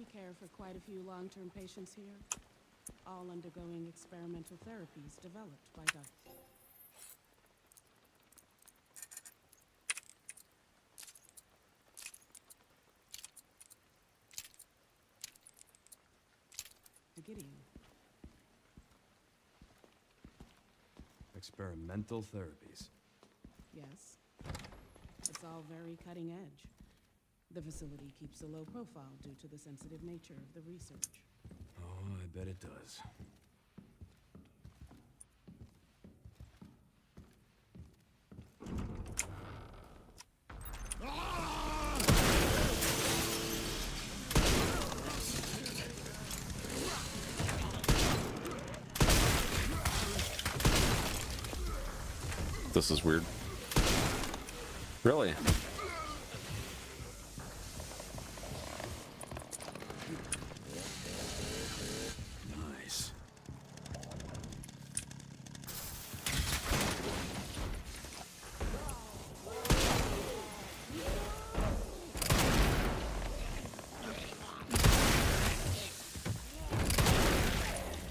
care for quite a few long-term patients here, all undergoing experimental therapies developed by doctors. Gideon. Experimental therapies. Yes. It's all very cutting edge. The facility keeps a low profile due to the sensitive nature of the research. Oh, I bet it does. This is weird. Really? Nice.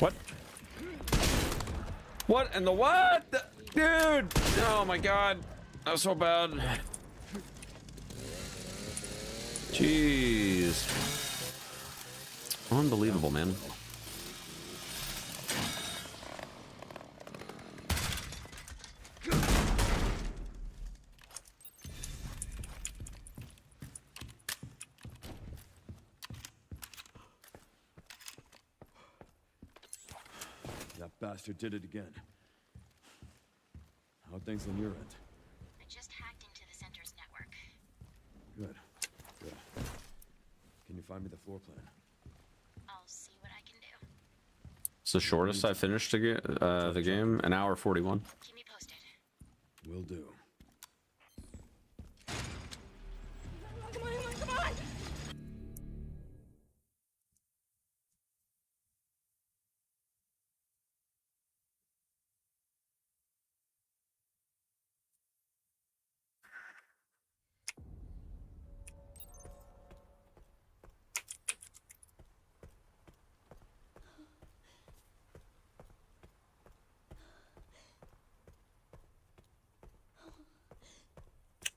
What? What in the what? Dude! Oh my god. That was so bad. Jeez. Unbelievable, man. That bastard did it again. How are things on your end? I just hacked into the center's network. Good. Good. Can you find me the floor plan? I'll see what I can do. It's the shortest I finished the game. An hour 41. Keep me posted. Will do. Come on, come on!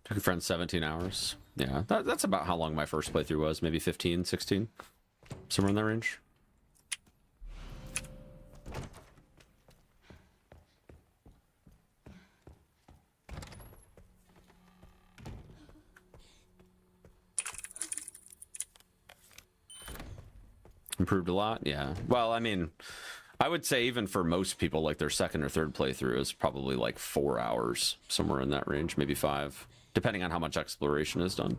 Took a friend 17 hours. Yeah, that's about how long my first playthrough was. Maybe 15, 16. Somewhere in that range. Improved a lot, yeah. Well, I mean, I would say even for most people, like their second or third playthrough is probably like 4 hours, somewhere in that range, maybe 5, depending on how much exploration is done.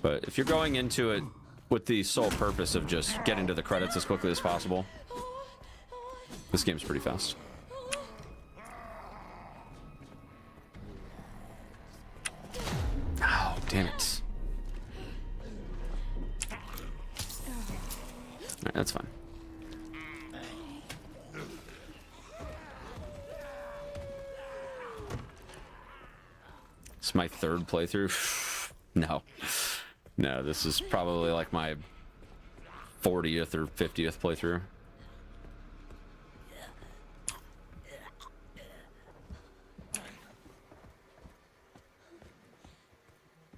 But if you're going into it with the sole purpose of just getting to the credits as quickly as possible, this game's pretty fast. Oh, damn it. Alright, that's fine. It's my third playthrough. No. No, this is probably like my 40th or 50th playthrough.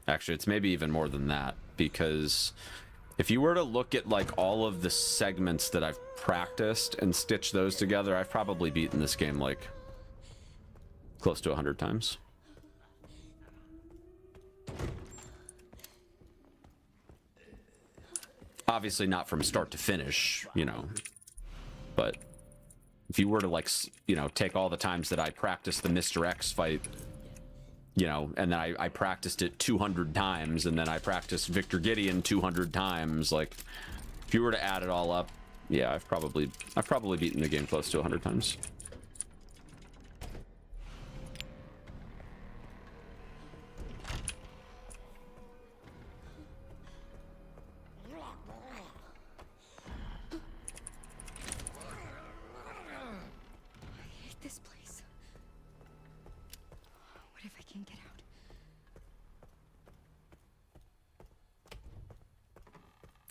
Actually, it's maybe even more than that, because if you were to look at like all of the segments that I've practiced and stitch those together, I've probably beaten this game like close to 100 times. Obviously not from start to finish, you know, but if you were to like, you know, take all the times that I practiced the Mr. X fight, you know, and then I practiced it 200 times, and then I practiced Victor Gideon 200 times, like, if you were to add it all up, yeah, I've probably beaten the game close to 100 times.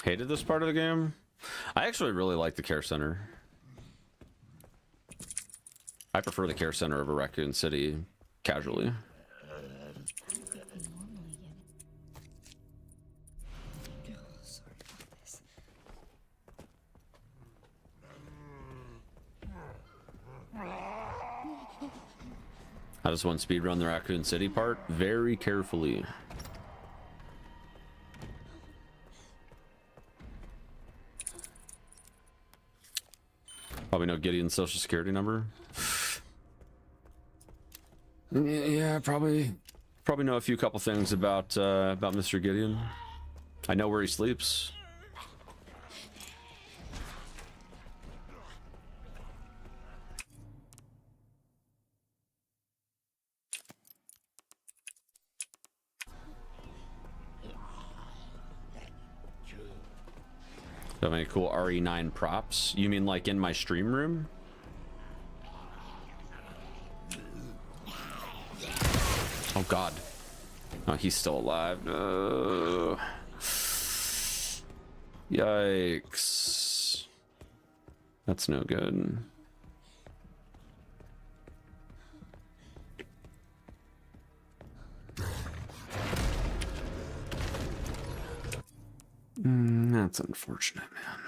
hated this part of the game. I actually really like the care center. I prefer the care center over Raccoon City casually. I just want to speedrun the Raccoon City part very carefully. Probably know Gideon's social security number. Yeah, probably know a few couple things about Mr. Gideon. I know where he sleeps. Do you have any cool RE9 props? You mean like in my stream room? Oh god. Oh, he's still alive. Yikes. That's no good. That's unfortunate, man.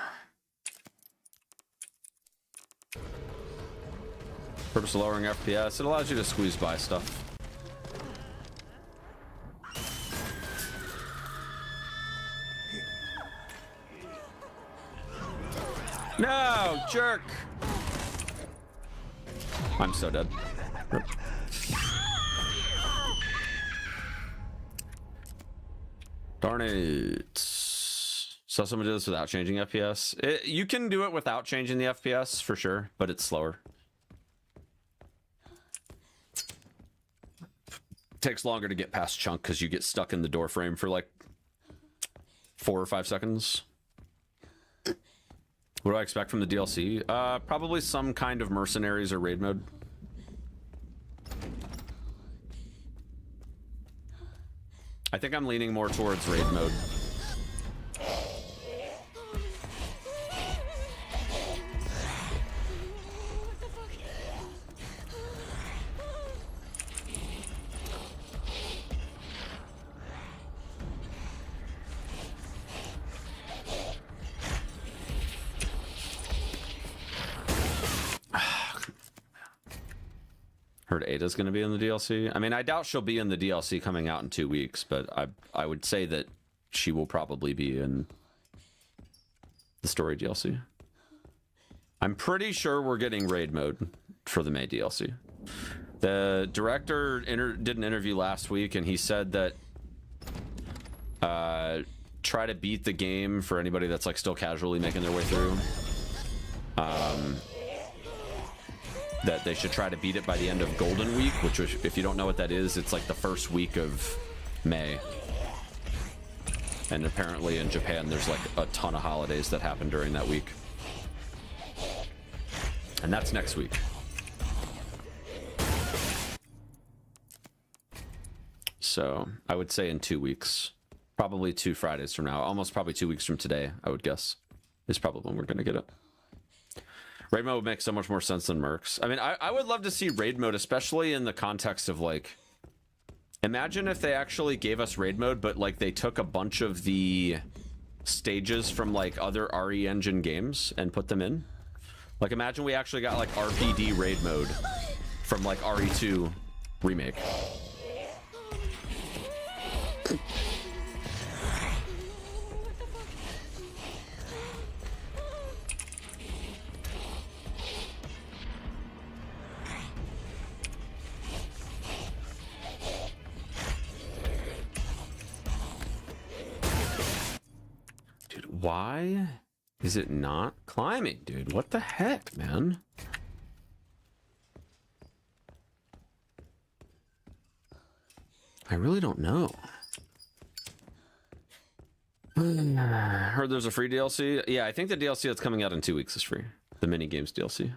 Purpose of lowering FPS, it allows you to squeeze by stuff. No, jerk! I'm so dead. Rip. Darn it. So someone did this without changing FPS. You can do it without changing the FPS for sure, but it's slower. Takes longer to get past chunk because you get stuck in the door frame for like 4 or 5 seconds. What do I expect from the DLC? Probably some kind of mercenaries or raid mode. I think I'm leaning more towards raid mode. Heard Ada's going to be in the DLC. I mean, I doubt she'll be in the DLC coming out in 2 weeks, but I would say that she will probably be in the story DLC. I'm pretty sure we're getting raid mode for the May DLC. The director did an interview last week, and he said that try to beat the game for anybody that's like still casually making their way through. That they should try to beat it by the end of Golden Week, which, if you don't know what that is, it's like the first week of May. And apparently in Japan, there's like a ton of holidays that happen during that week. And that's next week. So I would say in 2 weeks, probably 2 Fridays from now, almost probably 2 weeks from today, I would guess, is probably when we're going to get it. Raid mode would make so much more sense than Mercs. I mean, I would love to see raid mode, especially in the context of like, imagine if they actually gave us raid mode, but like they took a bunch of the stages from like other RE Engine games and put them in. Like imagine we actually got like RPD raid mode from like RE2 remake. Why is it not climbing, dude? What the heck, man? I really don't know. Heard there's a free DLC. Yeah, I think the DLC that's coming out in 2 weeks is free. The mini games DLC.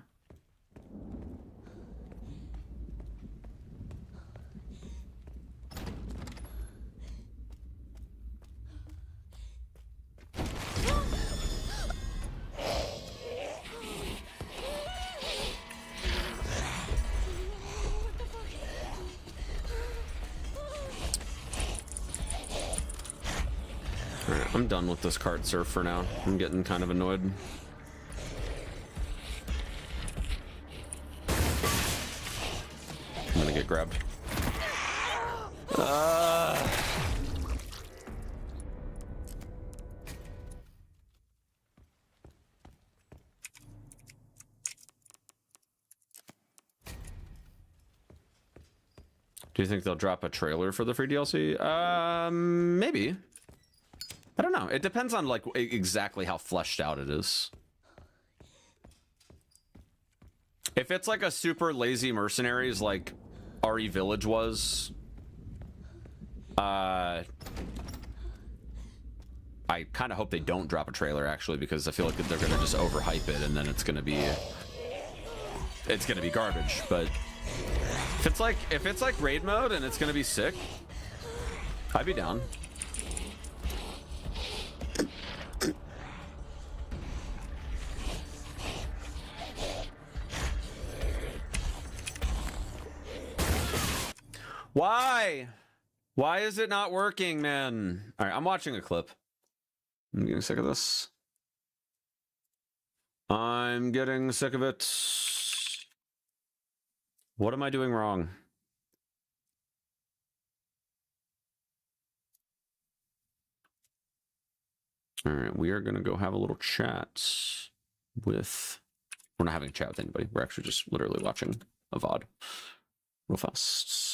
I'm done with this cart surf for now. I'm getting kind of annoyed. I'm gonna get grabbed. Do you think they'll drop a trailer for the free DLC? Maybe. I don't know. It depends on like exactly how fleshed out it is. If it's like a super lazy mercenaries like RE Village was, I kind of hope they don't drop a trailer actually, because I feel like they're gonna just overhype it and then it's gonna be garbage. But if it's like raid mode and it's gonna be sick, I'd be down. Why? Why is it not working, man? All right, I'm watching a clip. I'm getting sick of this. I'm getting sick of it. What am I doing wrong? All right, we are going to go have a little chat with... We're not having a chat with anybody. We're actually just literally watching a VOD real fast.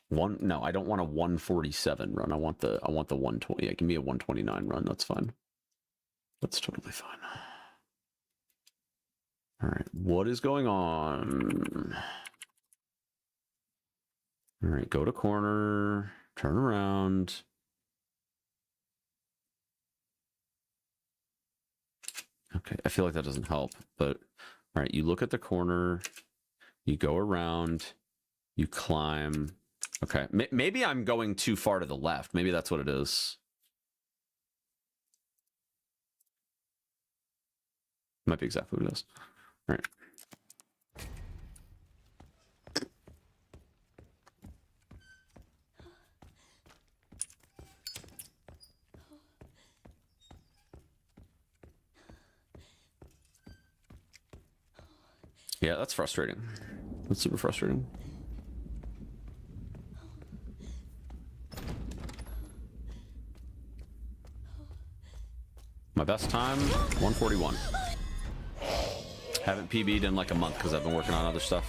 No, I don't want a 147 run. I want the 120. Yeah, give me a 129 run. That's fine. That's totally fine. All right, what is going on? All right, go to corner, turn around. Okay, I feel like that doesn't help, but all right, you look at the corner, you go around, you climb. Okay, maybe I'm going too far to the left. Maybe that's what it is. Might be exactly what it is. All right. Yeah, that's frustrating. That's super frustrating. My best time, 141. Haven't PB'd in like a month because I've been working on other stuff.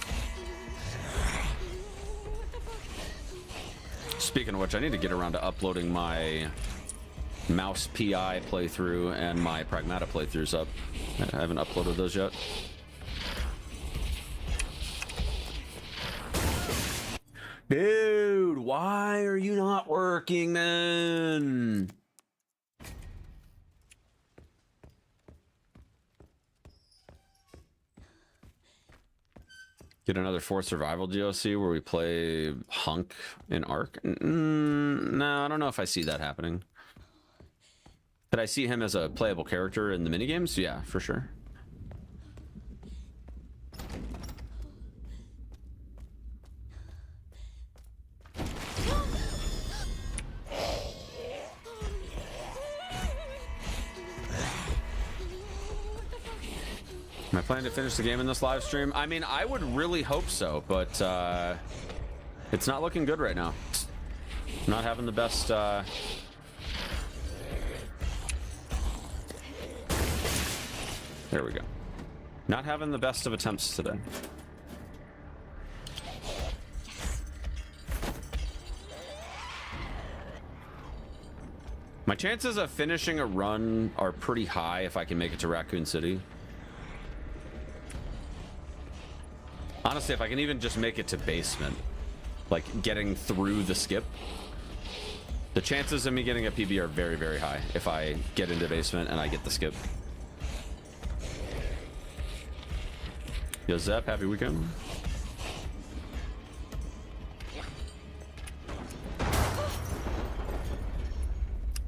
Speaking of which, I need to get around to uploading my Mouse PI playthrough and my Pragmata playthroughs up. I haven't uploaded those yet. Dude, why are you not working, man? Get another 4 survival GOC where we play Hunk in Ark? No, I don't know if I see that happening. Could I see him as a playable character in the minigames? Yeah, for sure. Am I planning to finish the game in this live stream? I mean, I would really hope so, but it's not looking good right now. Not having the best... There we go. Not having the best of attempts today. My chances of finishing a run are pretty high if I can make it to Raccoon City. Honestly, if I can even just make it to basement, like getting through the skip, the chances of me getting a PB are very, very high if I get into basement and I get the skip. Yo, Zep, happy weekend.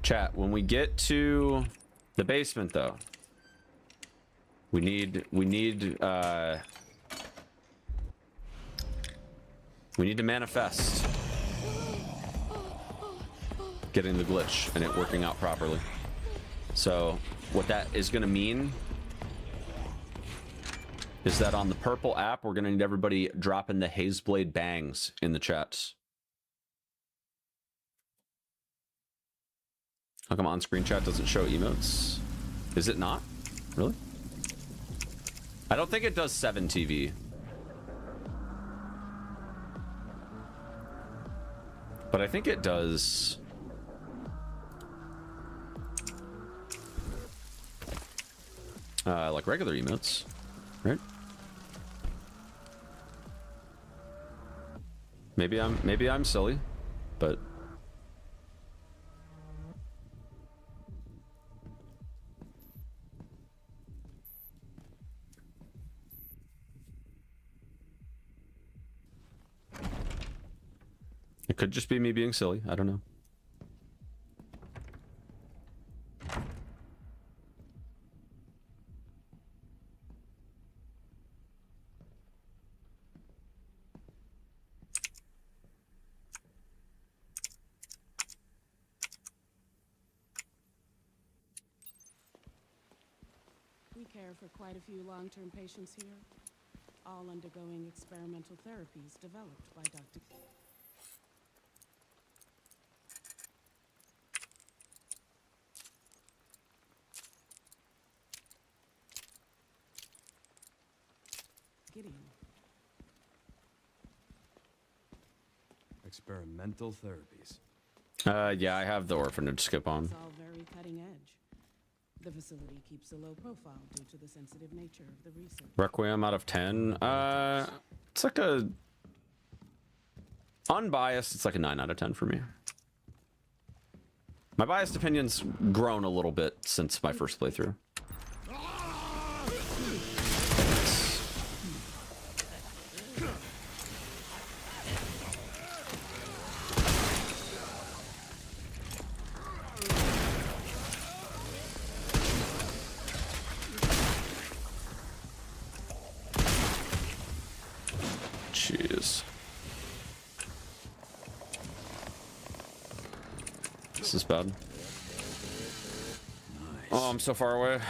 Chat, when we get to the basement though, we need to manifest. getting the glitch and it working out properly. So what that is going to mean is that on the purple app, we're going to need everybody dropping the Hazeblade bangs in the chats. How come on-screen chat doesn't show emotes? Is it not? Really? I don't think it does 7 TV. But I think it does... like regular emotes, right? Maybe I'm silly, but it could just be me being silly. I don't know. We care for quite a few long-term patients here, all undergoing experimental therapies developed by Dr. Gideon. Experimental therapies. Yeah, I have the orphanage skip on. It's all very cutting edge. The facility keeps a low profile due to the sensitive nature of the research. Requiem out of 10. It's like a unbiased. It's like a 9 out of 10 for me. My biased opinion's grown a little bit since my first playthrough. Jeez. This is bad. Nice. Oh, I'm so far away.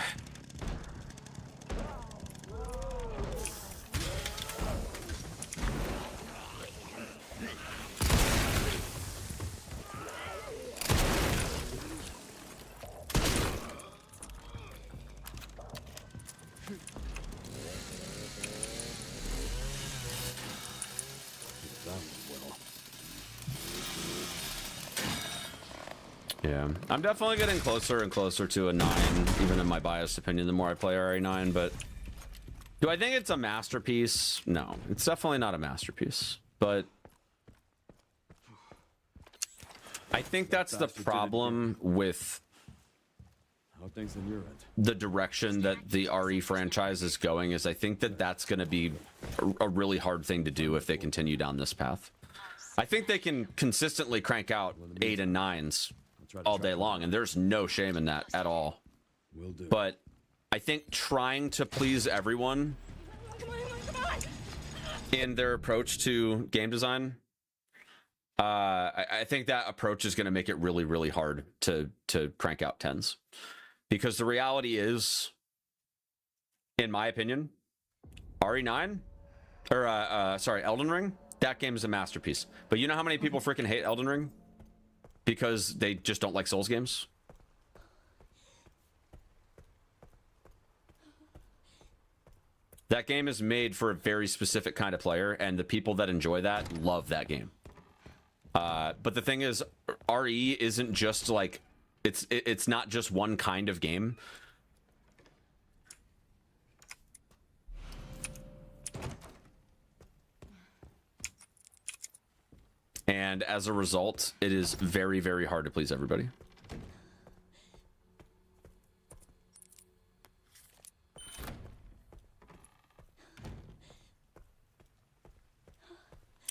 Yeah, I'm definitely getting closer and closer to a 9, even in my biased opinion, the more I play RE9, but do I think it's a masterpiece? No, it's definitely not a masterpiece, but I think that's the problem with How things in your end? the direction that the RE franchise is going. Is I think that that's going to be a really hard thing to do if they continue down this path. I think they can consistently crank out 8 and 9s all day long, and there's no shame in that at all. Will do. But I think trying to please everyone in their approach to game design, I think that approach is going to make it really, really hard to crank out 10s. Because the reality is, in my opinion, RE9, or sorry, Elden Ring, that game is a masterpiece. But you know how many people freaking hate Elden Ring? Because they just don't like Souls games? That game is made for a very specific kind of player, and the people that enjoy that love that game. But the thing is, RE isn't just like, it's not just one kind of game. And as a result, it is very, very hard to please everybody.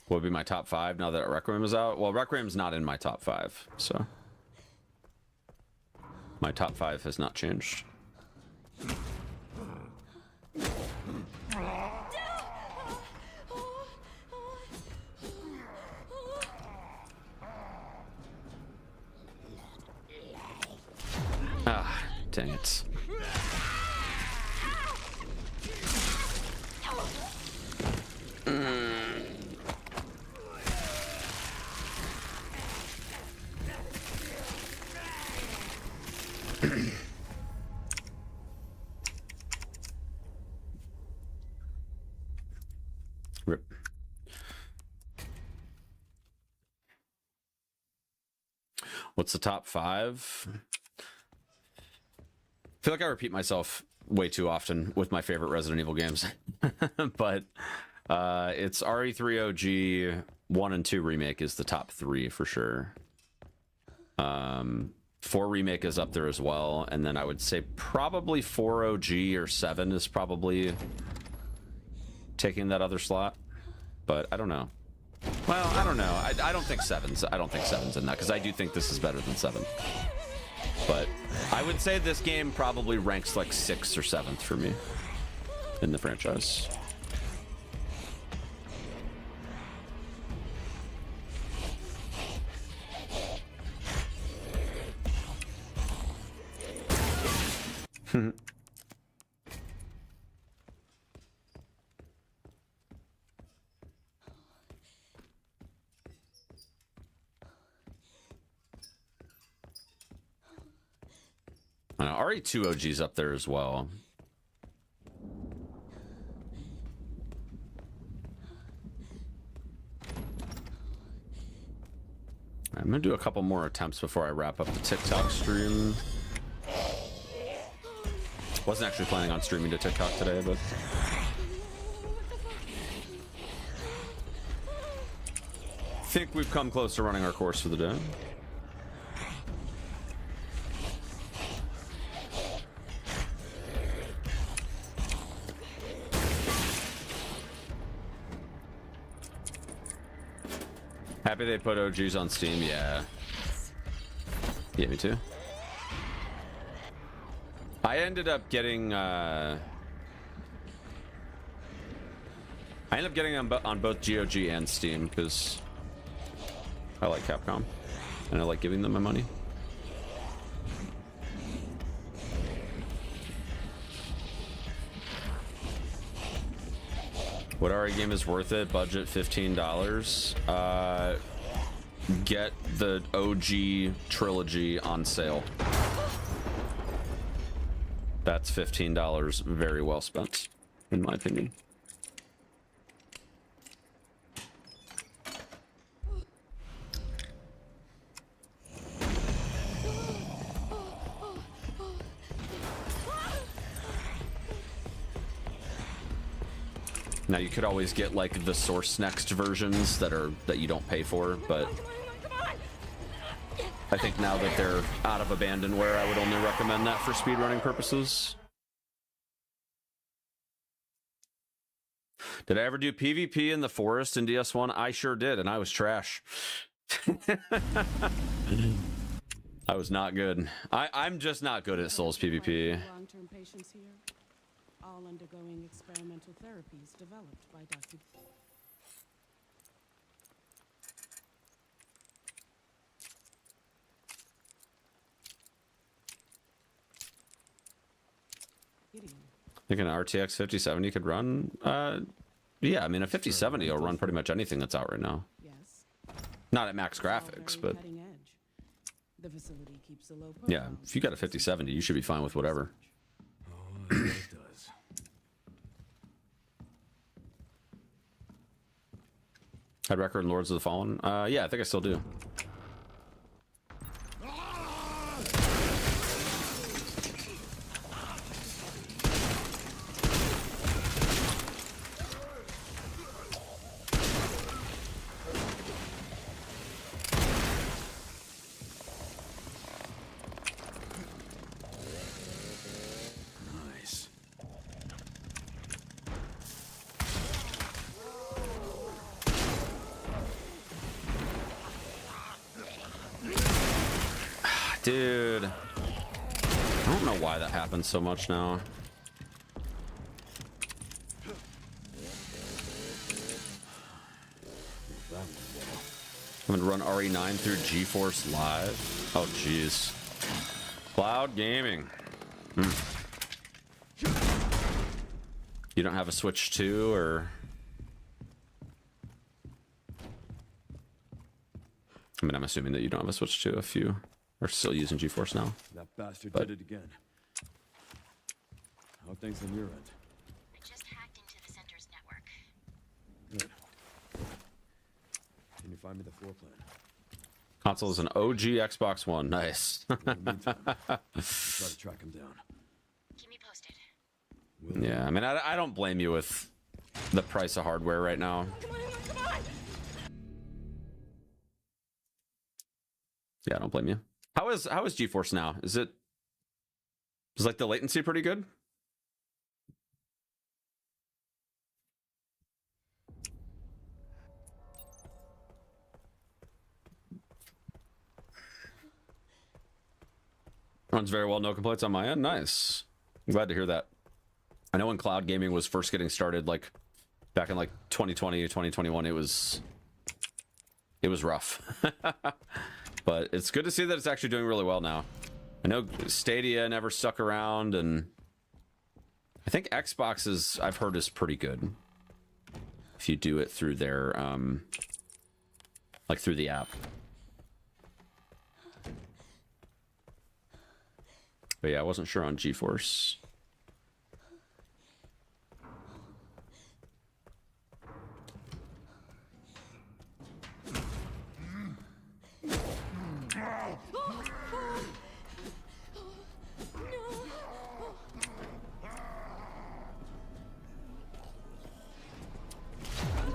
What would be my top 5 now that Requiem is out? Well, Requiem's not in my top 5, so my top 5 has not changed. dang it. Rip. What's the top 5? I feel like I repeat myself way too often with my favorite Resident Evil games. But it's RE3 OG 1 and 2 remake is the top 3 for sure. 4 remake is up there as well, and then I would say probably 4 OG or 7 is probably taking that other slot, but I don't know. Well, I don't know. I don't think 7's. I don't think 7's in that, because I do think this is better than 7. But I would say this game probably ranks like 6th or 7th for me in the franchise. RE2 OG's up there as well. I'm gonna do a couple more attempts before I wrap up the TikTok stream. Wasn't actually planning on streaming to TikTok today, but I think we've come close to running our course for the day. Happy they put OGs on Steam, yeah. Yeah, me too. I ended up getting on both GOG and Steam because I like Capcom and I like giving them my money. What RE game is worth it? Budget $15. Get the OG trilogy on sale. That's $15 very well spent, in my opinion. Now you could always get like the Source Next versions that you don't pay for, but I think now that they're out of abandonware, I would only recommend that for speedrunning purposes. Did I ever do PvP in the forest in DS1? I sure did, and I was trash. I was not good. I'm just not good at Souls PvP. Long-term patients here, all undergoing experimental therapies developed by Dr. Gideon. I think an RTX 5070 could run. Yeah, I mean a 5070 will run pretty much anything that's out right now. Yes. Not at max graphics, but Cutting edge. The facility keeps a low yeah, profile. if you got a 5070, you should be fine with whatever. Oh, it does. Had record in Lords of the Fallen? Yeah, I think I still do. Nice. Dude, I don't know why that happens so much now. I'm gonna run RE9 through GeForce Live. Oh, jeez. Cloud gaming. You don't have a Switch 2, or? I mean, I'm assuming that you don't have a Switch 2 if you are still using GeForce now. That bastard But- did it again. How are things on your end? I just hacked into the center's network. Good. Can you find me the floor plan? Console is an OG Xbox One. Nice. In the meantime, I'll try to track him down. Keep me posted. Will Yeah, I mean, I don't blame you with the price of hardware right now. Yeah, I don't blame you. How is GeForce now? Is like the latency pretty good? Runs very well, no complaints on my end. Nice. I'm glad to hear that. I know when cloud gaming was first getting started, like back in like 2020 or 2021, it was rough. But it's good to see that it's actually doing really well now. I know Stadia never stuck around, and I think Xbox I've heard is pretty good if you do it through their like through the app. But yeah, I wasn't sure on GeForce.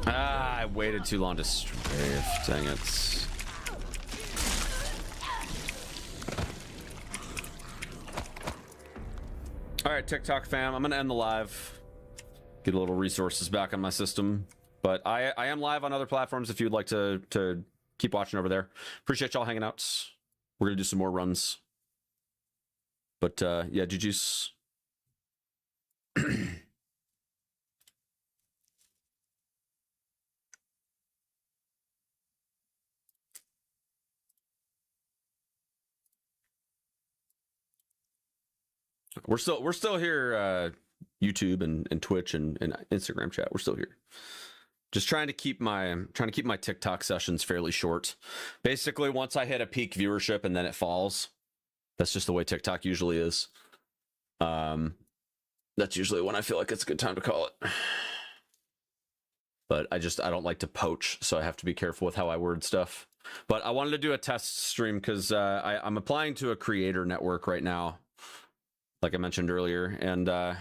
I waited too long to strafe. Dang it. Alright, TikTok fam, I'm gonna end the live. Get a little resources back on my system. But I am live on other platforms if you'd like to keep watching over there. Appreciate y'all hanging out. We're gonna do some more runs. But yeah, GG's. We're still here, YouTube and Twitch and Instagram chat. We're still here. Just trying to keep my TikTok sessions fairly short. Basically, once I hit a peak viewership and then it falls. That's just the way TikTok usually is. That's usually when I feel like it's a good time to call it. But I don't like to poach, so I have to be careful with how I word stuff. But I wanted to do a test stream because I'm applying to a creator network right now, like I mentioned earlier, and I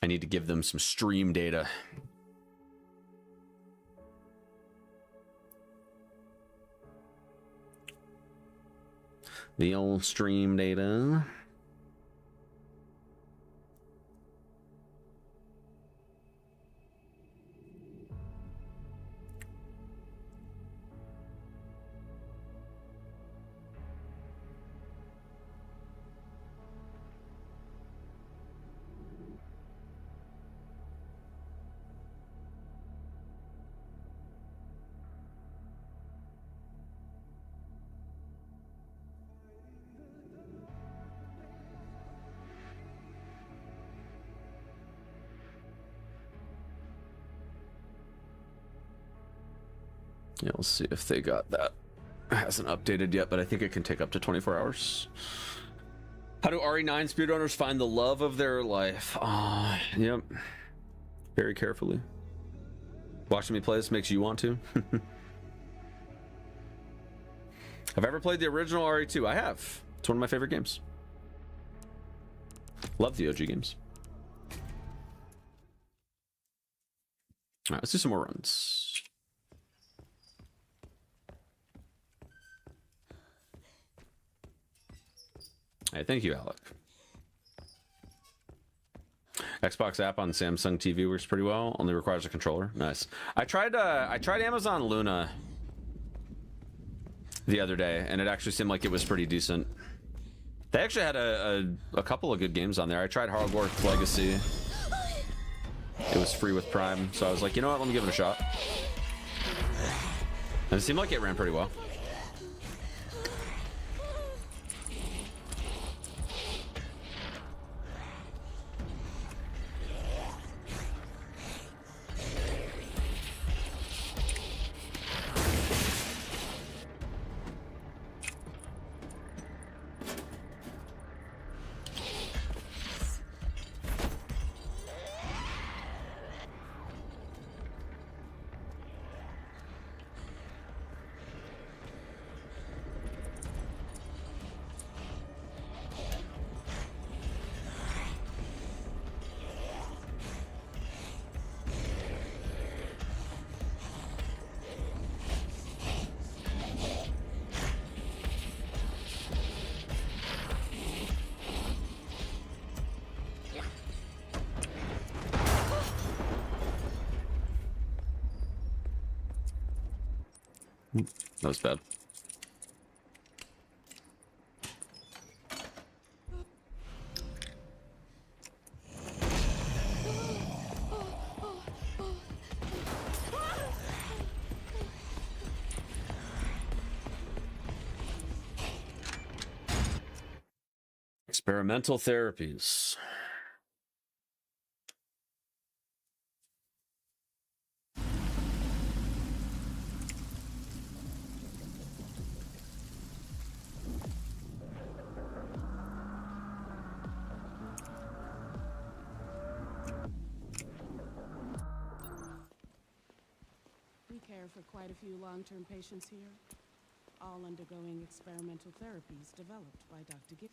need to give them some stream data. The old stream data. Yeah, we'll see if they got that. It hasn't updated yet, but I think it can take up to 24 hours. How do RE9 speedrunners find the love of their life? Yep. Very carefully. Watching me play this makes you want to. Have I ever played the original RE2? I have. It's one of my favorite games. Love the OG games. All right, let's do some more runs. Hey, thank you, Alec. Xbox app on Samsung TV works pretty well. Only requires a controller. Nice. I tried Amazon Luna the other day, and it actually seemed like it was pretty decent. They actually had a couple of good games on there. I tried Hogwarts Legacy. It was free with Prime, so I was like, you know what? Let me give it a shot. And it seemed like it ran pretty well. That was bad. Experimental therapies. We care for quite a few long-term patients here, all undergoing experimental therapies developed by Dr. Gibb.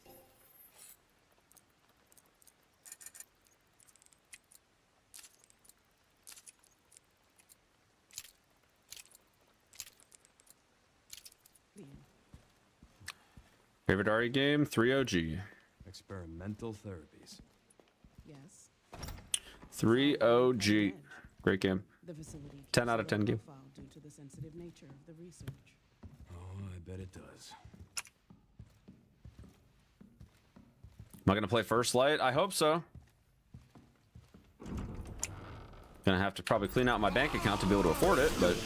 Favorite RE game? 3OG. Experimental therapies. Yes. 3OG. Great game. The facility 10 keeps out of a 10 low game. profile due to the sensitive nature of the research. Oh, I bet it does. Am I going to play First Light? I hope so. Gonna have to probably clean out my bank account to be able to afford it, but...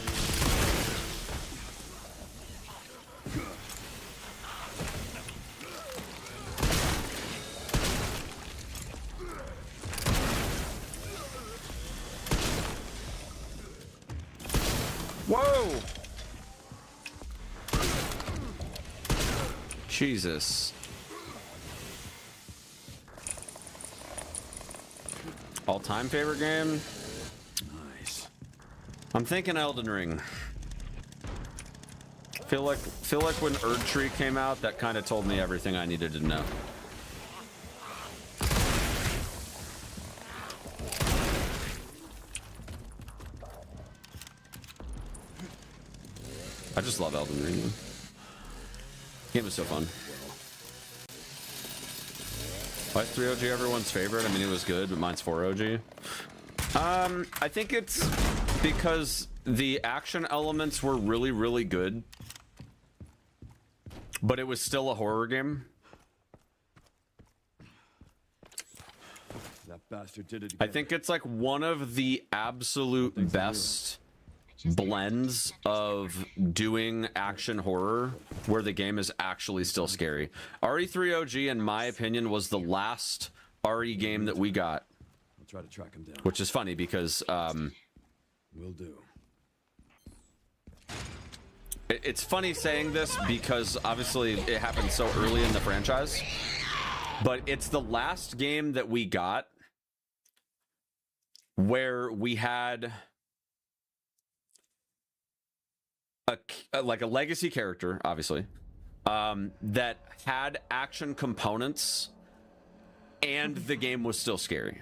Whoa! Jesus. All-time favorite game? Nice. I'm thinking Elden Ring. Feel like when Erdtree came out, that kind of told me everything I needed to know. I just love Elden Ring. Game was so fun. Why is 3OG everyone's favorite? I mean, it was good, but mine's 4OG. I think it's because the action elements were really, really good, but it was still a horror game. That bastard did it again. I think it's like one of the absolute best blends of doing action horror where the game is actually still scary. RE3OG, in my opinion, was the last RE game that we got. I'll try to track him down. Which is funny because Will do. it's funny saying this because obviously it happened so early in the franchise, but it's the last game that we got where we had like a legacy character, obviously, that had action components and the game was still scary.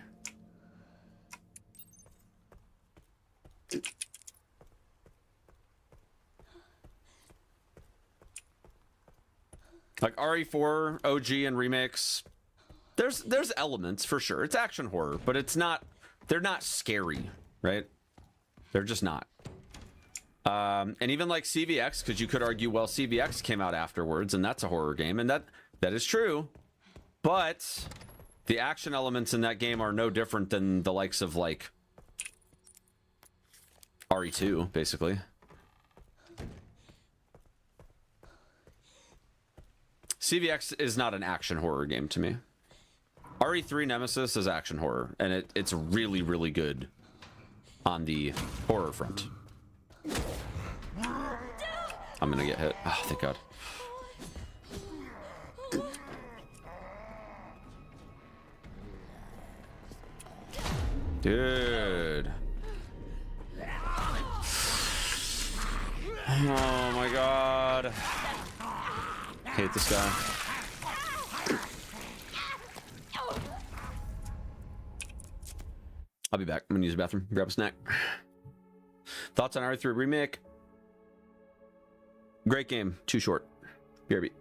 Like RE4, OG, and remakes, there's elements for sure. It's action horror, but it's not. They're not scary, right? They're just not. And even like CVX, because you could argue, well, CVX came out afterwards, and that's a horror game, and that is true. But the action elements in that game are no different than the likes of like RE2, basically. CVX is not an action horror game to me. RE3 Nemesis is action horror, and it's really, really good on the horror front. I'm gonna get hit. Oh, thank God. Dude. Oh my God. Hate this guy. I'll be back. I'm gonna use the bathroom, grab a snack. Thoughts on RE3 Remake? Great game, too short. BRB.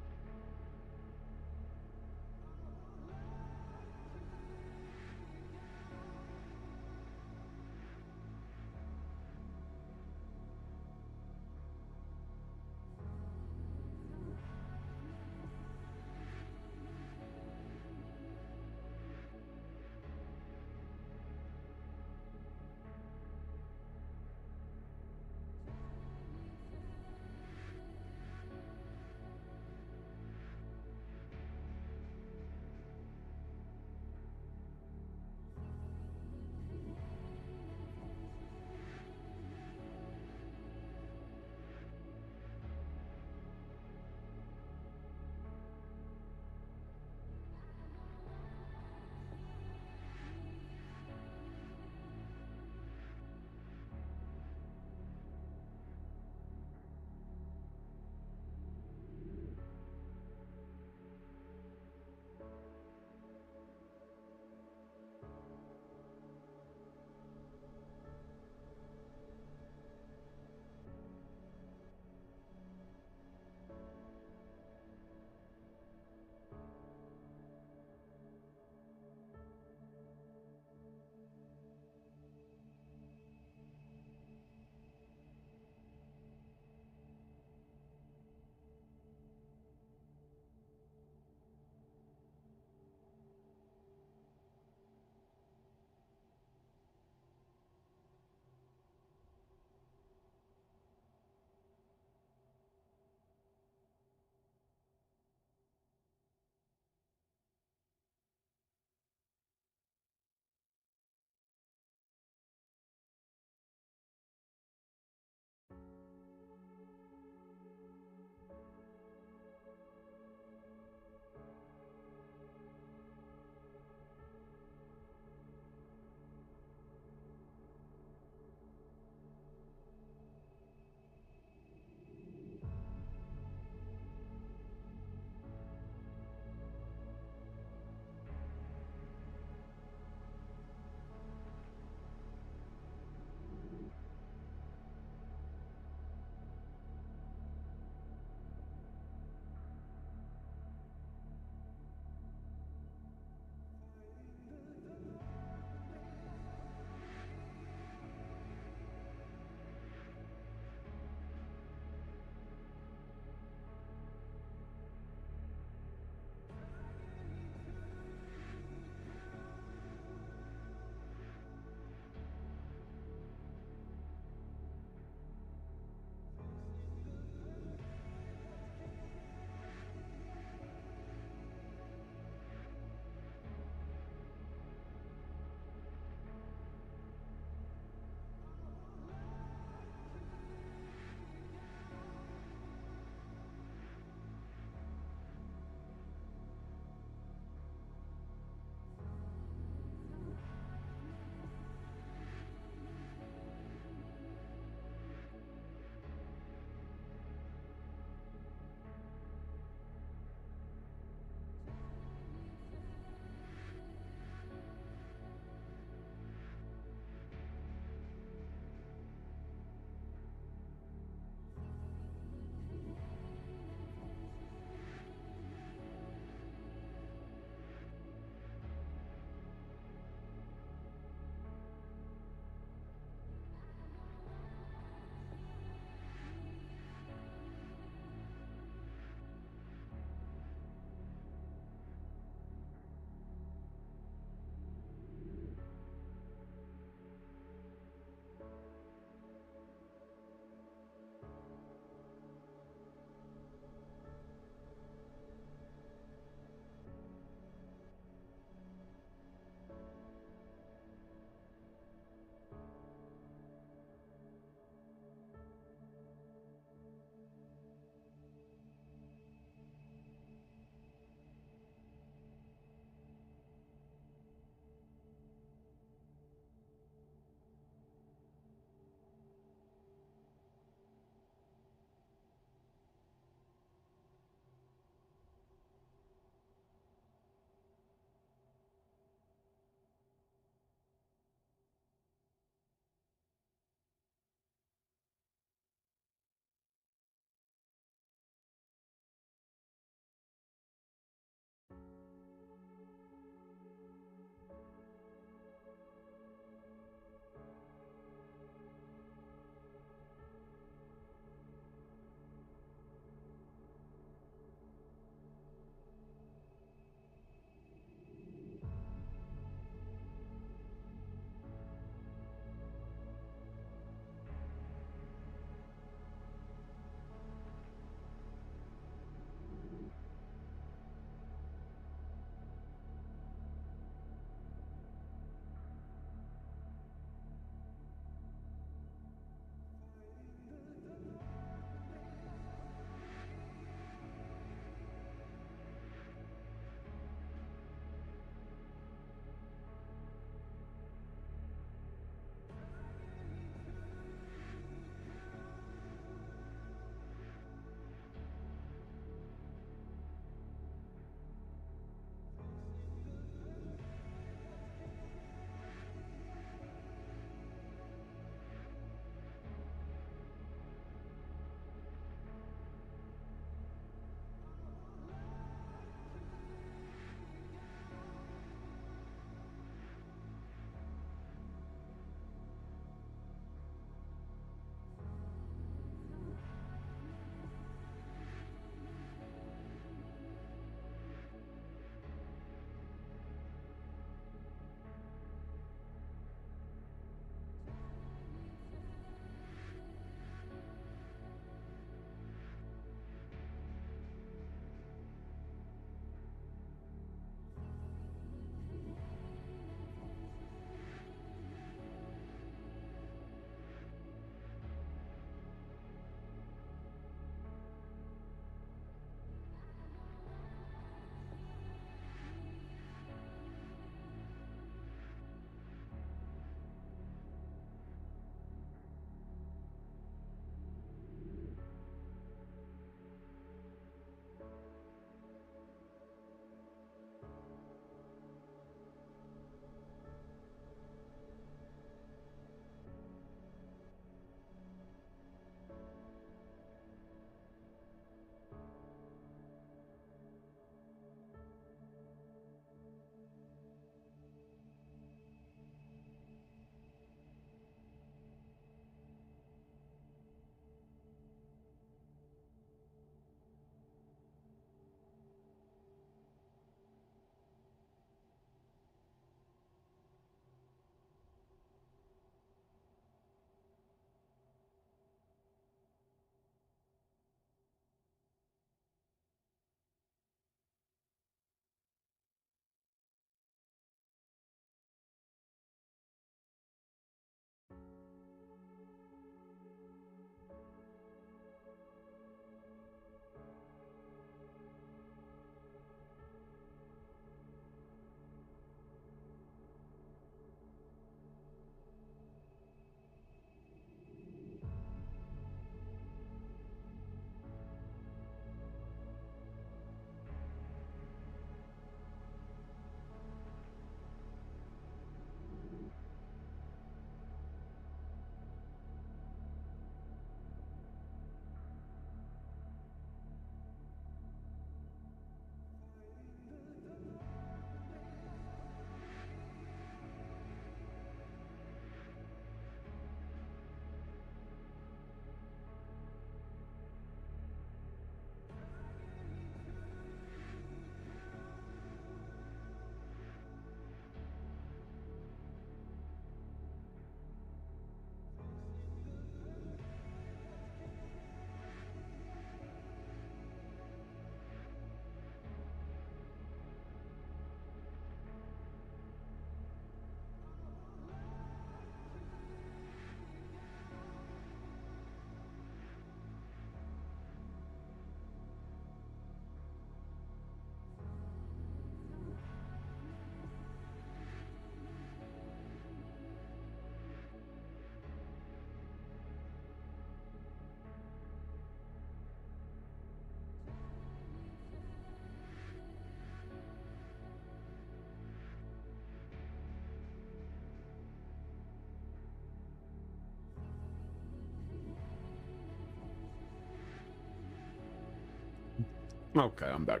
Okay, I'm back.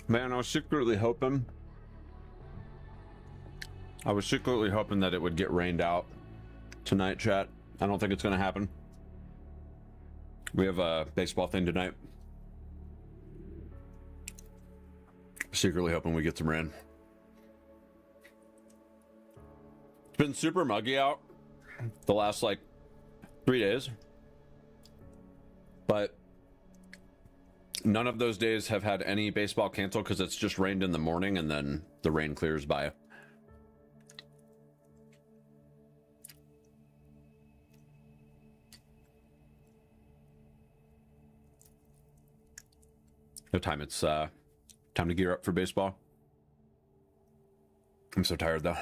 Man, I was secretly hoping that it would get rained out tonight, chat. I don't think it's going to happen. We have a baseball thing tonight. Secretly hoping we get some rain. It's been super muggy out the last, like, 3 days. But none of those days have had any baseball canceled because it's just rained in the morning and then the rain clears by. No time. It's time to gear up for baseball. I'm so tired though.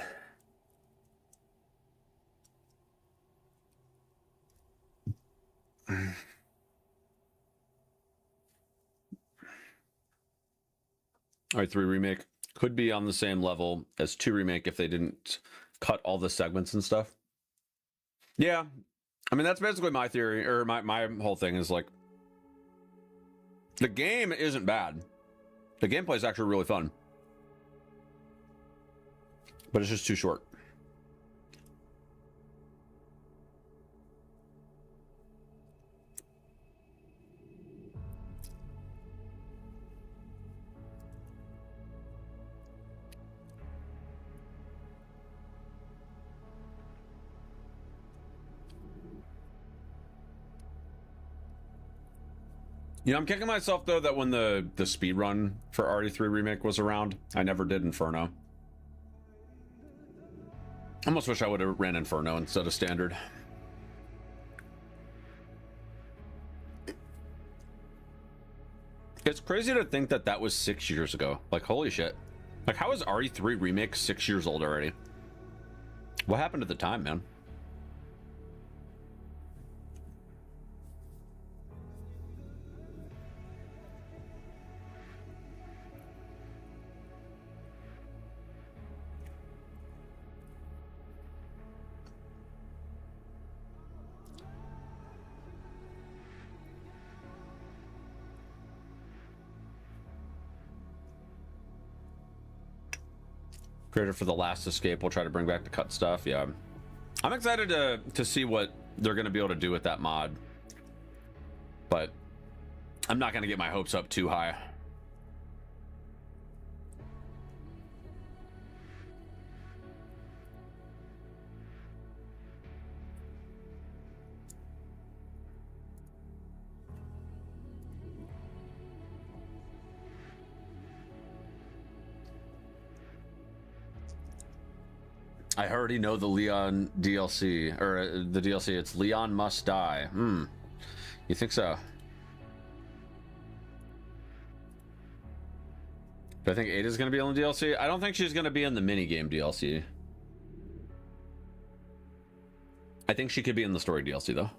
Alright, 3 remake could be on the same level as 2 remake if they didn't cut all the segments and stuff. Yeah, I mean that's basically my theory, or my whole thing is like, the game isn't bad. The gameplay is actually really fun, but it's just too short. You know, I'm kicking myself though that when the speedrun for RE3 remake was around, I never did Inferno. I almost wish I would have ran Inferno instead of standard. It's crazy to think that that was 6 years ago. Like, holy shit. Like, how is RE3 remake 6 years old already? What happened at the time, man? Creator for The Last Escape will try to bring back the cut stuff. Yeah, I'm excited to see what they're going to be able to do with that mod, but I'm not going to get my hopes up too high. I already know the Leon DLC, or the DLC, it's Leon Must Die. You think so? Do I think Ada's going to be on the DLC? I don't think she's going to be in the minigame DLC. I think she could be in the story DLC, though.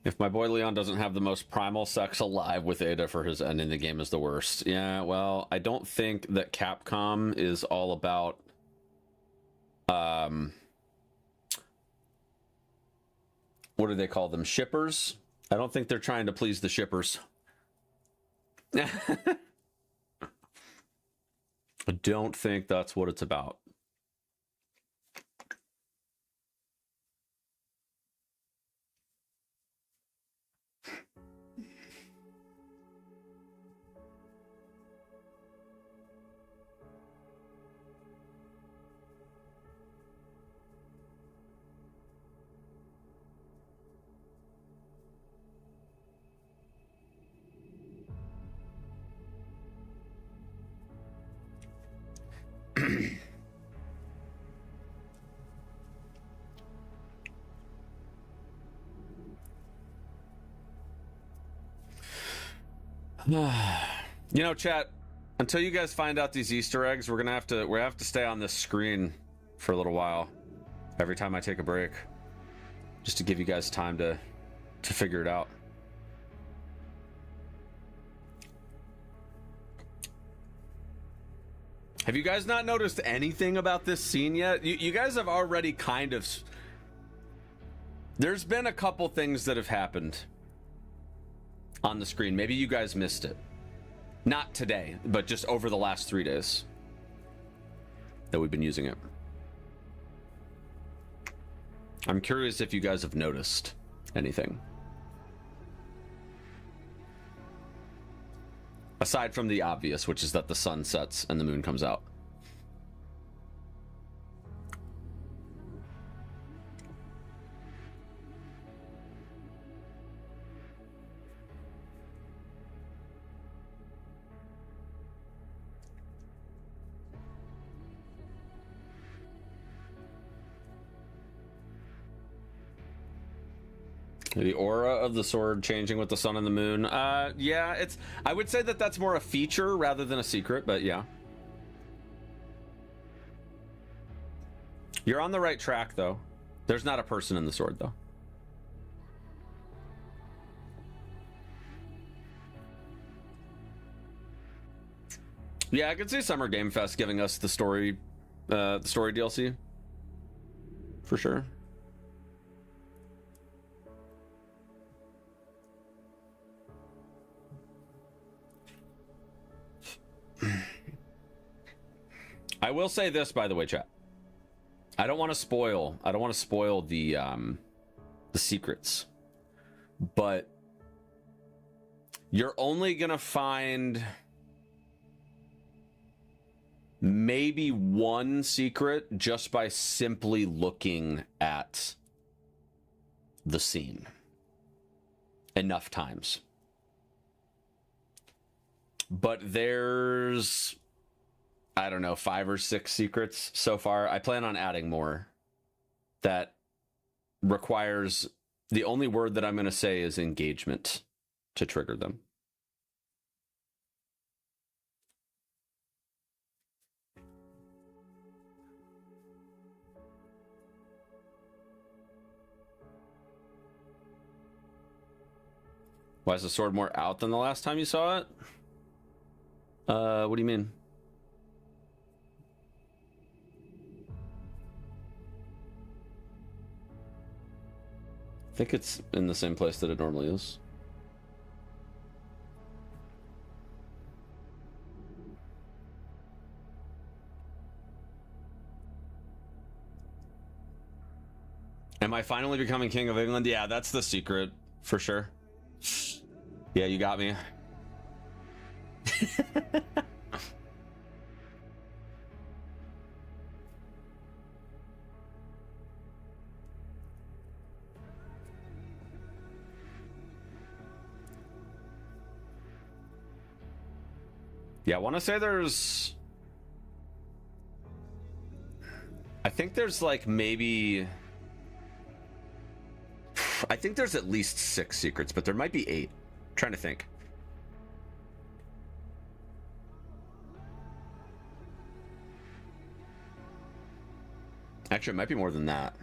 If my boy Leon doesn't have the most primal sex alive with Ada for his ending the game is the worst. Yeah, well, I don't think that Capcom is all about what do they call them? Shippers? I don't think they're trying to please the shippers. I don't think that's what it's about. You know, chat, until you guys find out these Easter eggs, we have to stay on this screen for a little while. every time I take a break, just to give you guys time to figure it out. Have you guys not noticed anything about this scene yet? You guys have already kind of... There's been a couple things that have happened on the screen. Maybe you guys missed it. Not today, but just over the last 3 days that we've been using it. I'm curious if you guys have noticed anything. Aside from the obvious, which is that the sun sets and the moon comes out. The aura of the sword changing with the sun and the moon. Yeah, it's... I would say that that's more a feature rather than a secret, but yeah. You're on the right track, though. There's not a person in the sword, though. Yeah, I could see Summer Game Fest giving us the story DLC. For sure. I will say this, by the way, chat. I don't want to spoil the secrets, but you're only gonna find maybe one secret just by simply looking at the scene enough times. But there's, I don't know, 5 or 6 secrets so far. I plan on adding more. That requires, the only word that I'm going to say is engagement to trigger them. Why is the sword more out than the last time you saw it? What do you mean? I think it's in the same place that it normally is. Am I finally becoming King of England? Yeah, that's the secret, for sure. Yeah, you got me. Yeah, I want to say there's... I think there's like maybe... I think there's at least 6 secrets, but there might be 8. I'm trying to think. Actually, it might be more than that.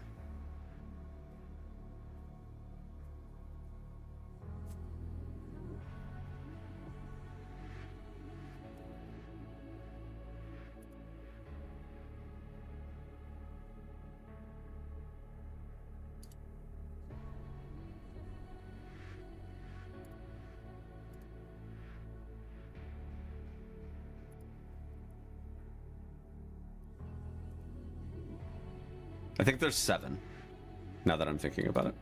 I think there's 7, now that I'm thinking about it.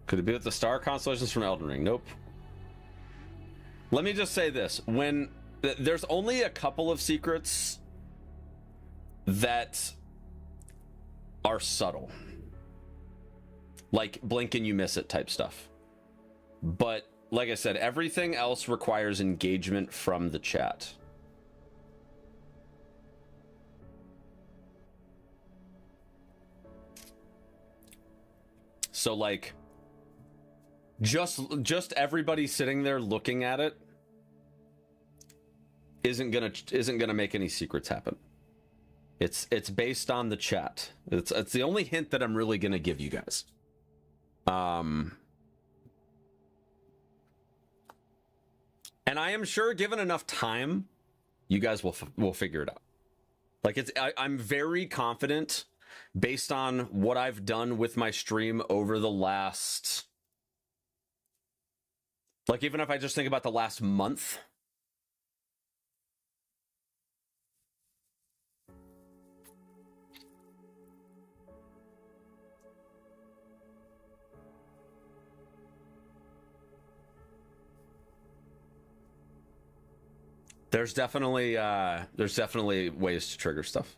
Could it be with the star constellations from Elden Ring? Nope. Let me just say this. When there's only a couple of secrets that are subtle. Like blink and you miss it type stuff. But like I said, everything else requires engagement from the chat. So like just everybody sitting there looking at it isn't gonna make any secrets happen. It's based on the chat. It's the only hint that I'm really gonna give you guys. And I am sure, given enough time, you guys will figure it out. Like I'm very confident, based on what I've done with my stream over the last, like, even if I just think about the last month. There's definitely ways to trigger stuff.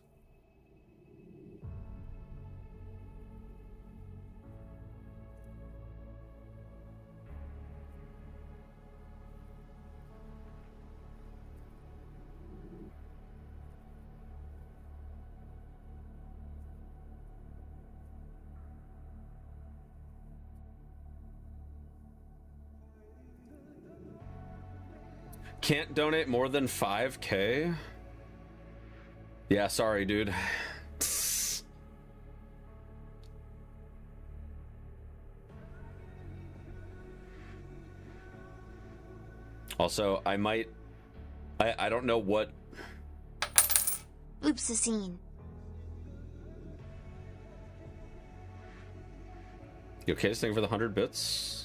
Can't donate more than 5K? Yeah, sorry, dude. Also, I don't know what... Oops, a scene. You okay to sing for the 100 bits?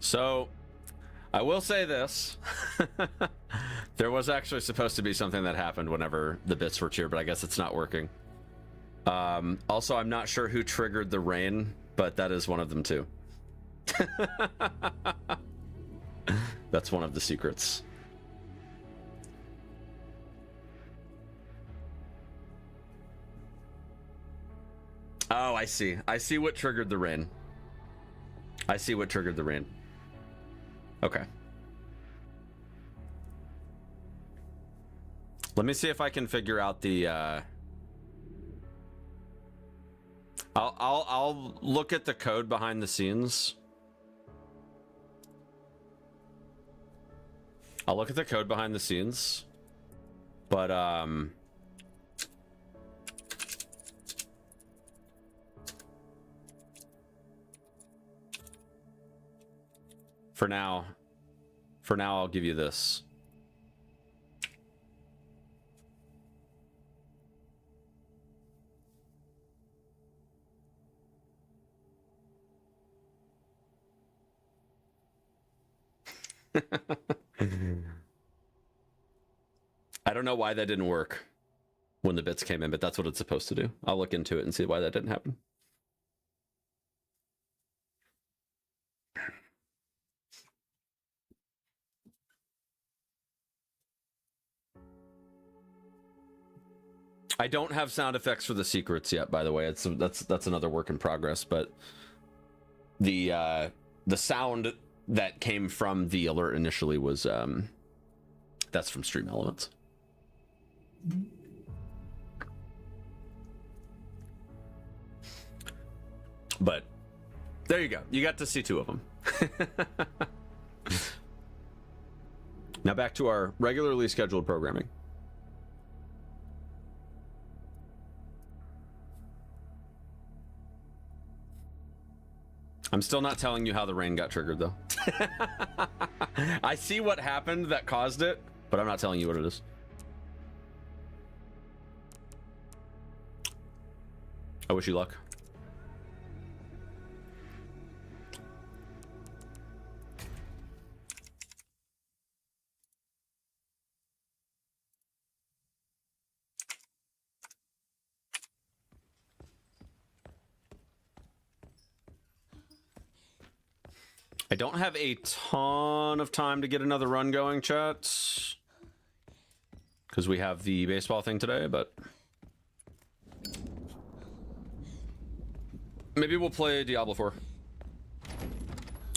So, I will say this. There was actually supposed to be something that happened whenever the bits were cheered, but I guess it's not working. Also, I'm not sure who triggered the rain, but that is one of them too. That's one of the secrets. Oh, I see. I see what triggered the rain. I see what triggered the rain. Okay. Let me see if I can figure out the I'll look at the code behind the scenes. I'll look at the code behind the scenes. But for now I'll give you this. I don't know why that didn't work when the bits came in, but that's what it's supposed to do. I'll look into it and see why that didn't happen. I don't have sound effects for the secrets yet, by the way. That's another work in progress, but the sound that came from the alert initially was that's from Stream Elements. But there you go. You got to see two of them. Now back to our regularly scheduled programming. I'm still not telling you how the rain got triggered, though. I see what happened that caused it, but I'm not telling you what it is. I wish you luck. I don't have a ton of time to get another run going, chat, because we have the baseball thing today, but Maybe we'll play Diablo 4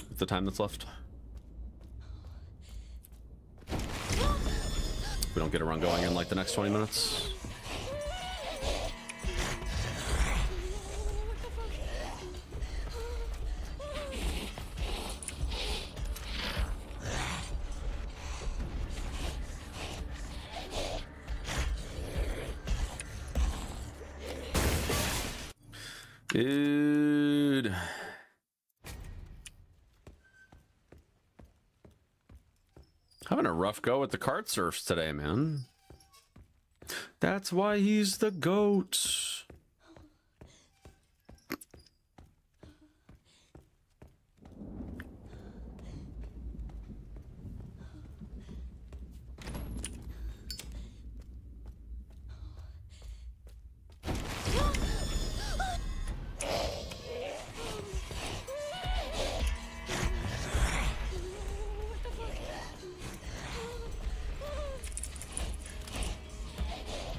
with the time that's left. We don't get a run going in like the next 20 minutes. Dude. Having a rough go with the cart surfs today, man. That's why he's the GOAT.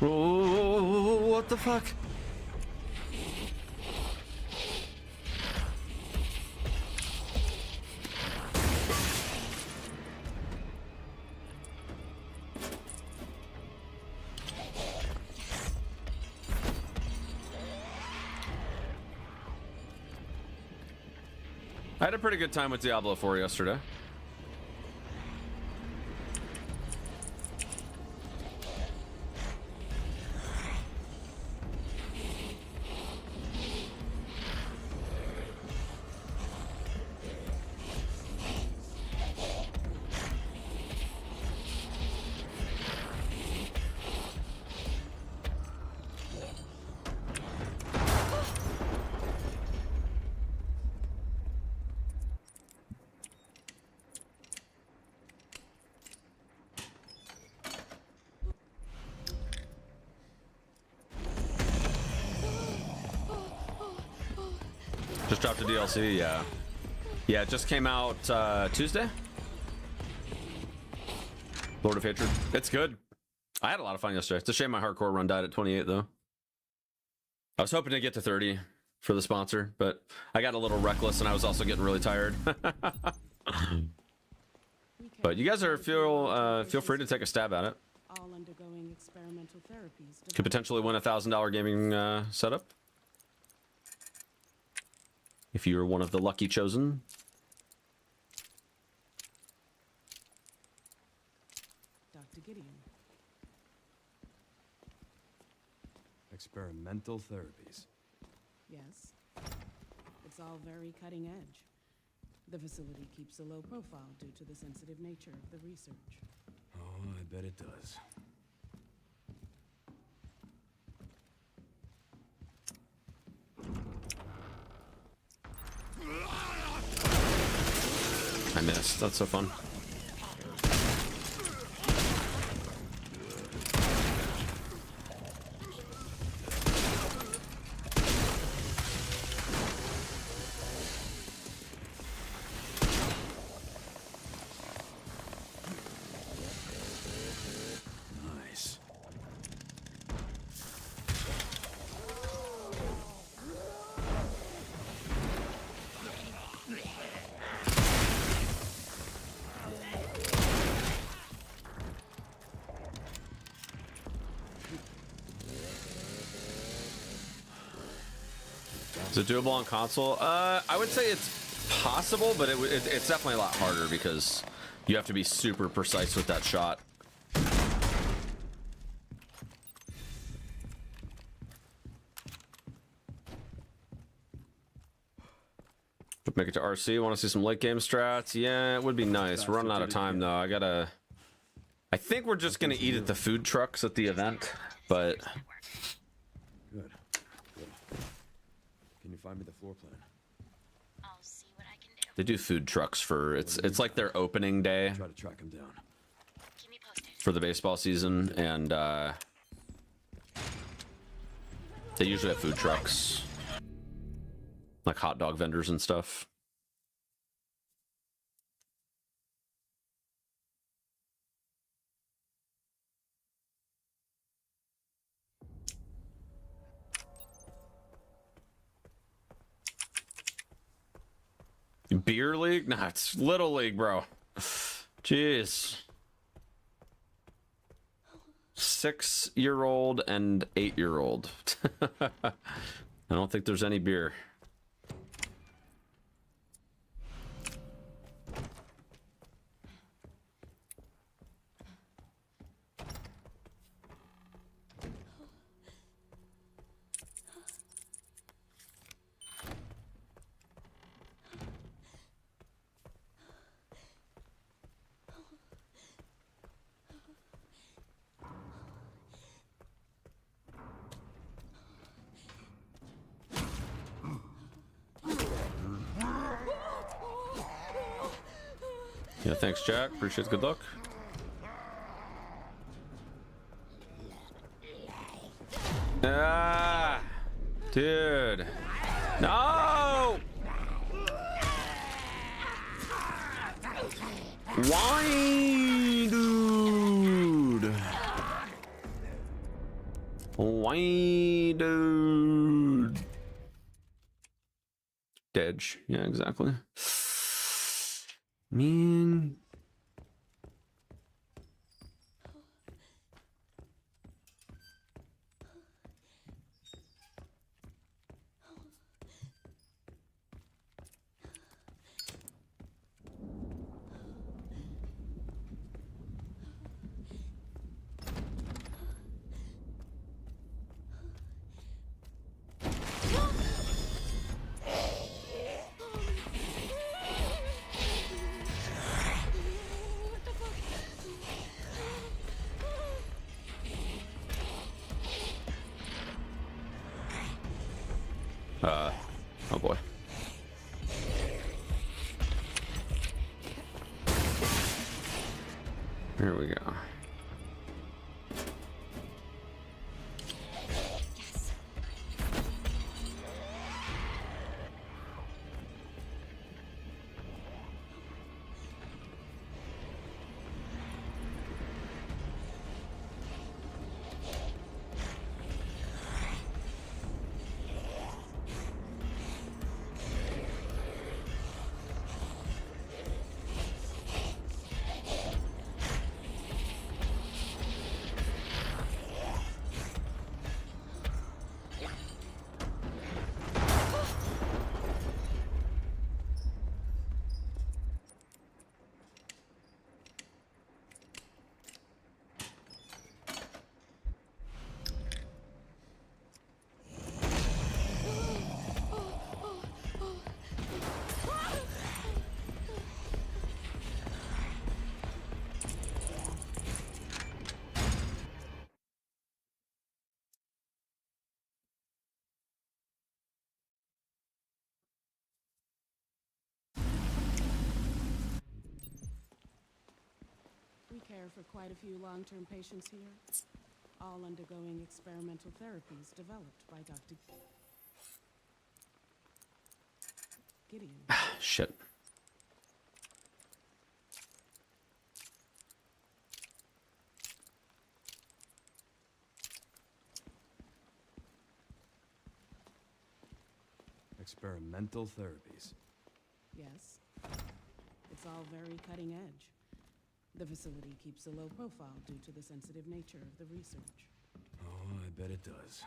Oh, what the fuck? I had a pretty good time with Diablo 4 yesterday. Just dropped a DLC, yeah. Yeah, it just came out Tuesday. Lord of Hatred. It's good. I had a lot of fun yesterday. It's a shame my hardcore run died at 28, though. I was hoping to get to 30 for the sponsor, but I got a little reckless and I was also getting really tired. But you guys are feel free to take a stab at it. All undergoing experimental therapies. Could potentially win a $1,000 gaming setup. If you're one of the lucky chosen. Dr. Gideon. Experimental therapies. Yes. It's all very cutting edge. The facility keeps a low profile due to the sensitive nature of the research. Oh, I bet it does. I missed. That's so fun. Nice. Is it doable on console? I would say it's possible, but it's definitely a lot harder because you have to be super precise with that shot. Make it to RC. Want to see some late game strats? Yeah, it would be nice. We're running out of time though. I think we're just gonna eat at the food trucks at the event, but Good. Good. Can you find me the floor plan? I'll see what I can do. they do food trucks for it's like their opening day Try to track him down. Keep me posted. for the baseball season, and they usually have food trucks, like hot dog vendors and stuff. Beer league? Nah, it's Little League, bro. Jeez. 6-year-old and 8-year-old. I don't think there's any beer. Yeah, thanks, Jack. Appreciate it. Good luck. Ah, dude. No! Why, dude? Why, dude? Dedge. Yeah, exactly. Man. Oh boy. Here we go. We care for quite a few long-term patients here, all undergoing experimental therapies developed by Dr. Gideon. Shit. Experimental therapies. Yes. It's all very cutting edge. The facility keeps a low profile due to the sensitive nature of the research. Oh, I bet it does.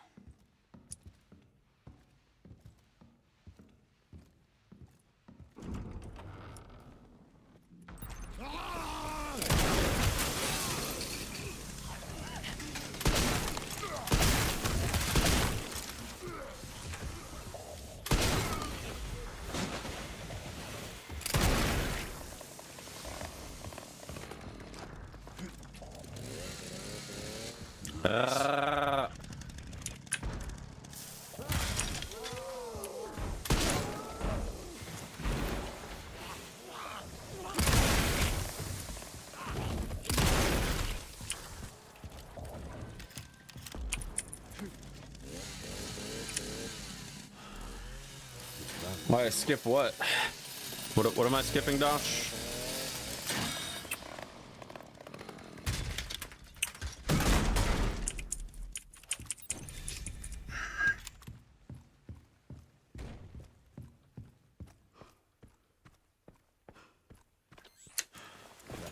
Why I skip what? What am I skipping, Dosh?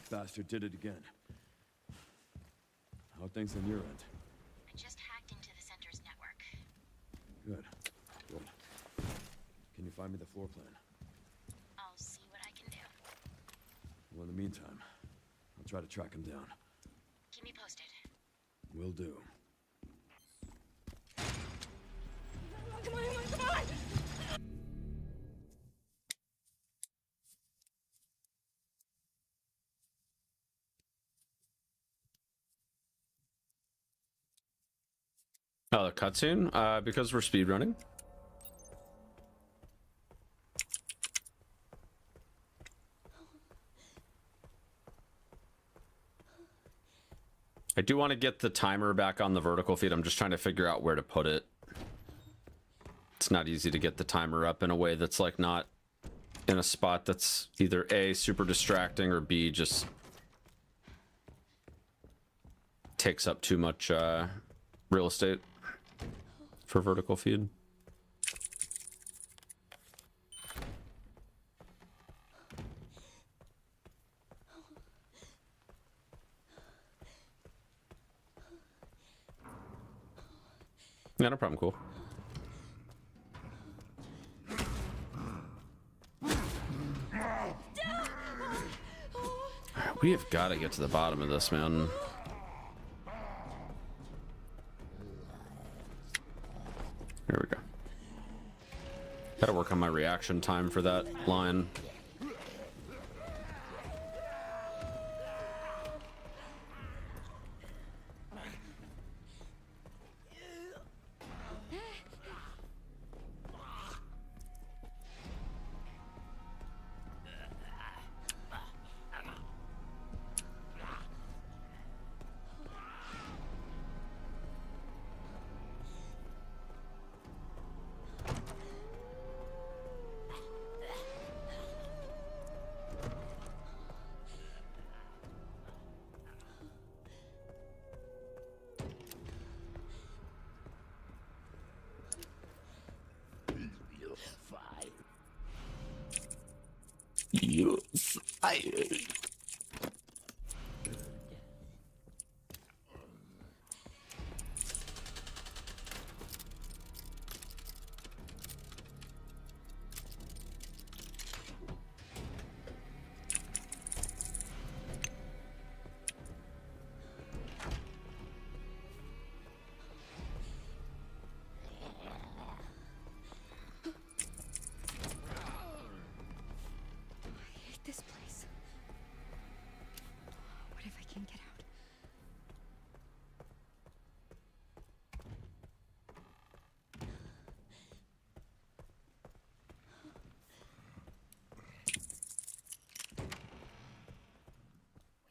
bastard did it again. How are things on your end? I just hacked into the center's network. Good. Good. Can you find me the floor plan? I'll see what I can do. Well, in the meantime, I'll try to track him down. Keep me posted. Will do. Come on, come on, come on! Oh, the cutscene? Because we're speedrunning. I do want to get the timer back on the vertical feed. I'm just trying to figure out where to put it. It's not easy to get the timer up in a way that's like not in a spot that's either A, super distracting, or B, just takes up too much real estate for vertical feed. Yeah, no problem, cool. We have got to get to the bottom of this, man. There we go. Gotta work on my reaction time for that line. You're fired. This place. What if I can get out?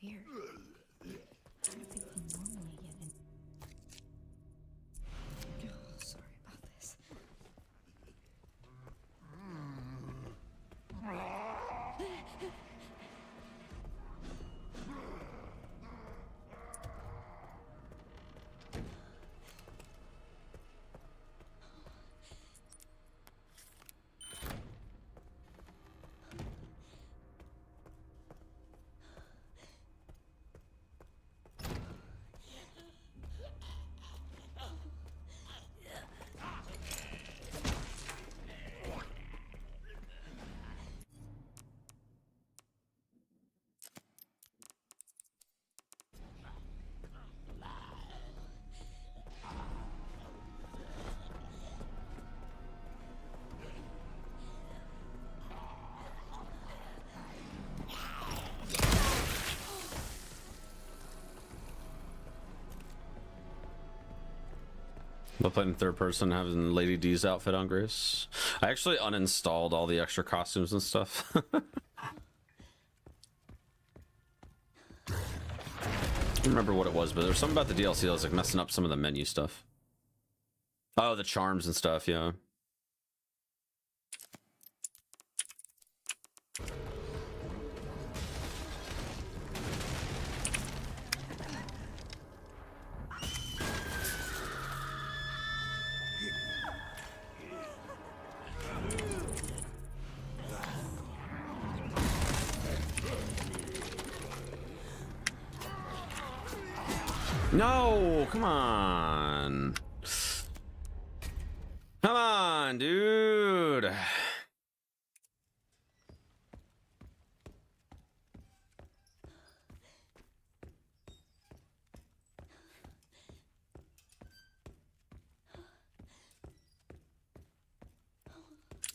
Weird. I don't think we normally get in. Oh, sorry about this. Love playing in third person, having Lady D's outfit on Grace. I actually uninstalled all the extra costumes and stuff. I don't remember what it was, but there was something about the DLC that was like messing up some of the menu stuff. Oh, the charms and stuff, yeah. No, come on. Come on, dude.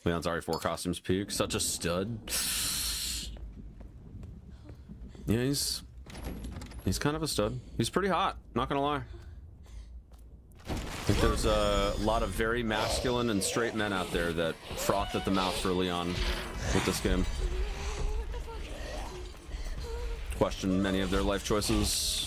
Leon's RE4 costumes peak. Such a stud. Yeah, he's kind of a stud. He's pretty hot, not gonna lie. I think there's a lot of very masculine and straight men out there that froth at the mouth for Leon with this game. Question many of their life choices.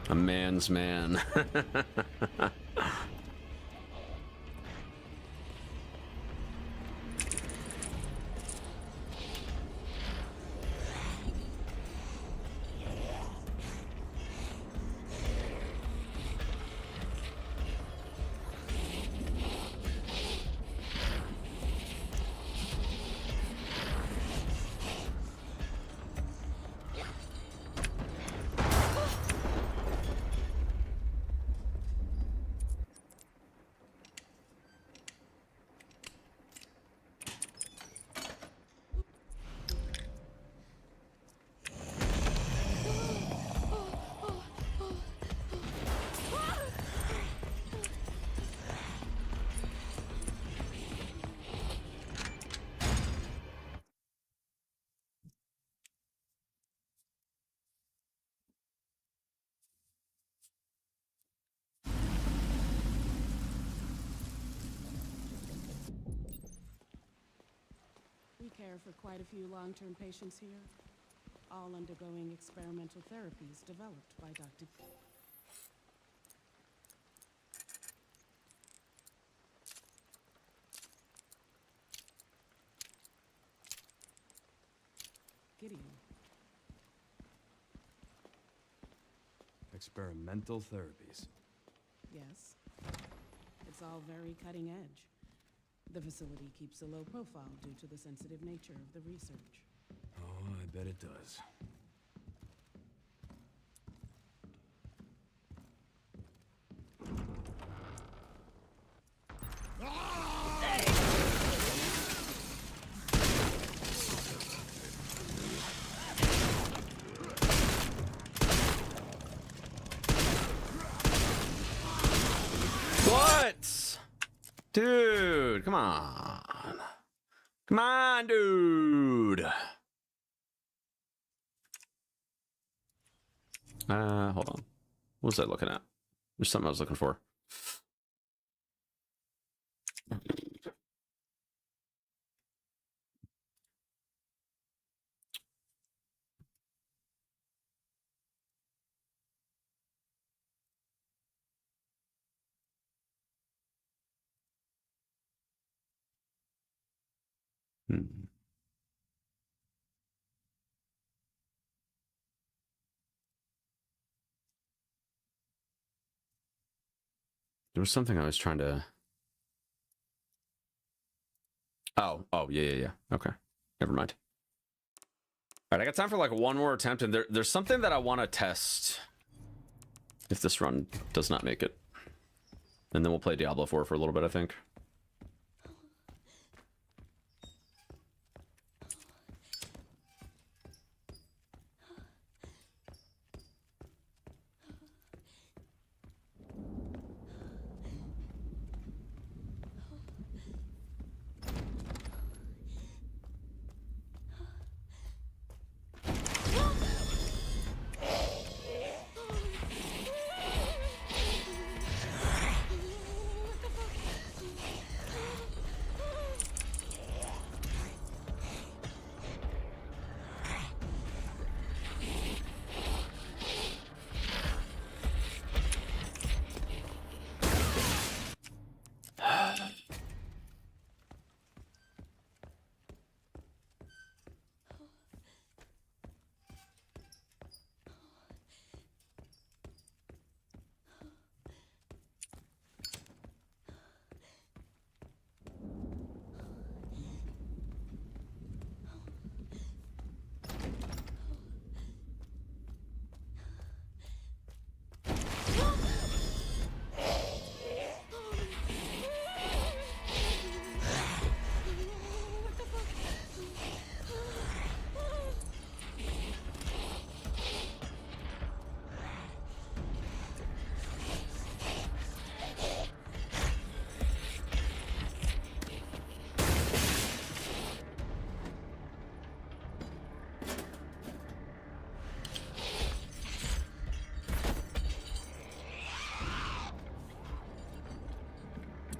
A man's man. We care for quite a few long-term patients here, all undergoing experimental therapies developed by Dr. Gideon. Experimental therapies. Yes. It's all very cutting edge. The facility keeps a low profile due to the sensitive nature of the research. Oh, I bet it does. What? Dude, come on. Come on, dude. Hold on. What was I looking at? There's something I was looking for. Hmm. There was something I was trying to... Oh, yeah. Okay. Never mind. All right, I got time for like one more attempt, and there's something that I want to test if this run does not make it. And then we'll play Diablo 4 for a little bit, I think.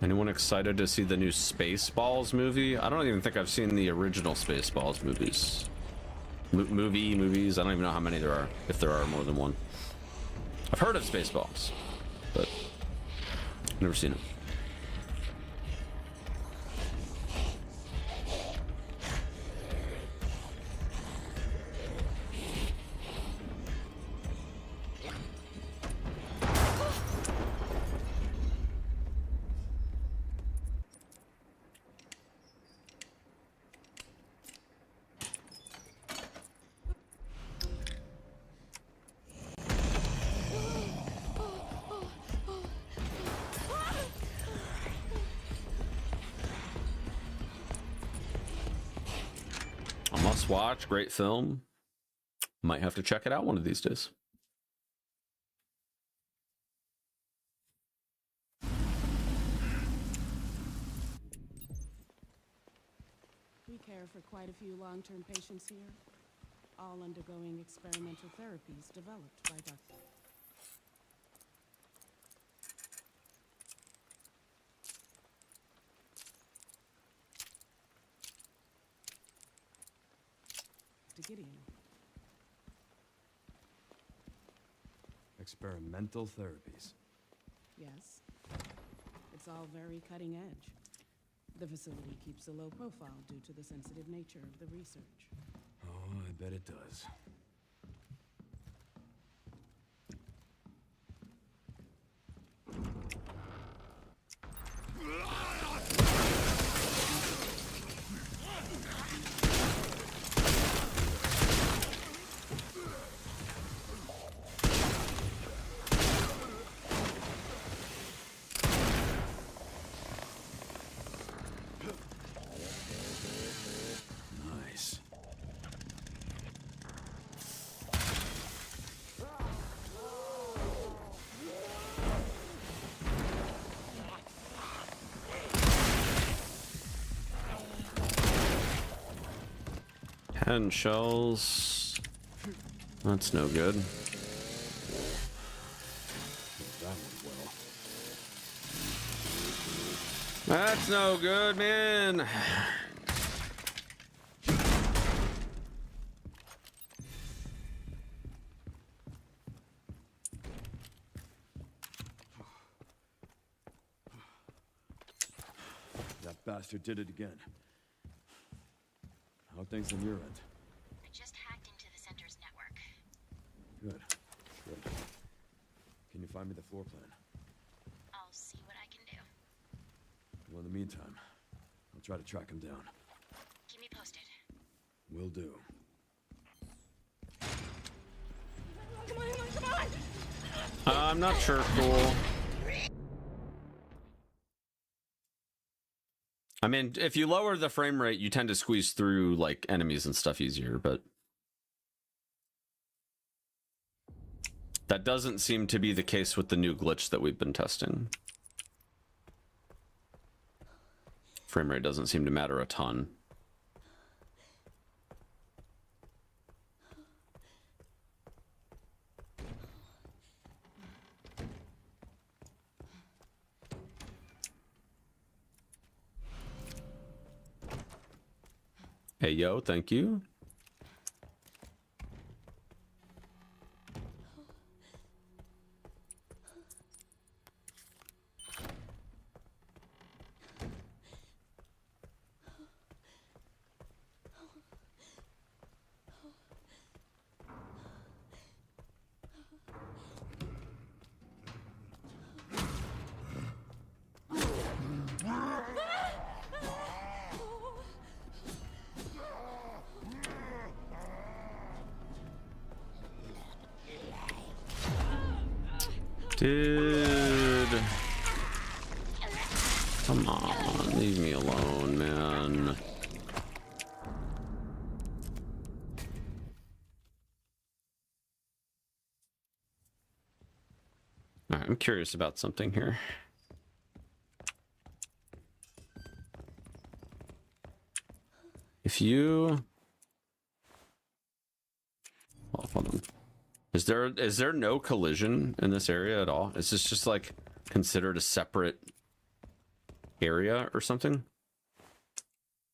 Anyone excited to see the new Spaceballs movie? I don't even think I've seen the original Spaceballs movies. Movies? I don't even know how many there are, if there are more than one. I've heard of Spaceballs, but never seen it. Watch, great film. Might have to check it out one of these days. We care for quite a few long-term patients here, all undergoing experimental therapies developed by Dr. Gideon. Experimental therapies. Yes. It's all very cutting edge. The facility keeps a low profile due to the sensitive nature of the research. Oh, I bet it does. And shells. That's no good. That went well. That's no good, man. That bastard did it again. How are things on your end? I just hacked into the center's network. Good. Good. Can you find me the floor plan? I'll see what I can do. Well, in the meantime, I'll try to track him down. Keep me posted. Will do. I'm not sure. Cool. I mean, if you lower the frame rate, you tend to squeeze through like enemies and stuff easier, but that doesn't seem to be the case with the new glitch that we've been testing. Frame rate doesn't seem to matter a ton. Hey, yo, thank you. Dude. Come on, leave me alone, man. All right, I'm curious about something here. If you... Oh, hold on. Is there no collision in this area at all? Is this just like considered a separate area or something.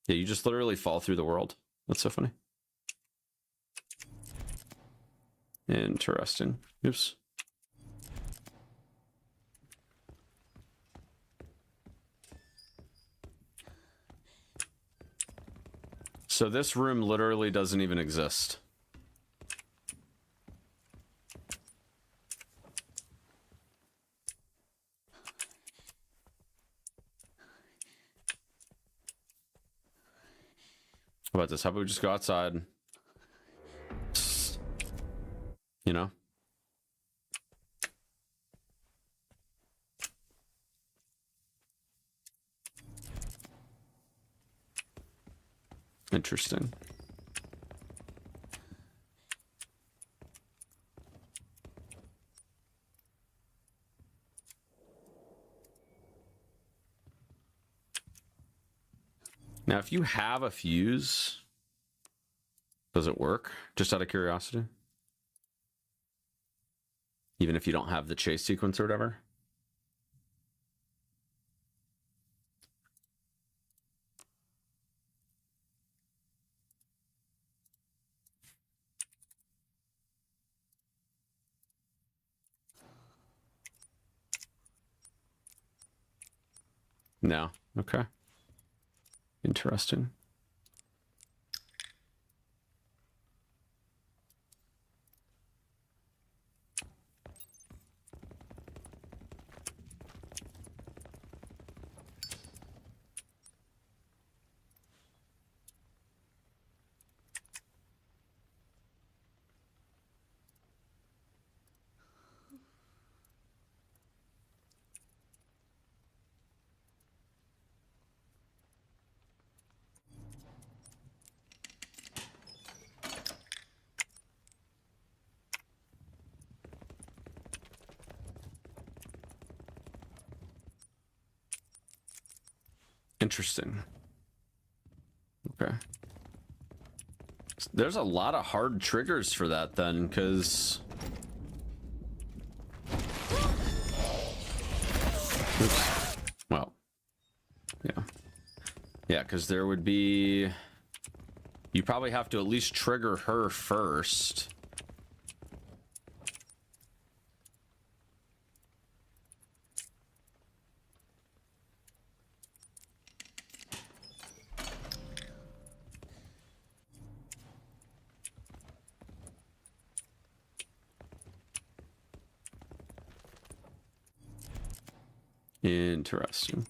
Yeah, you just literally fall through the world. That's so funny. Interesting. Oops. So this room literally doesn't even exist. How about this? How about we just go outside? You know? Interesting. Now, if you have a fuse, does it work? Just out of curiosity? Even if you don't have the chase sequence or whatever? No. Okay. Interesting. Interesting. Okay. There's a lot of hard triggers for that then, because... Oops. Well. Yeah. Yeah, because there would be... You probably have to at least trigger her first. Interesting.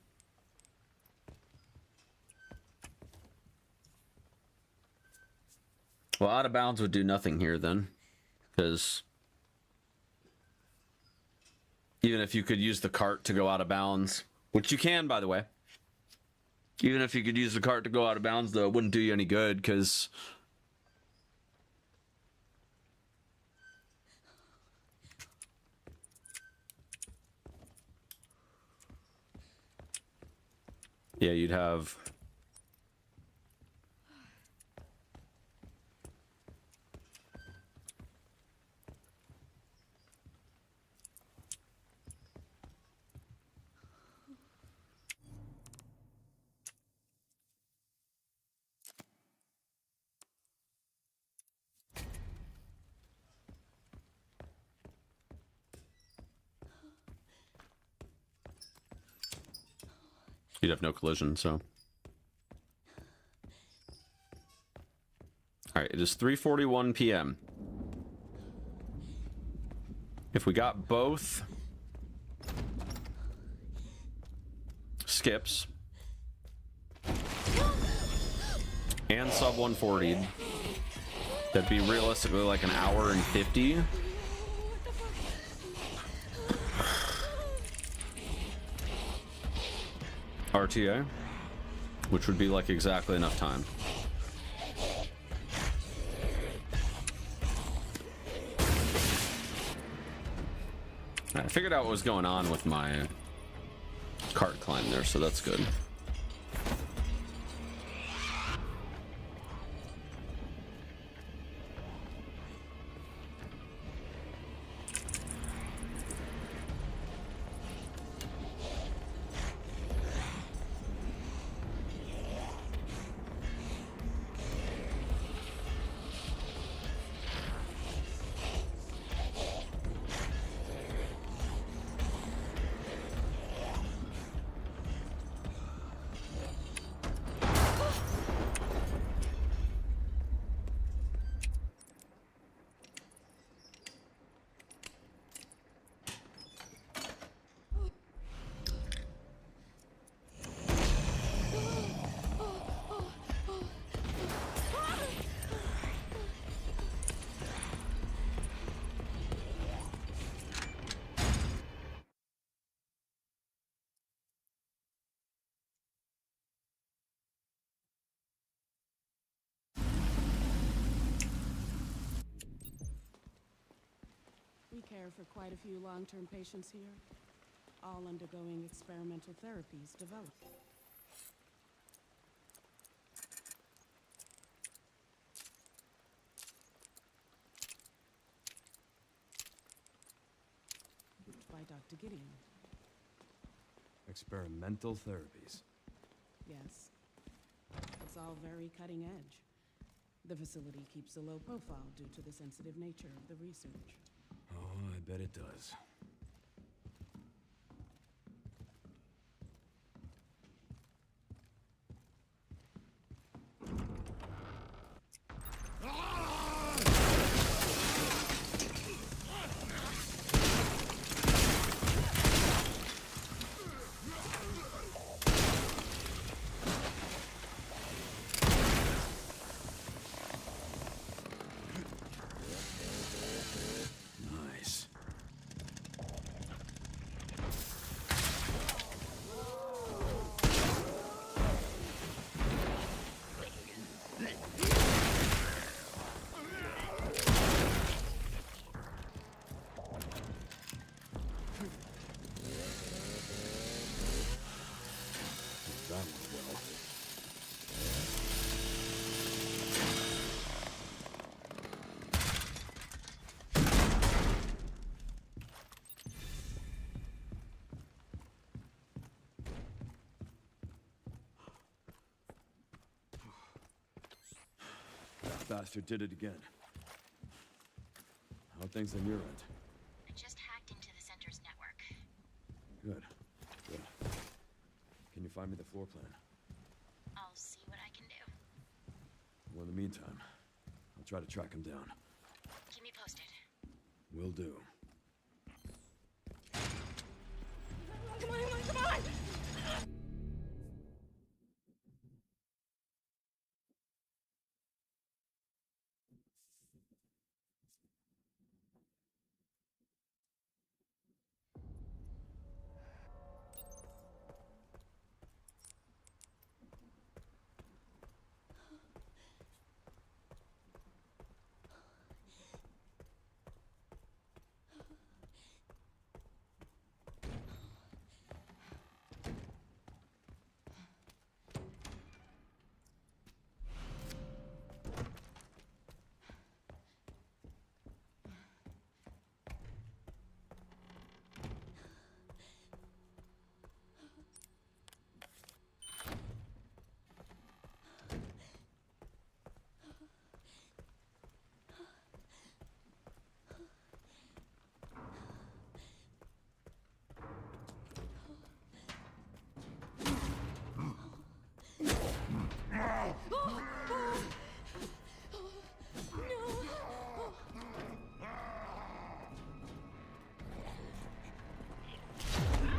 Well, out of bounds would do nothing here then, because even if you could use the cart to go out of bounds, which you can, by the way, even if you could use the cart to go out of bounds, though, it wouldn't do you any good, because yeah, you'd have... You'd have no collision, so... Alright, it is 3:41 p.m. If we got both skips and sub 140, that'd be realistically like an hour and 50. RTA, which would be like exactly enough time. I figured out what was going on with my cart climb there, so that's good. care for quite a few long-term patients here, all undergoing experimental therapies developed. By Dr. Gideon. Experimental therapies. Yes. It's all very cutting edge. The facility keeps a low profile due to the sensitive nature of the research. Oh, I bet it does. Nice. That went well. That bastard did it again. How are things on your end? I just hacked into the center's network. Good. Good. Can you find me the floor plan? I'll see what I can do. Well, in the meantime, I'll try to track him down. Keep me posted. Will do.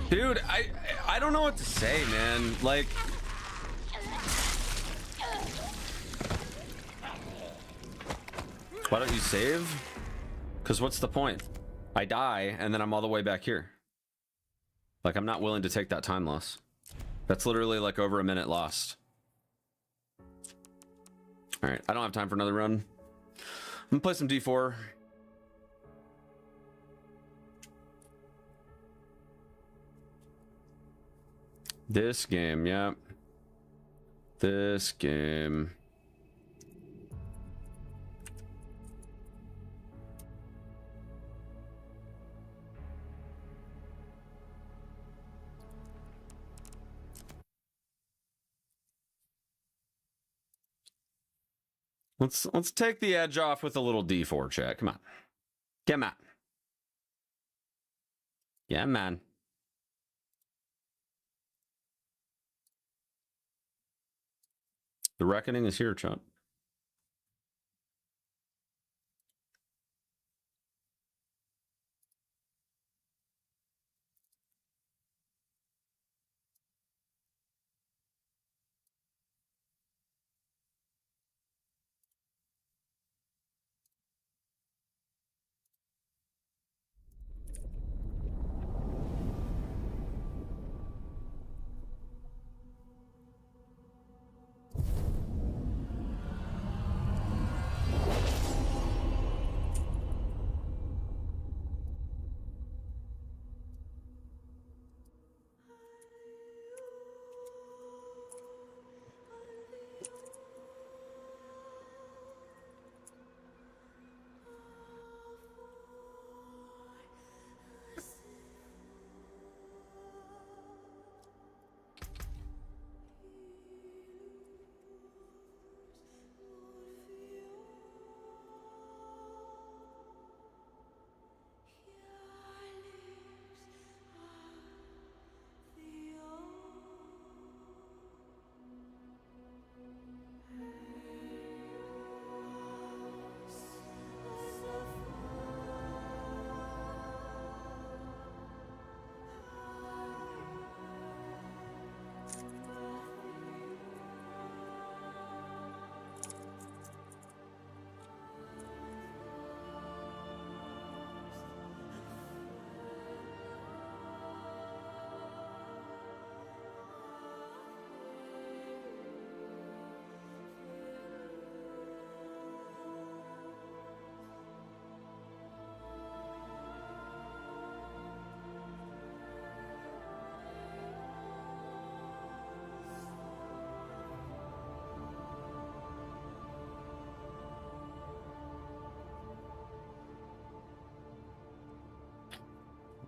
Dude, I don't know what to say, man. Like, why don't you save? Because what's the point? I die, and then I'm all the way back here. Like, I'm not willing to take that time loss. That's literally like over a minute lost. All right, I don't have time for another run. I'm gonna play some D4. This game, yeah. This game. Let's take the edge off with a little D4 check. Come on. Come on. Yeah, man. The reckoning is here, Chuck.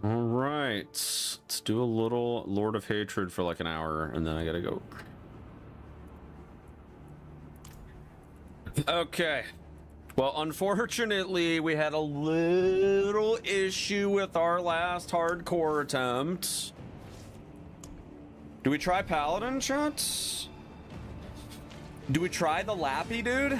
All right, let's do a little Lord of Hatred for like an hour, and then I gotta go. Okay. Well, unfortunately, we had a little issue with our last hardcore attempt. Do we try Paladin shots? Do we try the Lappy, dude?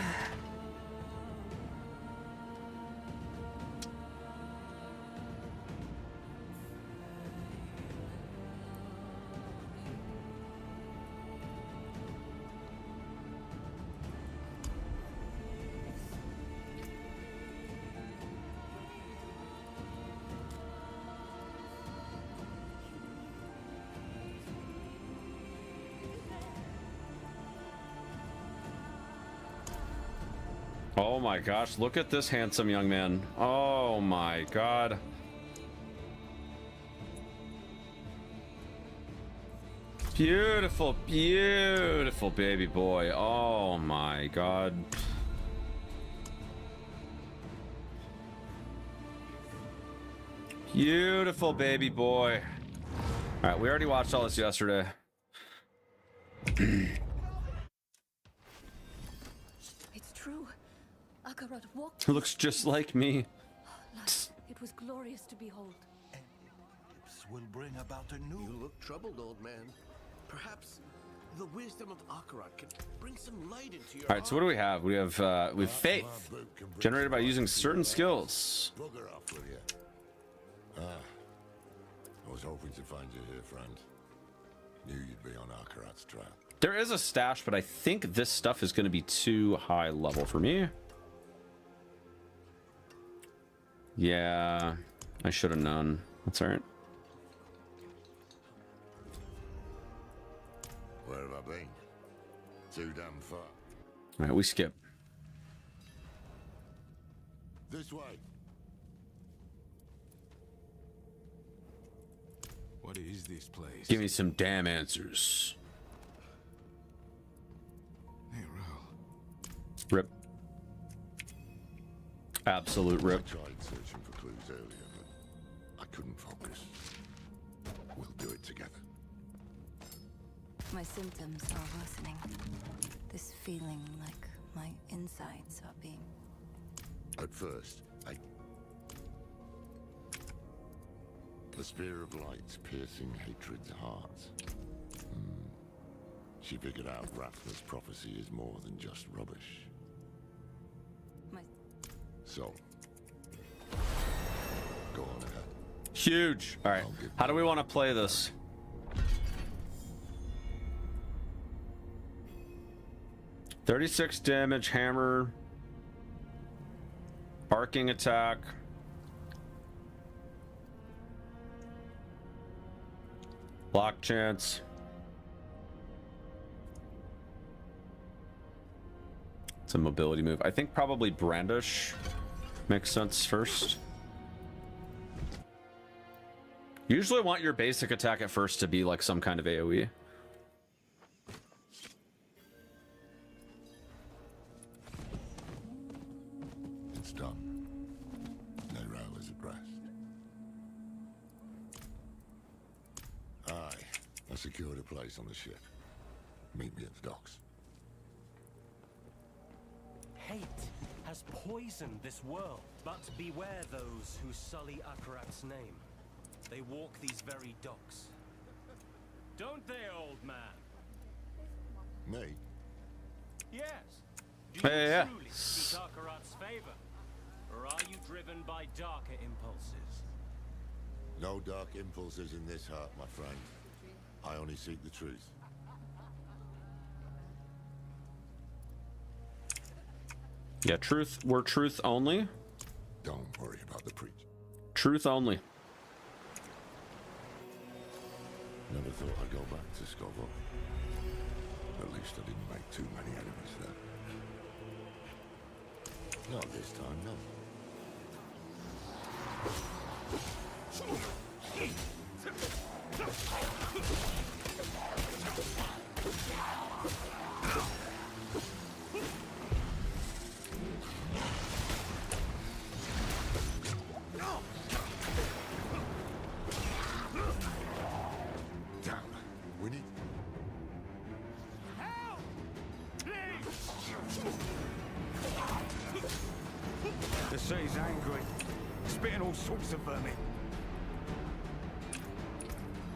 Oh my gosh, look at this handsome young man. Oh my god. Beautiful, beautiful baby boy. Oh my god. Beautiful baby boy. All right, we already watched all this yesterday. It's true. Akarat walked. He looks just like me. It was glorious to behold. Eclipse will bring about a new... You look troubled, old man. Perhaps the wisdom of Akarat can bring some light into your All right, so what do we have? We have faith, generated by using certain skills. Bugger off, will you? I was hoping to find you here, friend. Knew you'd be on Akarat's trail. There is a stash, but I think this stuff is going to be too high level for me. Yeah, I should have known. That's all right. Where have I been? Too damn far. All right, we skip. This way. What is this place? Give me some damn answers. Hey, Ral. Rip. Absolute I rip. tried searching for clues earlier, but I couldn't focus. We'll do it together. My symptoms are worsening. This feeling like my insides are being... At first, the spear of light's piercing hatred's heart. She figured out Rathna's prophecy is more than just rubbish. My... So, go on ahead. Huge. All right. How do we want to play this? $36 damage, hammer, barking attack. Block chance. It's a mobility move. I think probably brandish makes sense first. Usually want your basic attack at first to be like some kind of AoE. It's done. Neyrelle is at rest. Aye, I secured a place on the ship. Meet me at the docks. Hate has poisoned this world, but beware those who sully Akarat's name. They walk these very docks. Don't they, old man? Me? Yes. Do you Yeah. truly seek Akarat's favor? Or are you driven by darker impulses? No dark impulses in this heart, my friend. I only seek the truth. Yeah, truth. We're truth only. Don't worry about the preach. Truth only. Never thought I'd go back to Scotland. At least I didn't make too many enemies there. Not this time, no. The sea's angry, spitting all sorts of vermin.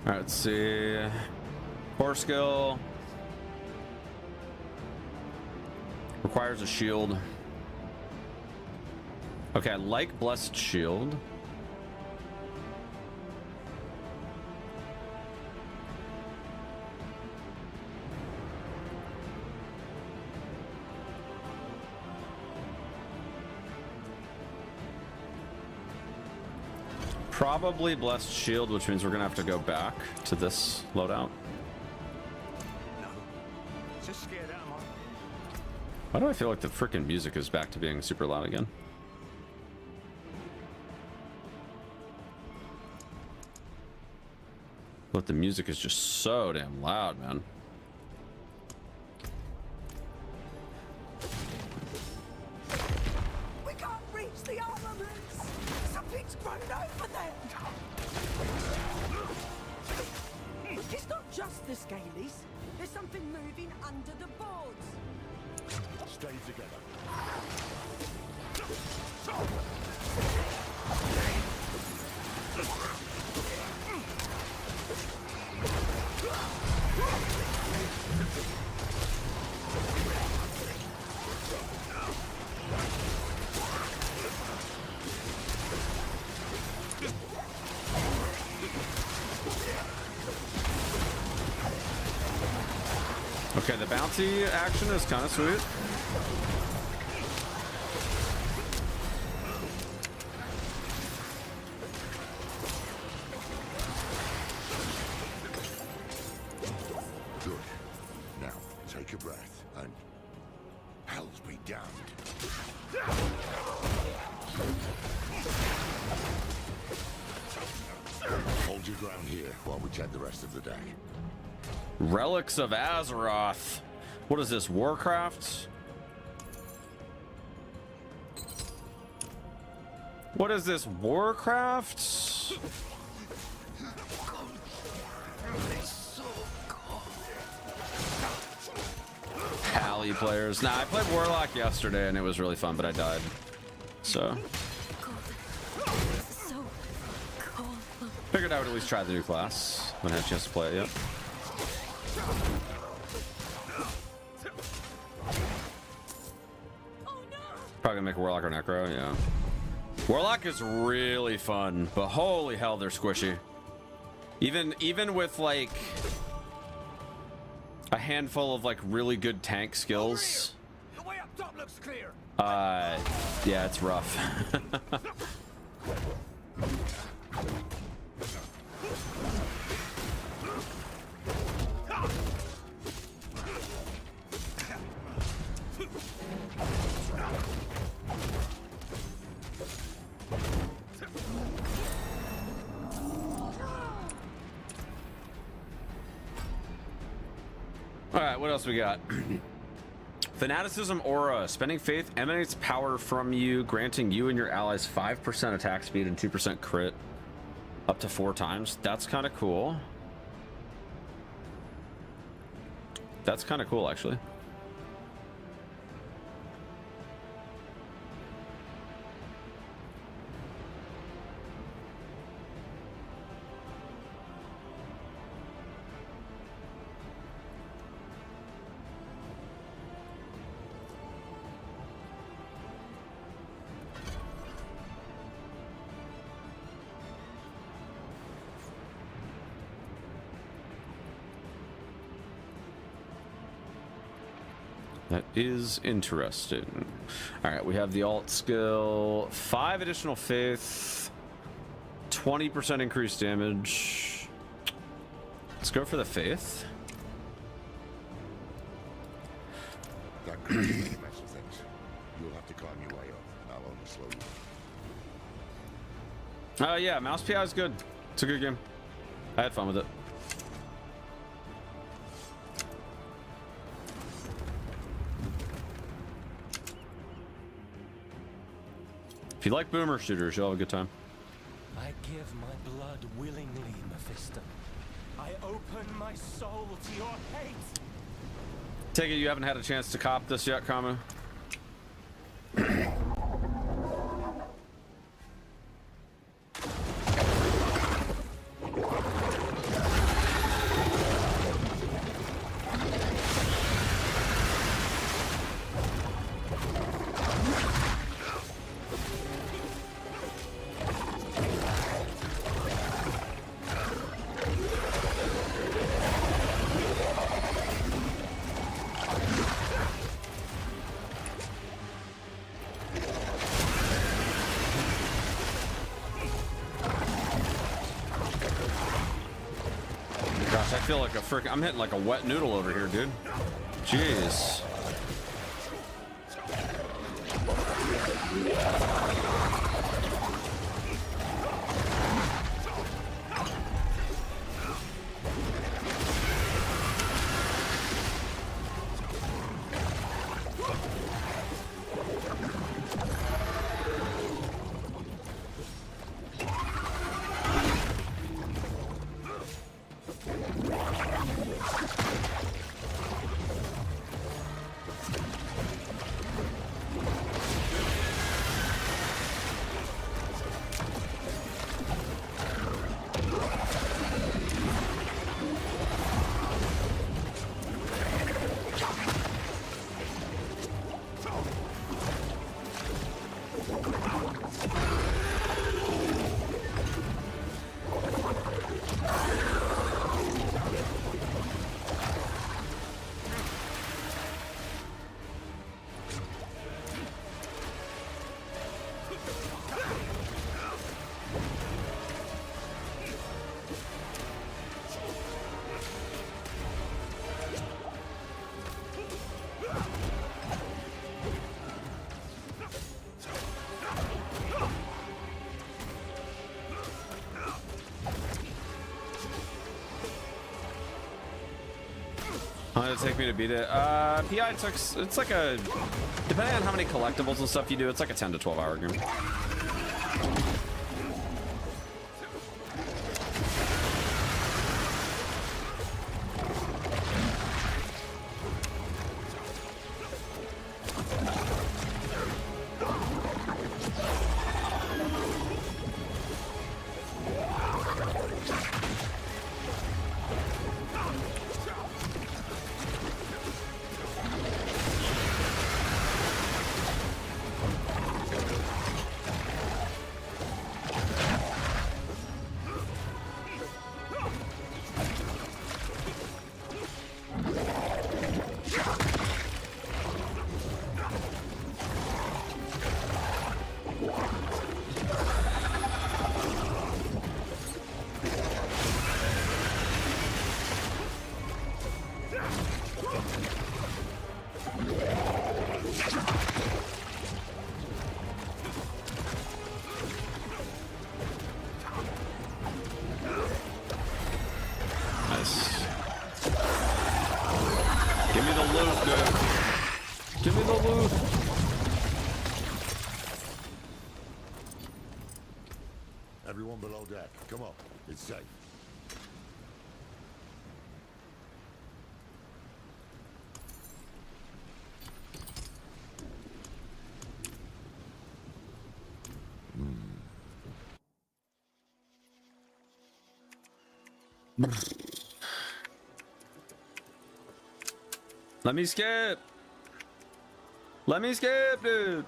All right, let's see. Core skill requires a shield. Okay, I like Blessed Shield. Probably Blessed Shield, which means we're gonna have to go back to this loadout. No, just scared out of my... Why do I feel like the freaking music is back to being super loud again? But the music is just so damn loud, man. We can't reach the armaments! Something's grown over there! It's not just the Scalies. There's something moving under the boards. Stay together. Okay, the bounty action is kind of sweet. Good. Now, take a breath and... Hells be damned. Hold your ground here while we check the rest of the deck. Relics of Azeroth. What is this, Warcraft? What is this, Warcraft? Pally players. Nah, I played Warlock yesterday and it was really fun, but I died. So. Figured I would at least try the new class. When I had a chance to play it yet. Probably gonna make a Warlock or Necro, yeah. Warlock is really fun, but holy hell, they're squishy. Even with like a handful of like really good tank skills. The way up top looks clear. Yeah, it's rough. All right, what else we got? Fanaticism Aura. Spending faith emanates power from you, granting you and your allies 5% attack speed and 2% crit up to 4 times. That's kind of cool. That's kind of cool, actually. That is interesting. All right, we have the alt skill, 5 additional faith, 20% increased damage. Let's go for the faith. That could really mess with things. You'll have to climb your way up. I'll only slow you. Yeah, Mouse PI is good. It's a good game. I had fun with it. If you like boomer shooters, you'll have a good time. I give my blood willingly, Mephisto. I open my soul to your hate. Take it you haven't had a chance to cop this yet, Kamu? feel like a freaking... I'm hitting like a wet noodle over here, dude. Jeez. How long did it take me to beat it? PI took, it's like a, depending on how many collectibles and stuff you do, it's like a 10 to 12 hour game. Everyone below deck, come on, it's safe. Let me skip. Let me skip, dude.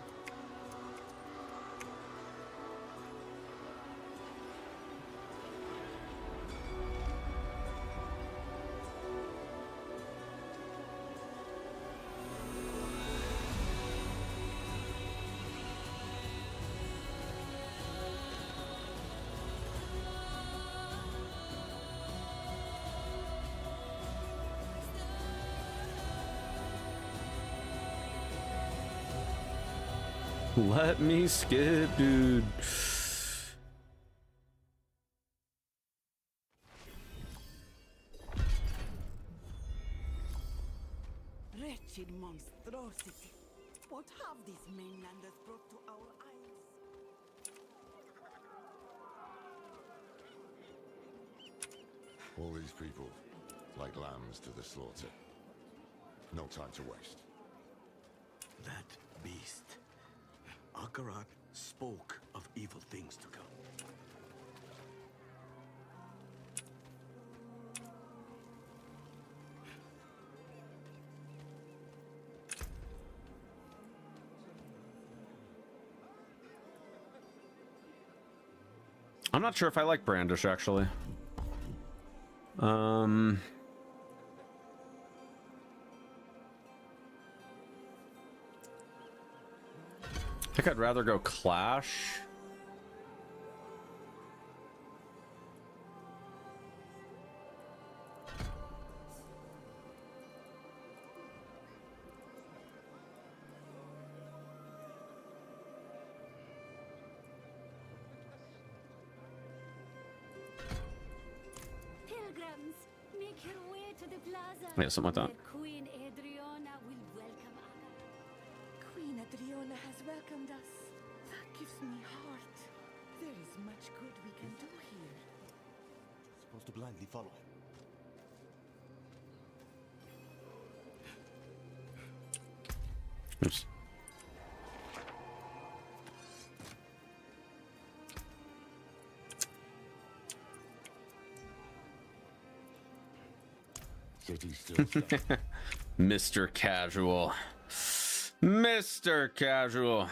Let me skip, dude. Wretched monstrosity. What have these mainlanders brought to our isles? All these people, like lambs to the slaughter. No time to waste. That beast. Akarat spoke of evil things to come. I'm not sure if I like Brandish, actually. I think I'd rather go Clash. Yeah, something like that. Queen Adriana will welcome us. Queen Adriana has welcomed us. That gives me heart. There is much good we can do here. Supposed to blindly follow him. Oops. City's still shut. Mr. Casual. Mr. Casual.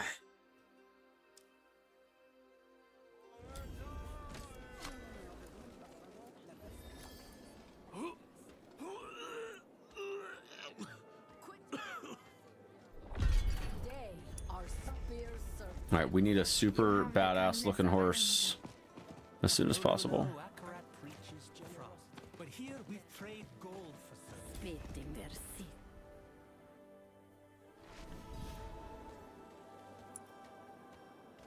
All right, we need a super badass looking horse as soon as possible. Akarat preaches frost, but here we trade gold for silver. Spitting their seat.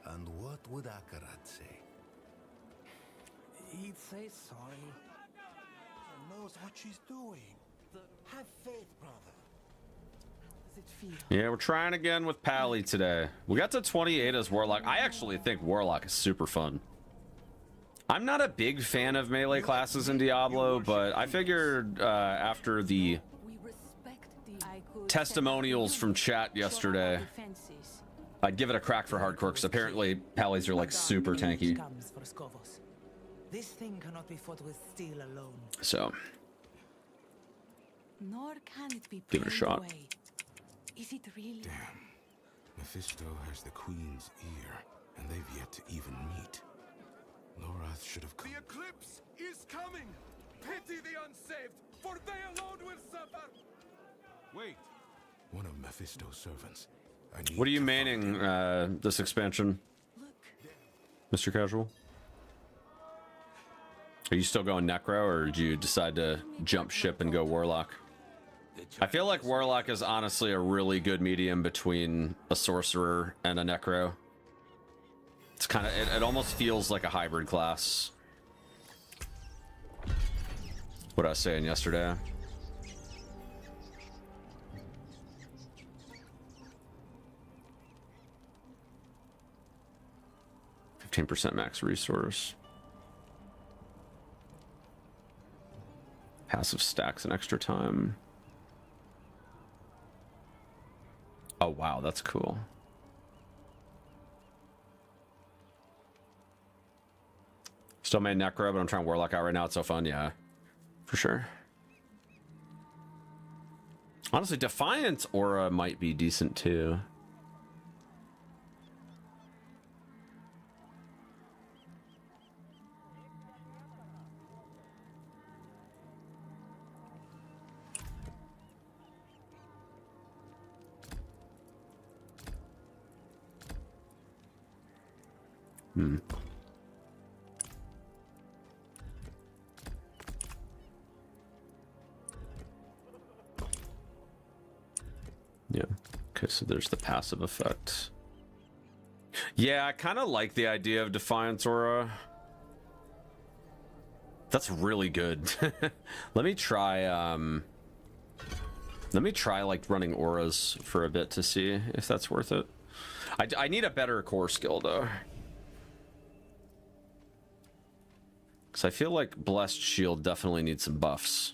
And what would Akarat say? He'd say sorry. Knows what she's doing. Have faith, brother. How does it feel? Yeah, we're trying again with Pally today. We got to 28 as Warlock. I actually think Warlock is super fun. I'm not a big fan of melee classes in Diablo, but I figured after the We respect the testimonials from chat yesterday, I'd give it a crack for hardcore, because apparently Pallies are like super tanky. This thing cannot be fought with steel alone. So, Nor can it be give it a pruned shot. away. Is it really? Damn. Mephisto has the Queen's ear, and they've yet to even meet. Lorath should have come. The eclipse is coming! Pity the unsaved, for they alone will suffer! Wait. One of Mephisto's servants. I need What are you to find maining him. this expansion, Mr. Casual? Are you still going Necro, or did you decide to jump ship and go Warlock? I feel like Warlock is honestly a really good medium between a Sorcerer and a Necro. It's kind of, it almost feels like a hybrid class. What I was saying yesterday. %, max resource. Passive stacks and extra time. Oh wow, that's cool. Still made Necro, but I'm trying Warlock out right now. It's so fun, yeah. For sure. Honestly, Defiance Aura might be decent too. Yeah. Okay, so there's the passive effect. Yeah, I kind of like the idea of Defiance Aura. That's really good. Let me try like running auras for a bit to see if that's worth it. I need a better core skill though. Because I feel like Blessed Shield definitely needs some buffs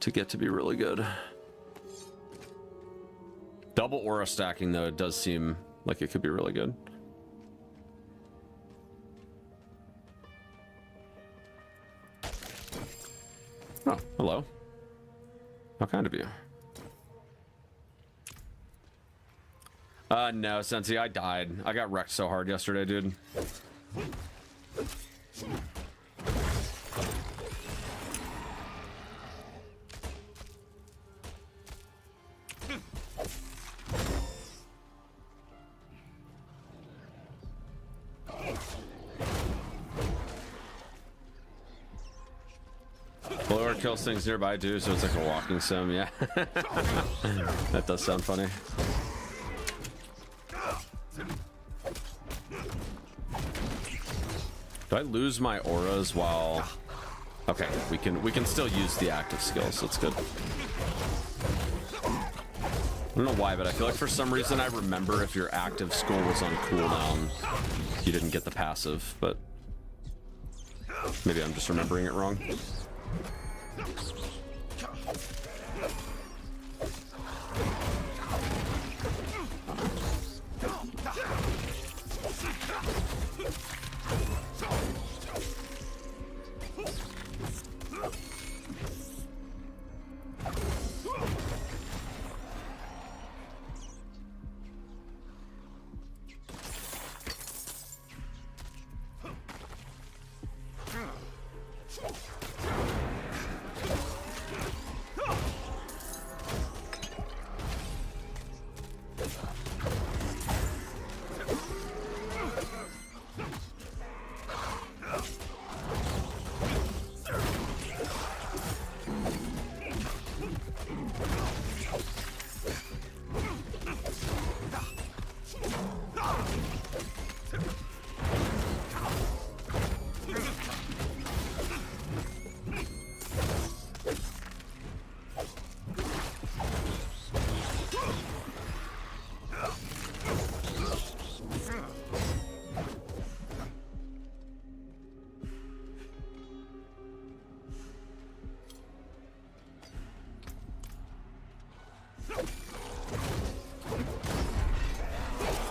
to get to be really good. Double aura stacking though, it does seem like it could be really good. Oh, hello. How kind of you? No, Sensi, I died. I got wrecked so hard yesterday, dude. Blower kills things nearby too, so it's like a walking sim, yeah. That does sound funny. Do I lose my auras while Okay, we can still use the active skills. That's good. I don't know why, but I feel like for some reason I remember if your active skill was on cooldown, you didn't get the passive, but maybe I'm just remembering it wrong.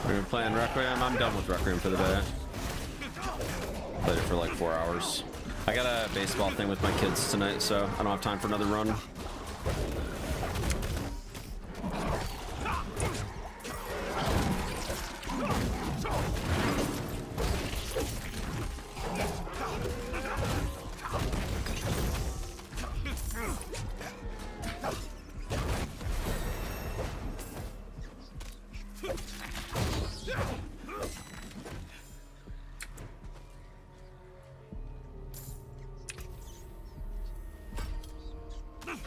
We're playing Requiem. I'm done with Requiem for the day. Played it for like 4 hours. I got a baseball thing with my kids tonight, so I don't have time for another run.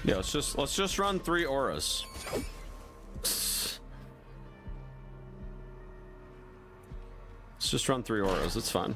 Yeah, let's just run 3 auras. Let's just run 3 auras. It's fine.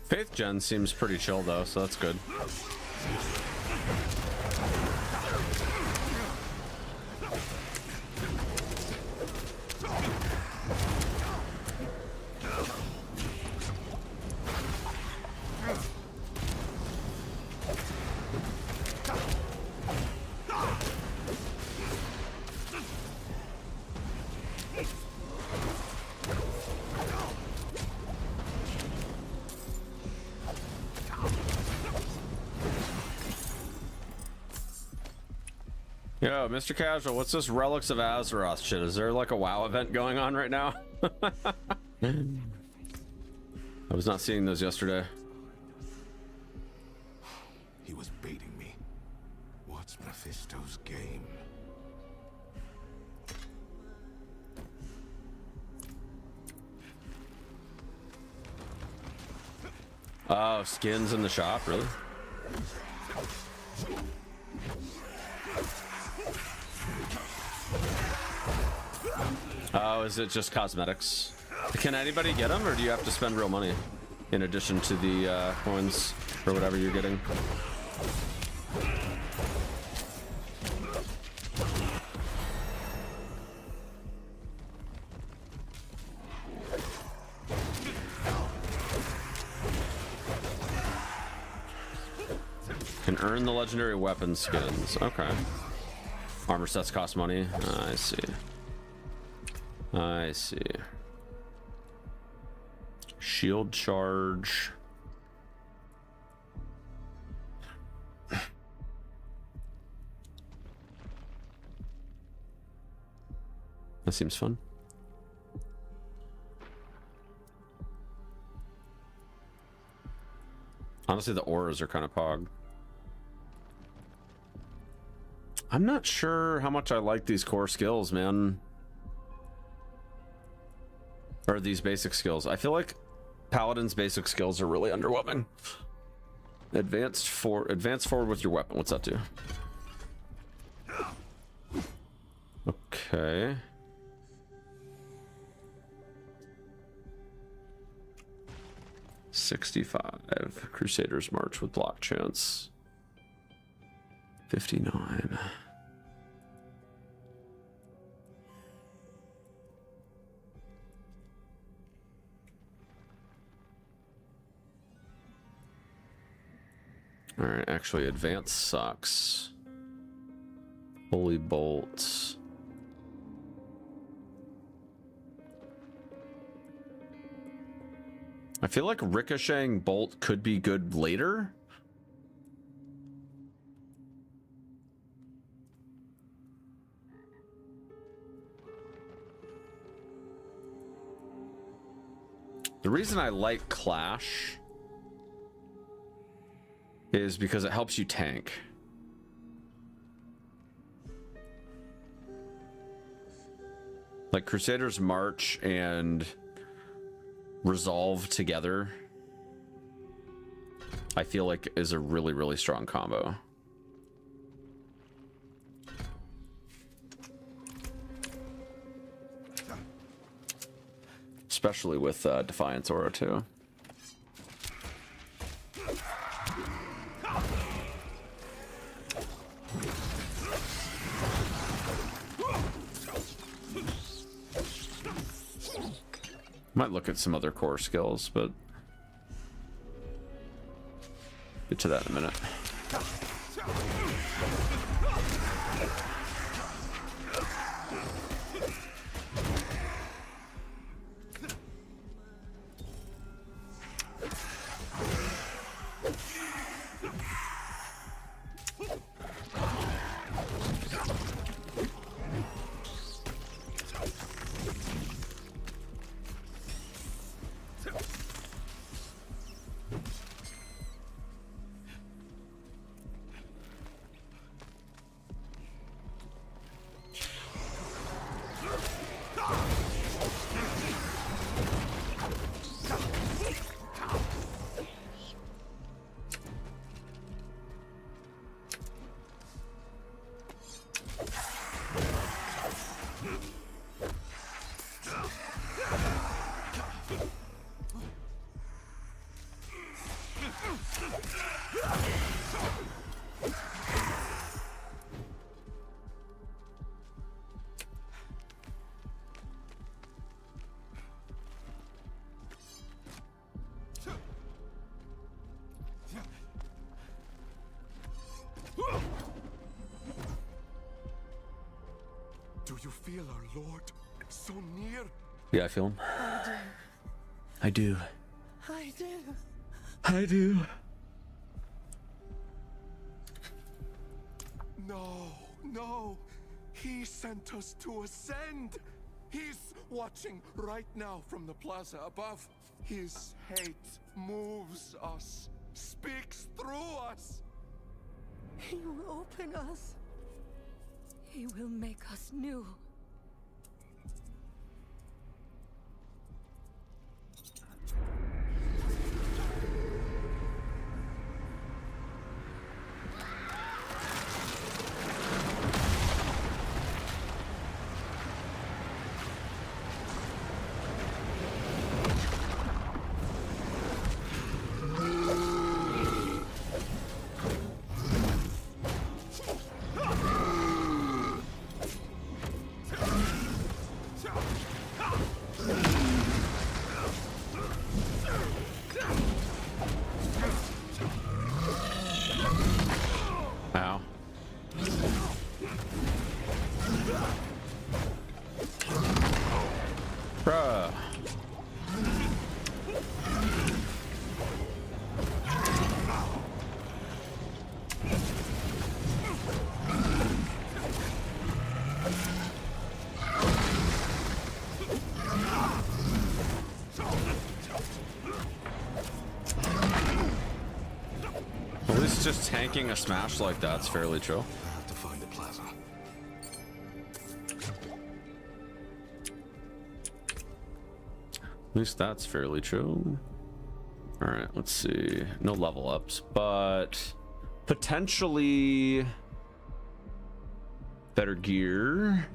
Faith Gen seems pretty chill though, so that's good. Yo, Mr. Casual, what's this Relics of Azeroth shit? Is there like a WoW event going on right now? I was not seeing those yesterday. He was baiting me. What's Mephisto's game? Oh, skins in the shop, really? Oh, is it just cosmetics? Can anybody get them, or do you have to spend real money in addition to the coins or whatever you're getting? Can earn the legendary weapon skins. Okay. Armor sets cost money. I see. I see. Shield charge. That seems fun. Honestly, the auras are kind of pog. I'm not sure how much I like these core skills, man. Or these basic skills. I feel like Paladin's basic skills are really underwhelming. Advance forward with your weapon. What's that do? Okay. $65. Crusader's March with block chance. 59. All right, actually, advance sucks. Holy bolts. I feel like ricocheting bolt could be good later. The reason I like Clash is because it helps you tank. Like Crusader's March and Resolve together, I feel like is a really, really strong combo. Especially with Defiance Aura too. Might look at some other core skills, but get to that in a minute. Do you feel our Lord so near? Yeah, I feel him. I do. I do. I do. No, no. He sent us to ascend. He's watching right now from the plaza above. His hate moves us, speaks through us. He will open us. He will make us new. At least just tanking a smash like that's fairly chill. I have to find the plaza. At least that's fairly chill. All right, let's see. No level ups, but potentially better gear.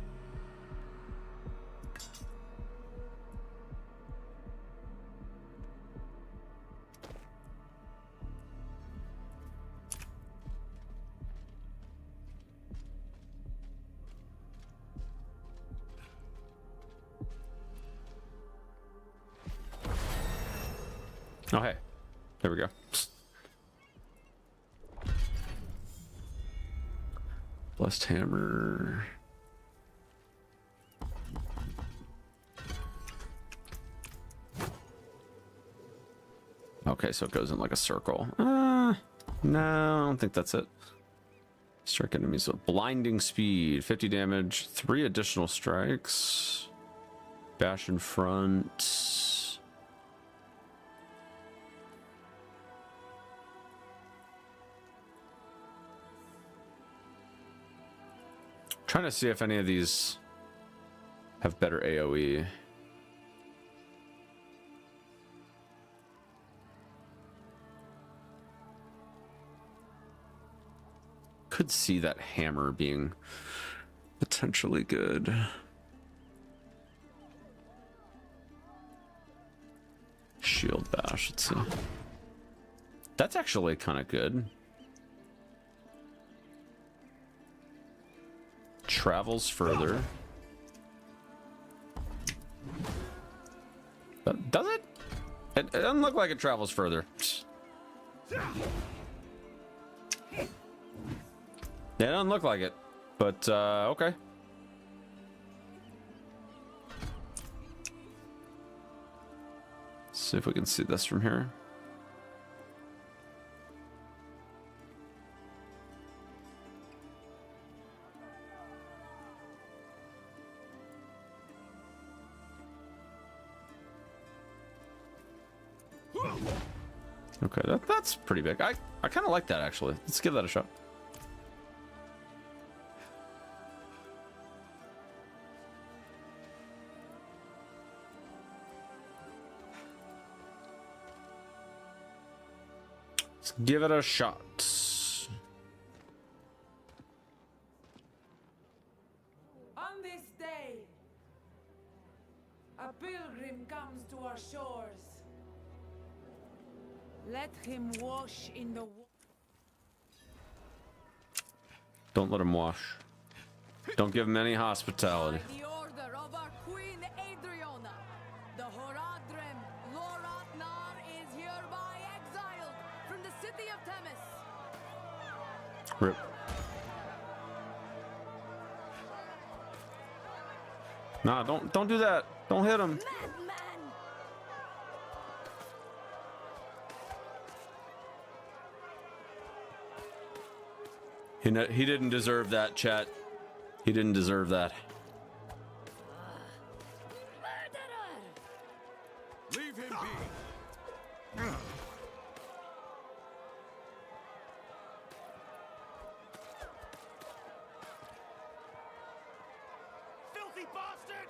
Oh, hey. There we go. Blessed hammer. Okay, so it goes in like a circle. No, I don't think that's it. Strike enemies with blinding speed, 50 damage, 3 additional strikes. Bash in front. Trying to see if any of these have better AoE. Could see that hammer being potentially good. Shield bash, let's see. That's actually kind of good. Travels further. Does it? It doesn't look like it travels further. It doesn't look like it, but okay. Let's see if we can see this from here. Okay, that's pretty big. I kind of like that, actually. Let's give that a shot. Let's give it a shot. On this day, a pilgrim comes to our shores. Let him wash in the Don't let him wash. Don't give him any hospitality. By the order of our Queen Adriana, the Horadrim Loratnar is hereby exiled from the city of Themis. Rip. Nah, don't do that. Don't hit him. He didn't deserve that, chat. He didn't deserve that. Leave him be. Filthy bastard!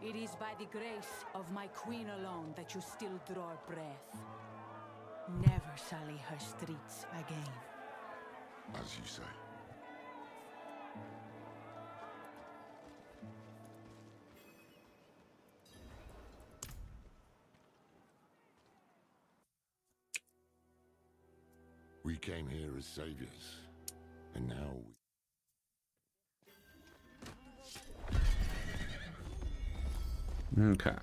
It is by the grace of my queen alone that you still draw breath. Never sully her streets again. As you say. We came here as saviors, and now we... Okay.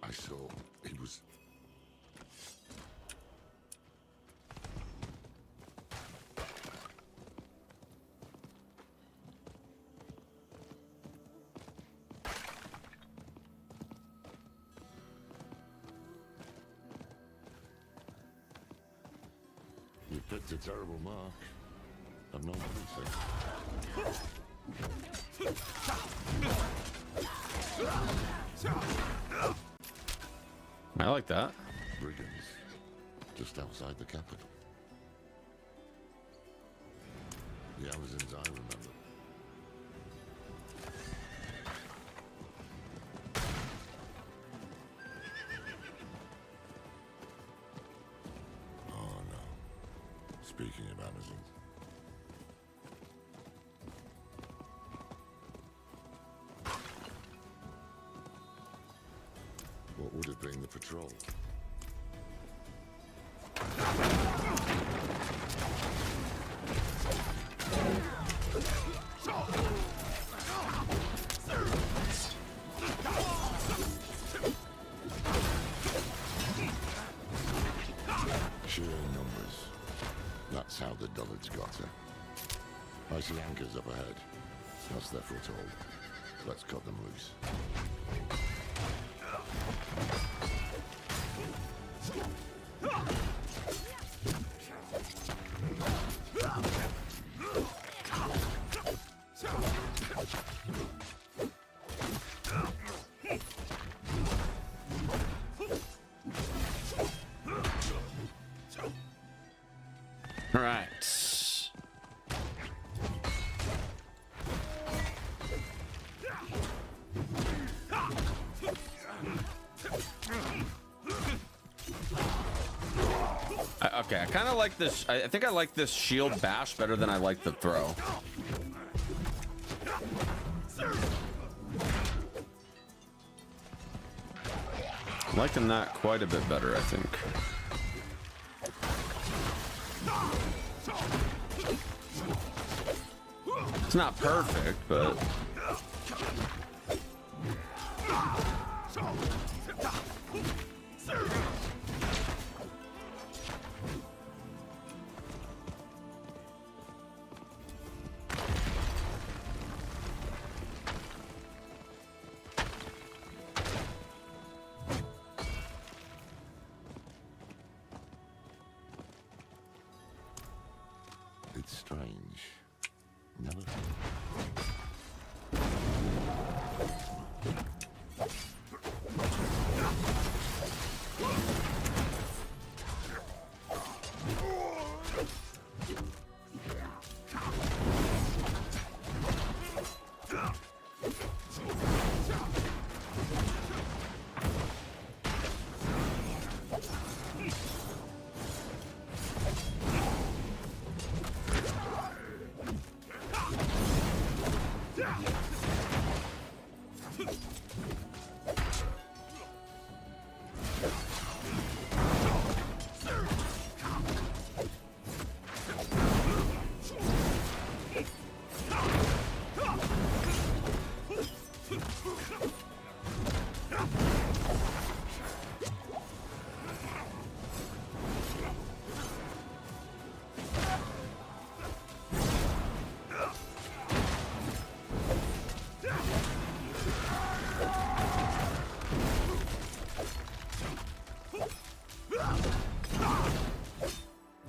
I saw it was... picked a terrible mark. I've no mercy. I like that. Brigands, just outside the capital. The Amazons I remember. Oh no. Speaking of Amazons. What would have been the patrol? Sheer numbers. That's how the dullards got her. I see anchors up ahead. That's their foothold. Let's cut them loose. Right. Okay, I kind of like this. I think I like this shield bash better than I like the throw. I'm liking that quite a bit better, I think. It's not perfect, but... It's strange. Never.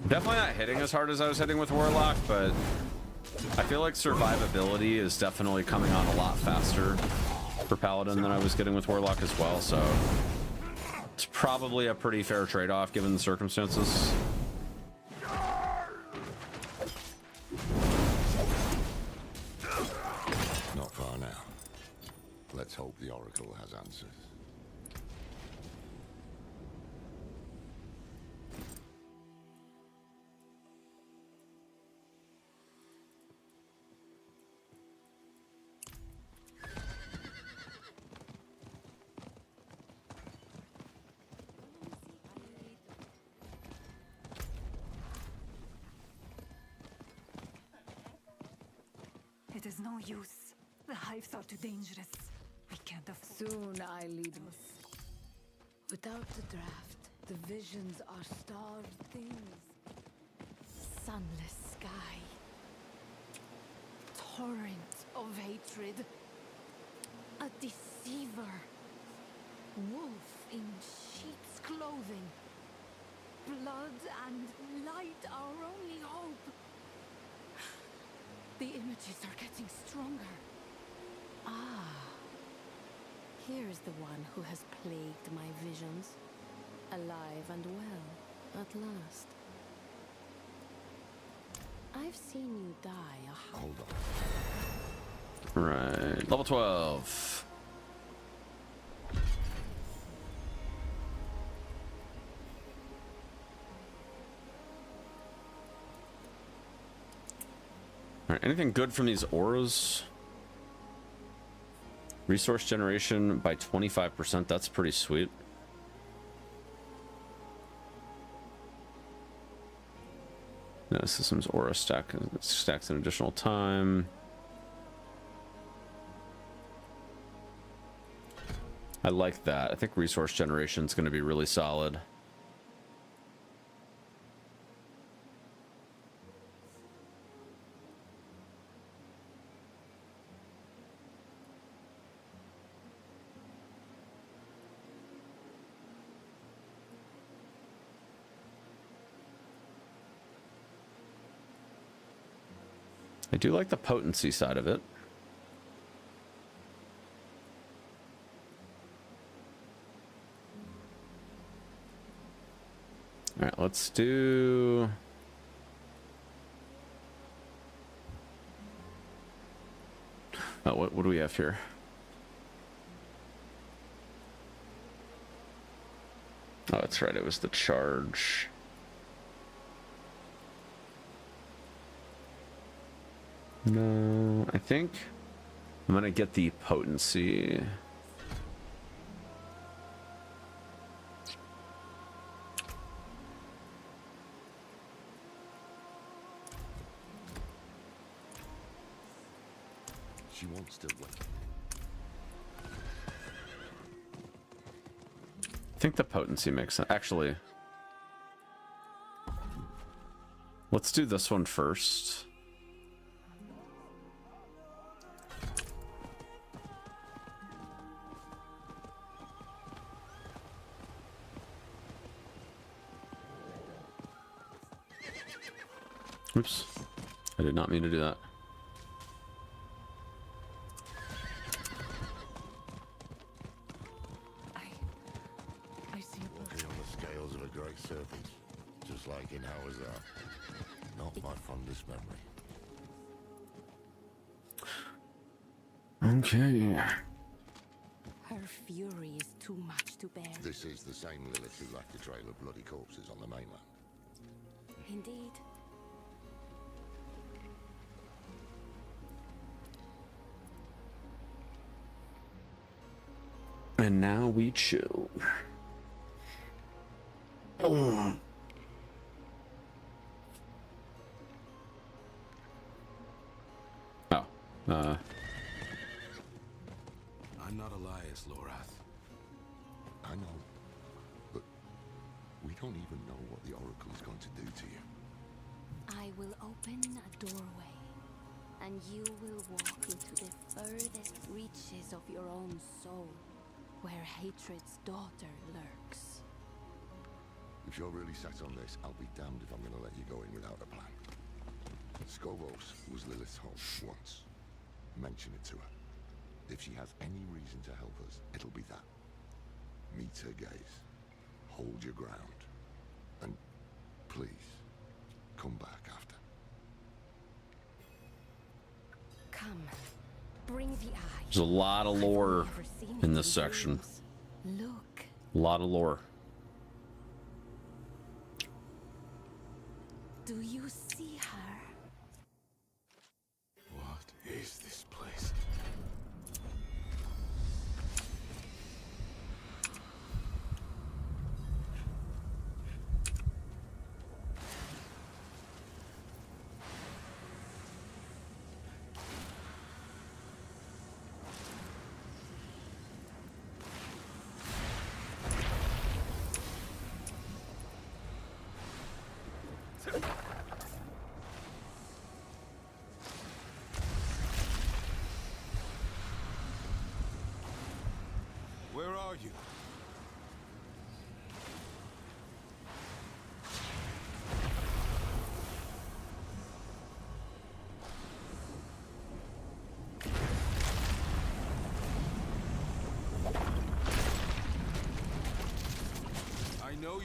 Definitely not hitting as hard as I was hitting with Warlock, but I feel like survivability is definitely coming on a lot faster for Paladin than I was getting with Warlock as well, so it's probably a pretty fair trade-off given the circumstances. Not far now. Let's hope the Oracle has answers. It is no use. The hives are too dangerous. We can't afford. Soon I lead us. Without the draft, the visions are starved things. Sunless sky. Torrent of hatred. A deceiver. Wolf in sheep's clothing. blood and light, our only hope. The images are getting stronger. Ah. Here's the one who has plagued my visions. Alive and well, at last. I've seen you die a Hold on. Right. Level 12. Alright, anything good from these auras? Resource generation by 25%, that's pretty sweet. No, system's aura stacks an additional time. I like that. I think resource generation is going to be really solid. I do like the potency side of it. All right, let's do... Oh, what do we have here? Oh, that's right. It was the charge. No, I think I'm gonna get the potency. She wants to win. I think the potency makes sense. Actually, let's do this one first. Oops. I did not mean to do that. I see a Walking on the scales of a great serpent, just like in Hawazar. Not my fondest memory. Okay. Her fury is too much to bear. This is the same Lilith who left a trail of bloody corpses on the mainland. Indeed. And now we chill. Oh. I'm not Elias, Lorath. I know, but we don't even know what the Oracle is going to do to you. I will open a doorway, and you will walk into the furthest reaches of your own soul, where hatred's daughter lurks. If you're really set on this, I'll be damned if I'm going to let you go in without a plan. Skobos was Lilith's home once. Mention it to her. If she has any reason to help us, it'll be that. Meet her gaze. Hold your ground. And please, come back after. Come, bring the eye. There's a lot of lore in this section. Look. A lot of lore. Do you see her? What is this place?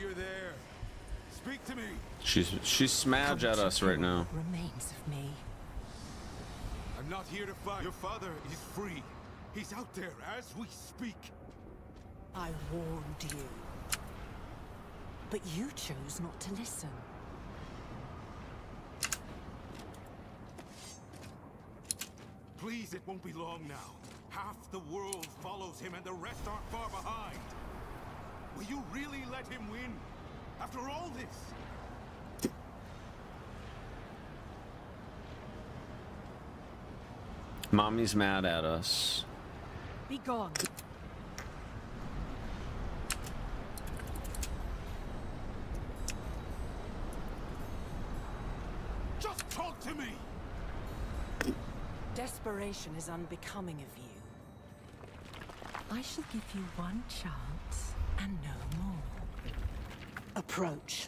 you're there. Speak to me. She's smudge at us right now. Remains of me. I'm not here to fight. Your father is free. He's out there as we speak. I warned you. But you chose not to listen. Please, it won't be long now. Half the world follows him and the rest aren't far behind. Will you really let him win? After all this? Mommy's mad at us. Be gone. Just talk to me! Desperation is unbecoming of you. I shall give you one chance and no more. Approach.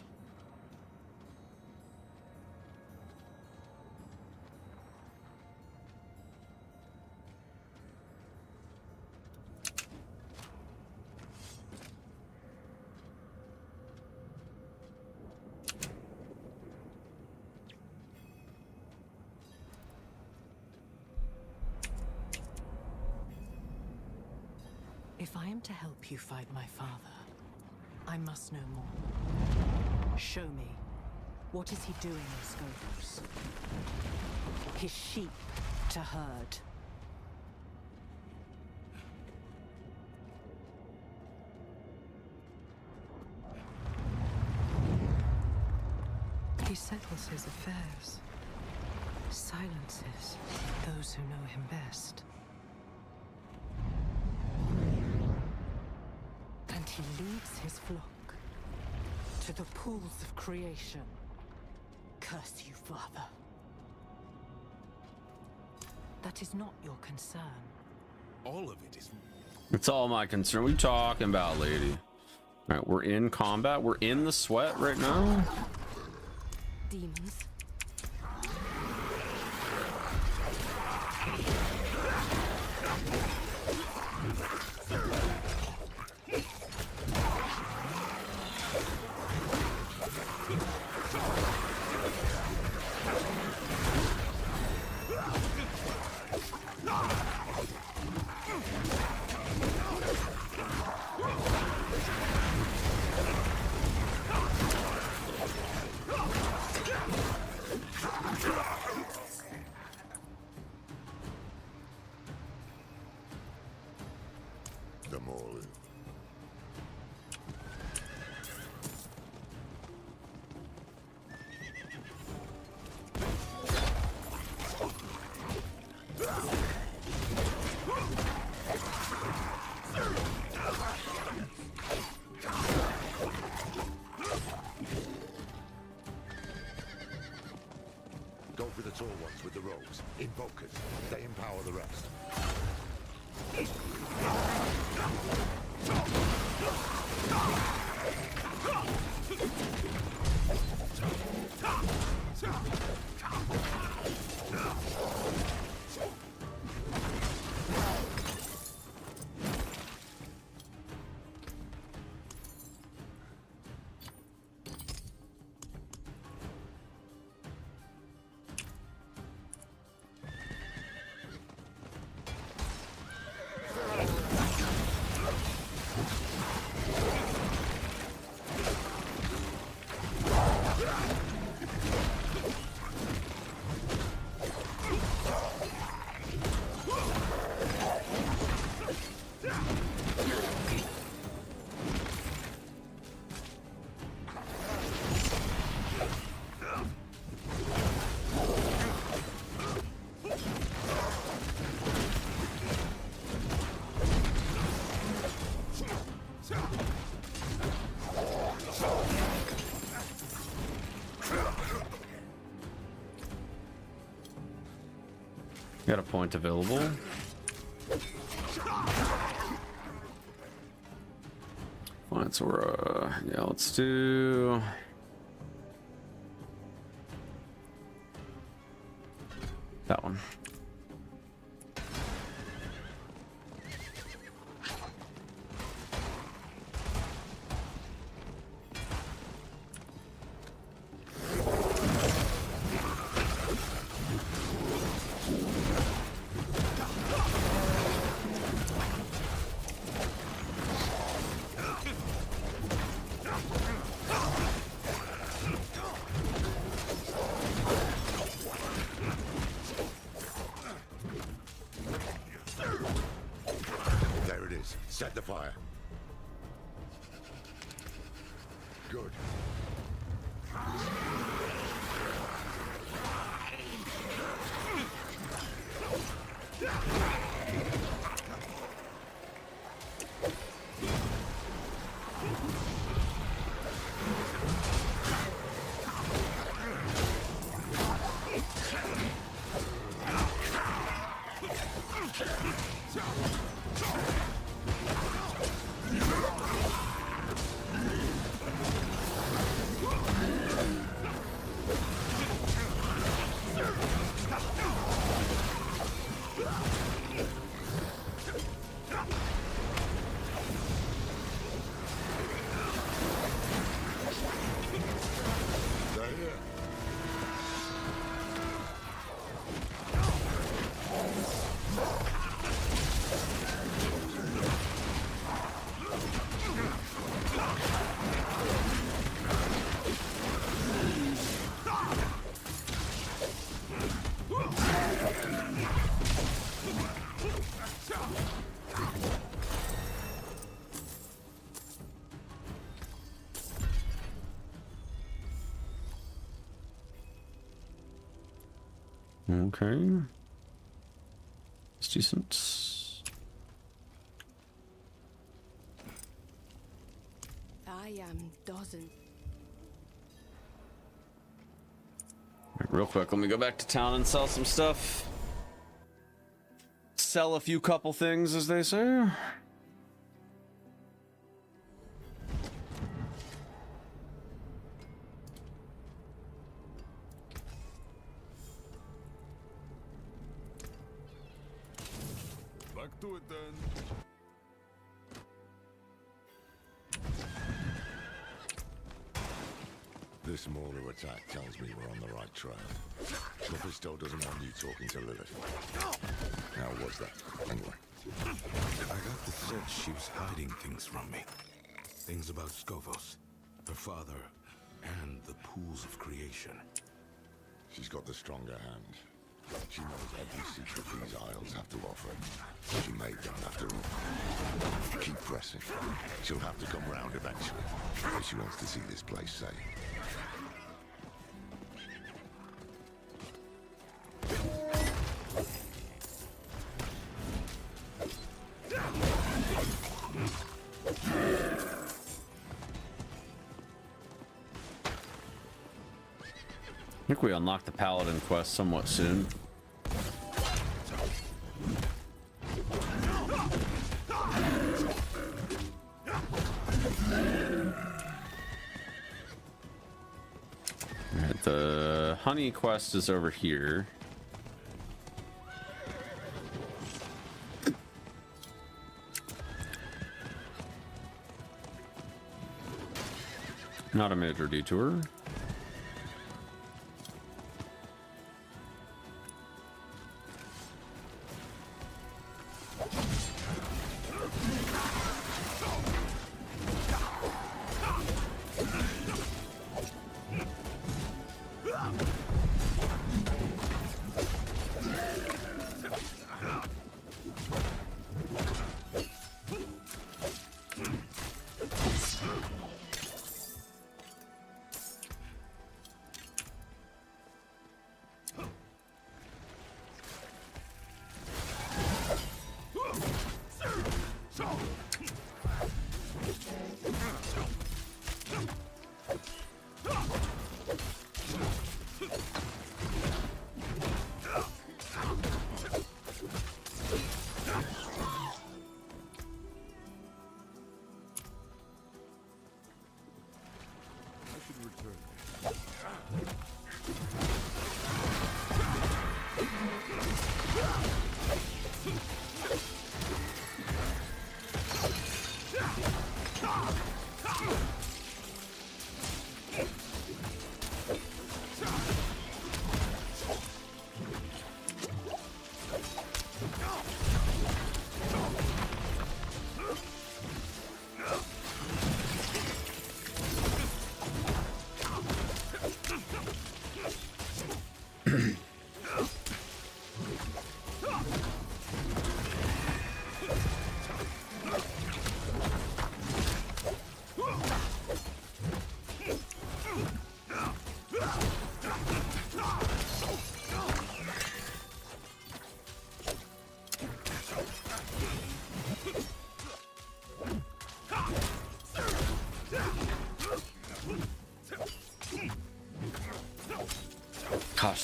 If I am to help you fight my father, I must know more. Show me. What is he doing in Scovos? His sheep to herd. He settles his affairs. Silences those who know him best. And he leads his flock to the pools of creation. Curse you, Father. That is not your concern. All of it is... It's all my concern. What are you talking about, lady? All right, we're in combat. We're in the sweat right now. Demons. Them all in. Go for the tall ones with the robes. Invokers. They empower the rest. Got a point available. Fine, so we're yeah, let's do that one. Set the fire. Good. Okay. It's decent. I am dozen. Right, real quick, let me go back to town and sell some stuff. Sell a few couple things, as they say. Back to it then. This Mauler attack tells me we're on the right trail. Mephisto doesn't want you talking to Lilith. How was that, anyway? I got the sense she was hiding things from me. Things about Skovos, her father, and the pools of creation. She's got the stronger hand. She knows every secret these isles have to offer. She made them after all. Keep pressing. She'll have to come round eventually, if she wants to see this place safe. I think we unlock the Paladin quest somewhat soon. Alright, the honey quest is over here. Not a major detour.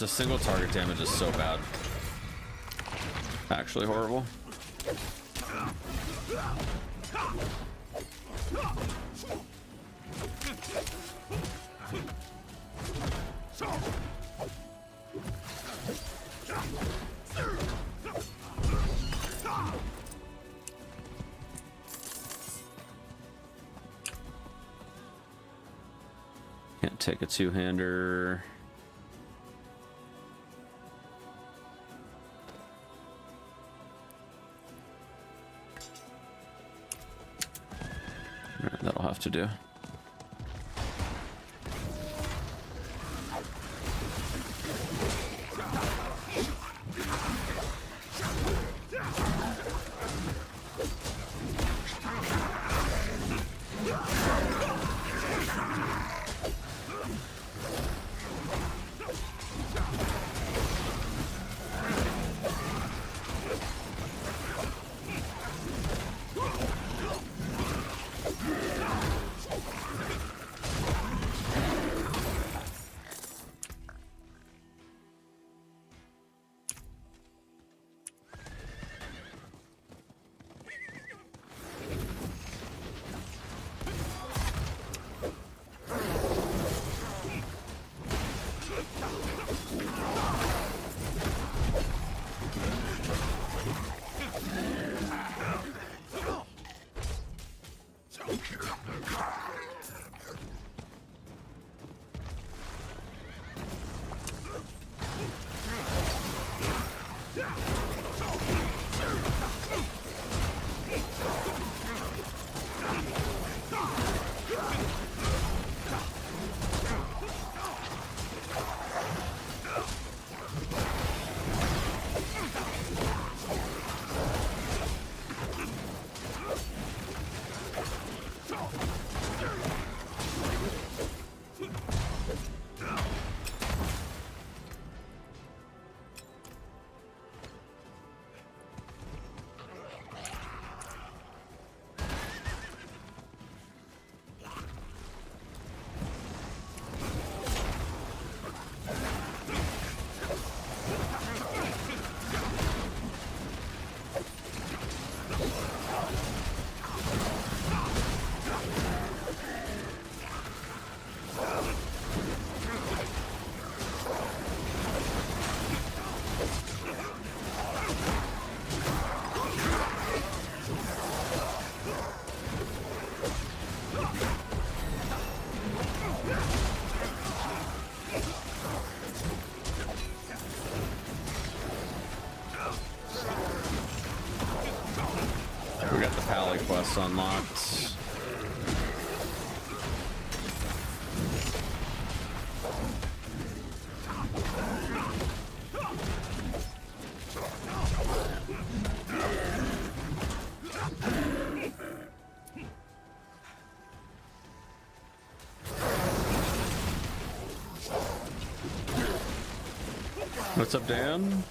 the single target damage is so bad. Actually horrible. Can't take a two-hander. Alright, that'll have to do. Quest unlocked. What's up, Dan?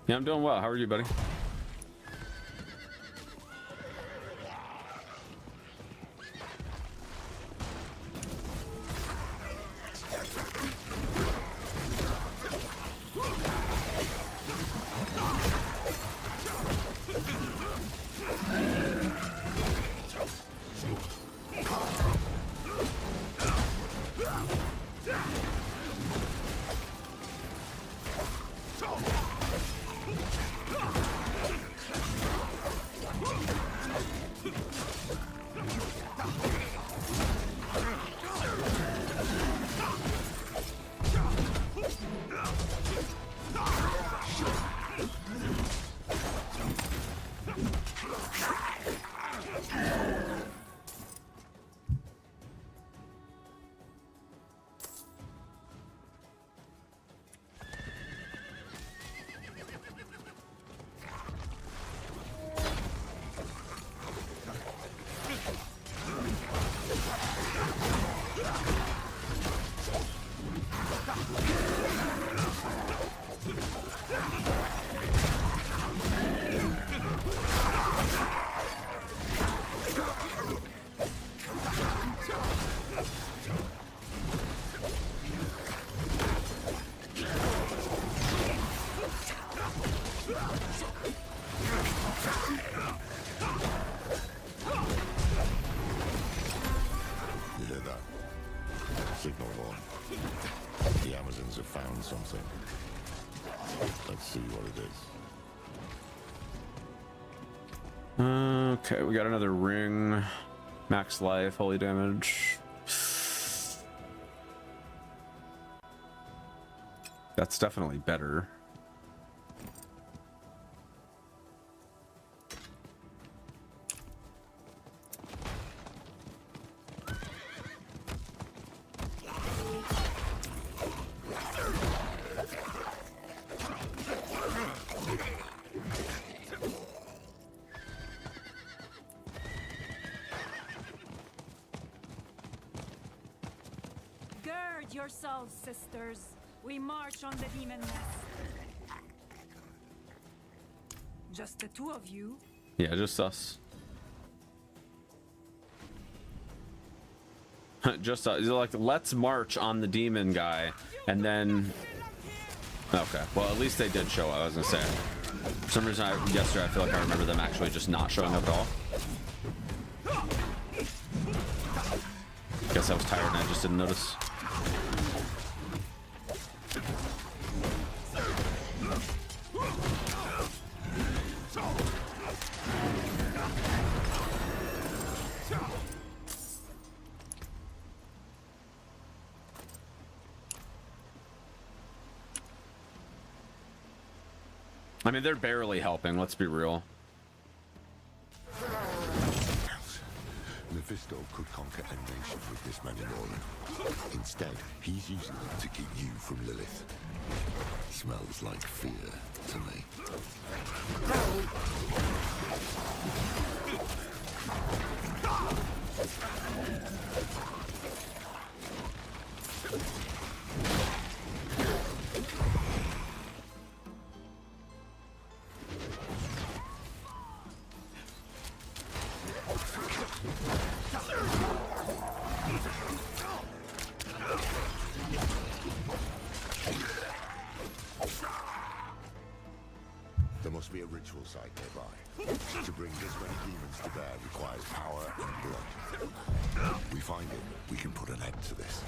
Yeah, I'm doing well. How are you, buddy? signal horn. The Amazons have found something. Let's see what it is. Okay, we got another ring. Max life, holy damage. That's definitely better. Gird yourselves, sisters. We march on the demon nest. Just the two of you? Yeah, just us. Just us. Like, let's march on the demon guy, and then... Okay, well, at least they did show up, I was gonna say. For some reason, yesterday, I feel like I remember them actually just not showing up at all. Guess I was tired and I just didn't notice. I mean, they're barely helping, let's be real. Mephisto could conquer a nation with this many more. Instead, he's using them to keep you from Lilith. Smells like fear to me. There must be a ritual site nearby. To bring this many demons to bear requires power and blood. We find it, we can put an end to this.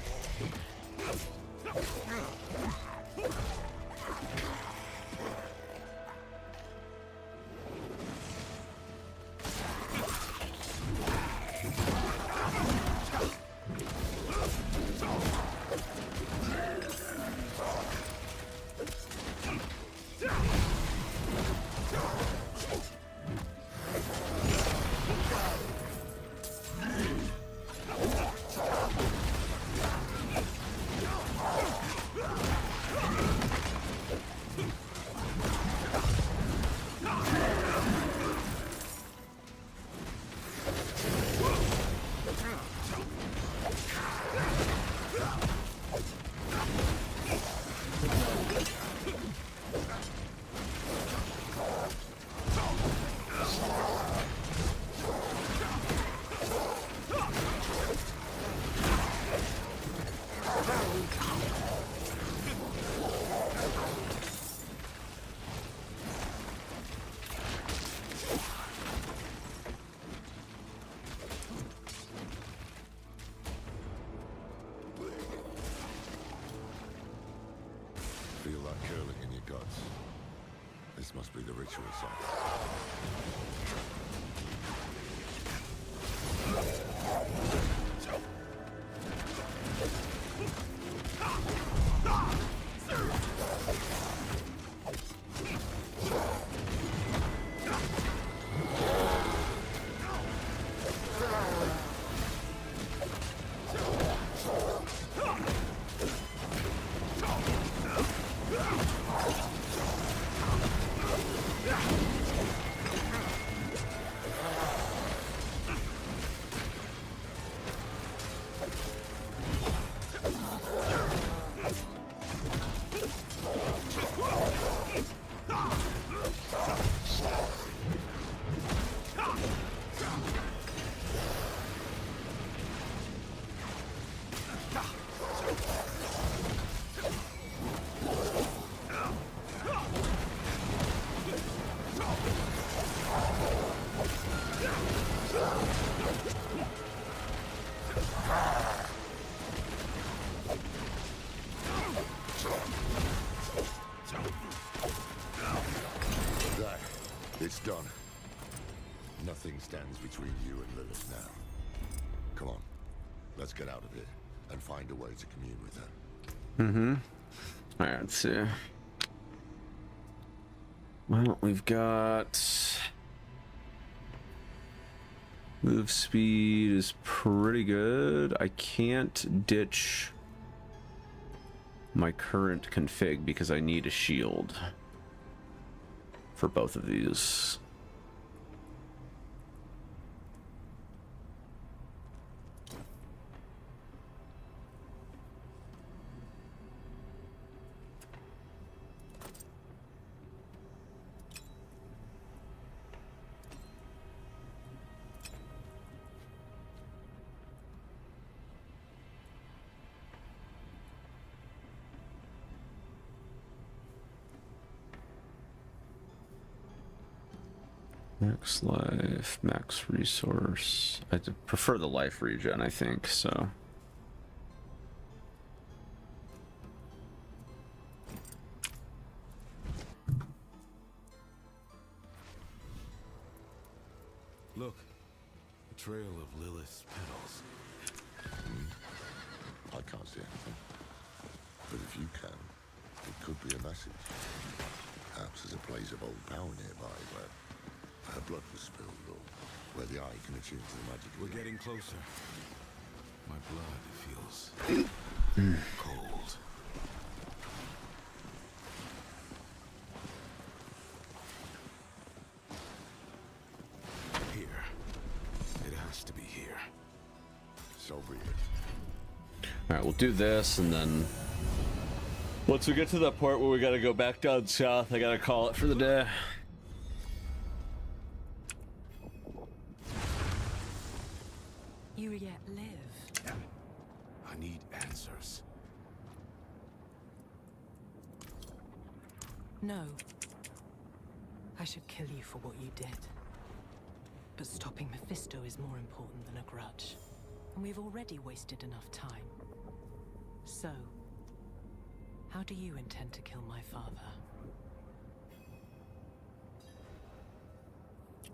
Feel that curling in your guts. This must be the ritual site. done. Nothing stands between you and Lilith now. Come on, let's get out of here and find a way to commune with her. Mm-hmm. Alright, let's see. Well, we've got... Move speed is pretty good. I can't ditch my current config because I need a shield for both of these. Max life, max resource. I prefer the life regen, I think, so. Look, a trail of Lilith's petals. I can't see anything. But if you can, it could be a message. Perhaps there's a place of old power nearby where her blood was spilled, or where the eye can attune to the magic. We're getting closer. My blood feels cold. Here. It has to be here. So be it. Alright, we'll do this, and then once we get to that part where we gotta go back down south, I gotta call it for the day. You yet live. I need answers. No. I should kill you for what you did. But stopping Mephisto is more important than a grudge. And we've already wasted enough time. So, how do you intend to kill my father?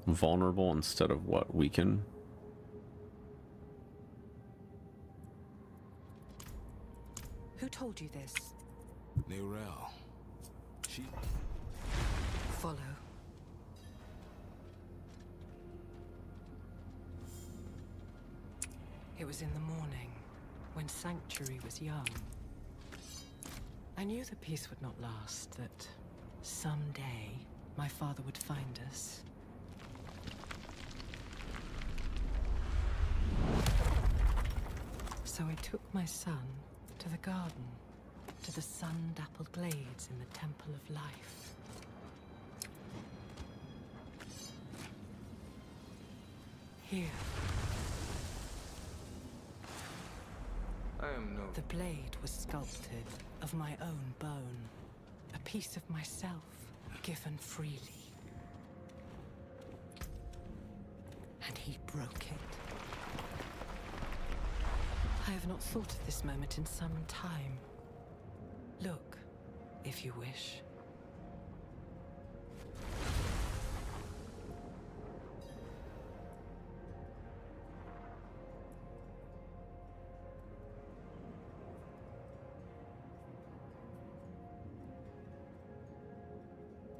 Vulnerable instead of what? Weaken? Who told you this? Neurel. She... Follow. It was in the morning, when Sanctuary was young. I knew the peace would not last, that someday my father would find us. So I took my son to the garden, to the sun-dappled glades in the Temple of Life. Here. I am no... The blade was sculpted of my own bone, a piece of myself given freely. And he broke it. I have not thought of this moment in some time. Look, if you wish.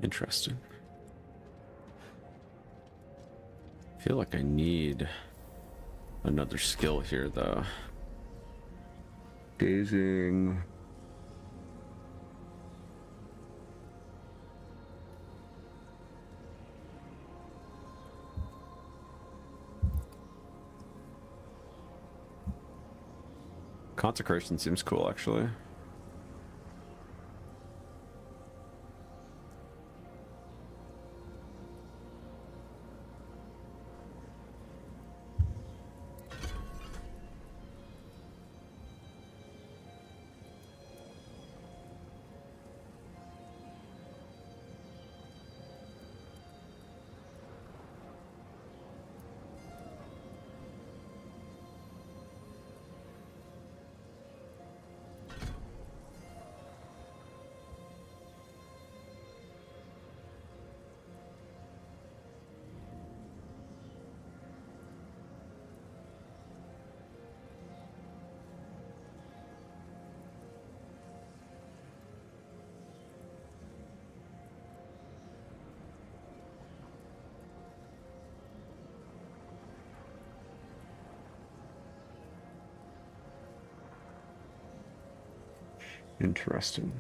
Interesting. I feel like I need another skill here, though. Gazing. Consecration seems cool, actually. Interesting.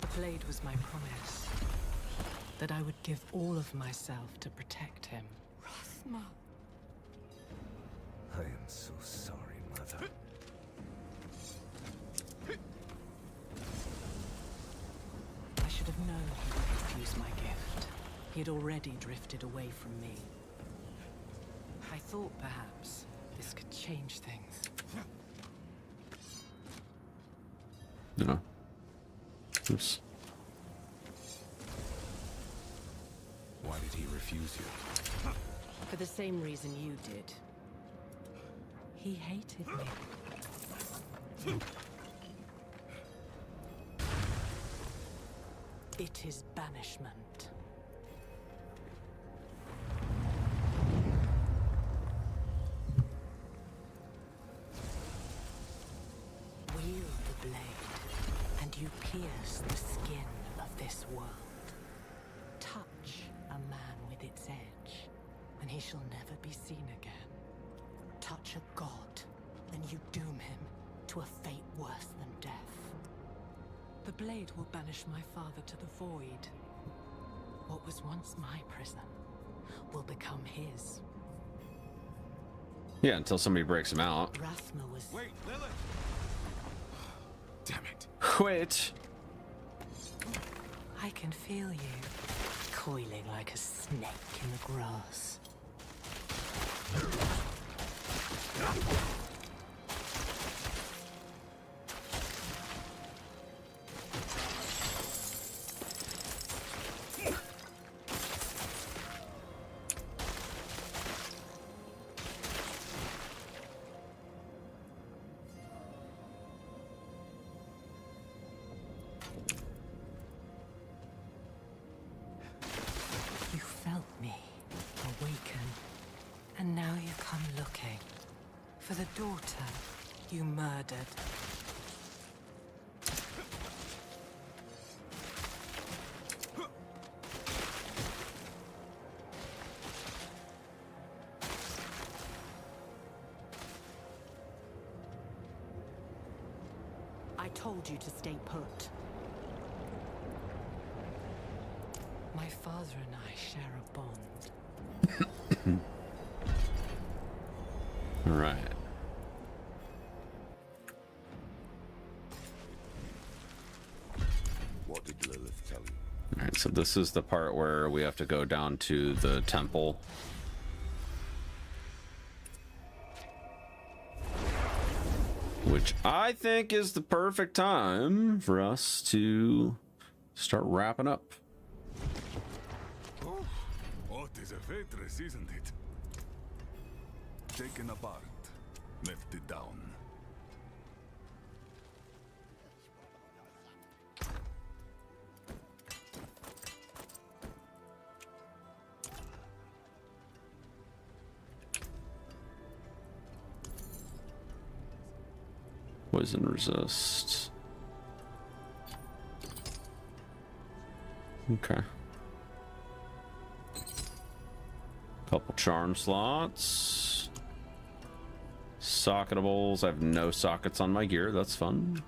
The blade was my promise. That I would give all of myself to protect him. Rathma. I am so sorry, Mother. I should have known he would refuse my gift. He had already drifted away from me. I thought perhaps this could change things. No. Oops. Why did he refuse you? For the same reason you did. He hated me. It is banishment. Wield the blade, and you pierce the skin of this world. Touch a man with its edge, and he shall never be seen again. Touch a god, and you doom him to a fate worse than death. The blade will banish my father to the void. What was once my prison will become his. Yeah, until somebody breaks him out. Rathma was... Wait, Lilith! Damn it. Quit! I can feel you, coiling like a snake in the grass. You felt me awaken, and now you come looking for the daughter you murdered. I told you to stay put. My father and I share a bond. All right. What did Lilith tell you? All right, so this is the part where we have to go down to the temple. Which I think is the perfect time for us to start wrapping up. Oh, what is a waitress, isn't it? Taken apart, melted down. Poison resist. Okay. Couple charm slots. Socketables. I have no sockets on my gear. That's fun.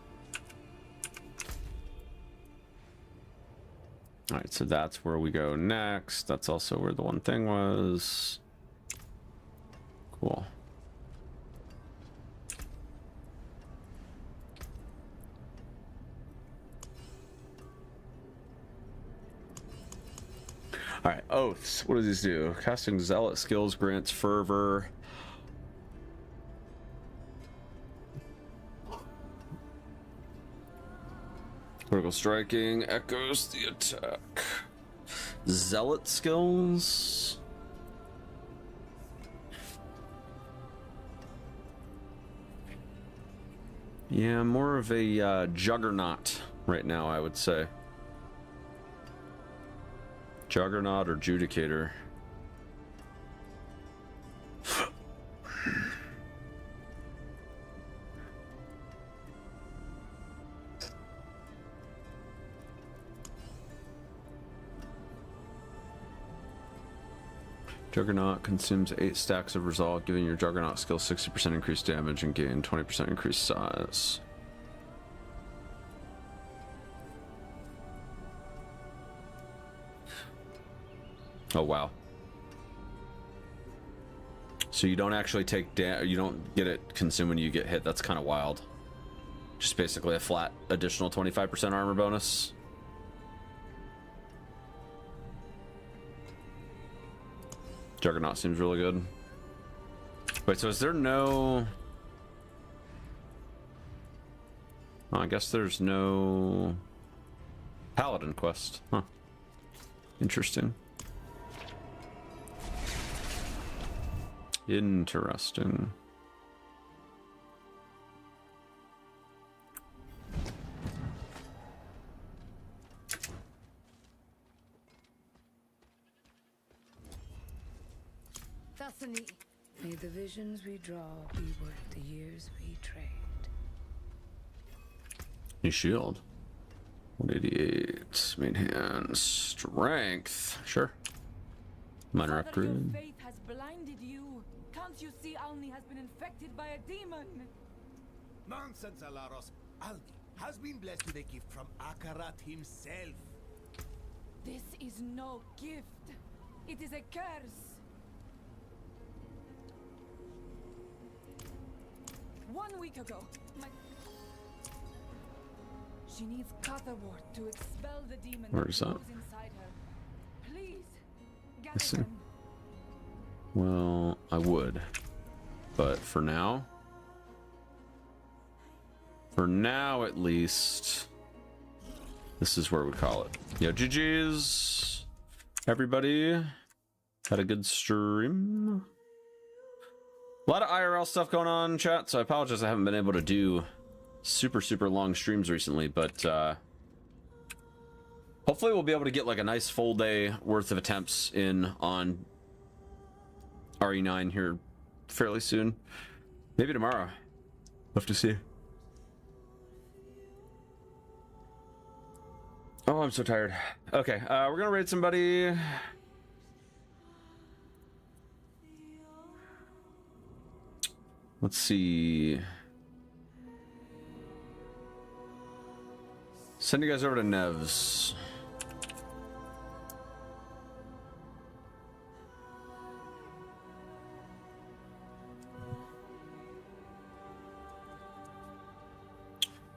Alright, so that's where we go next. That's also where the one thing was. Cool. Alright, oaths. What does these do? Casting zealot skills grants fervor. Critical striking echoes the attack. Zealot skills. Yeah, more of a juggernaut right now, I would say. Juggernaut or Judicator. Juggernaut consumes 8 stacks of resolve, giving your Juggernaut skill 60% increased damage and gain 20% increased size. Oh wow. So you don't actually take you don't get it consumed when you get hit. That's kind of wild. Just basically a flat additional 25% armor bonus. Juggernaut seems really good. Wait, so is there no... Oh, I guess there's no Paladin quest. Huh. Interesting. Interesting. May the visions we draw be worth the years we trade. New shield. 188. Main hand. Strength. Sure. Minor upgrade. Your faith has blinded you. Can't you see Alni has been infected by a demon? Nonsense, Alaros. Alni has been blessed with a gift from Akarat himself. This is no gift. It is a curse. 1 week ago, she needs Catherwort to expel the demon Where is that? inside her. Please, I gather see. them. Well, I would. But for now at least, this is where we call it. Yo, GG's. Everybody had a good stream. A lot of IRL stuff going on, chat, so I apologize I haven't been able to do super long streams recently, but hopefully we'll be able to get like a nice full day worth of attempts in on RE9 here fairly soon. Maybe tomorrow. We'll have to see. Oh, I'm so tired. Okay, we're gonna raid somebody. Let's see. Send you guys over to Nevs.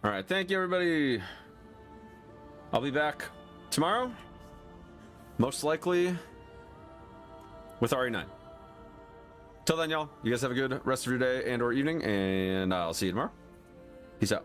All right, thank you, everybody. I'll be back tomorrow, most likely with RE9. Till then, y'all, you guys have a good rest of your day and or evening, and I'll see you tomorrow. Peace out.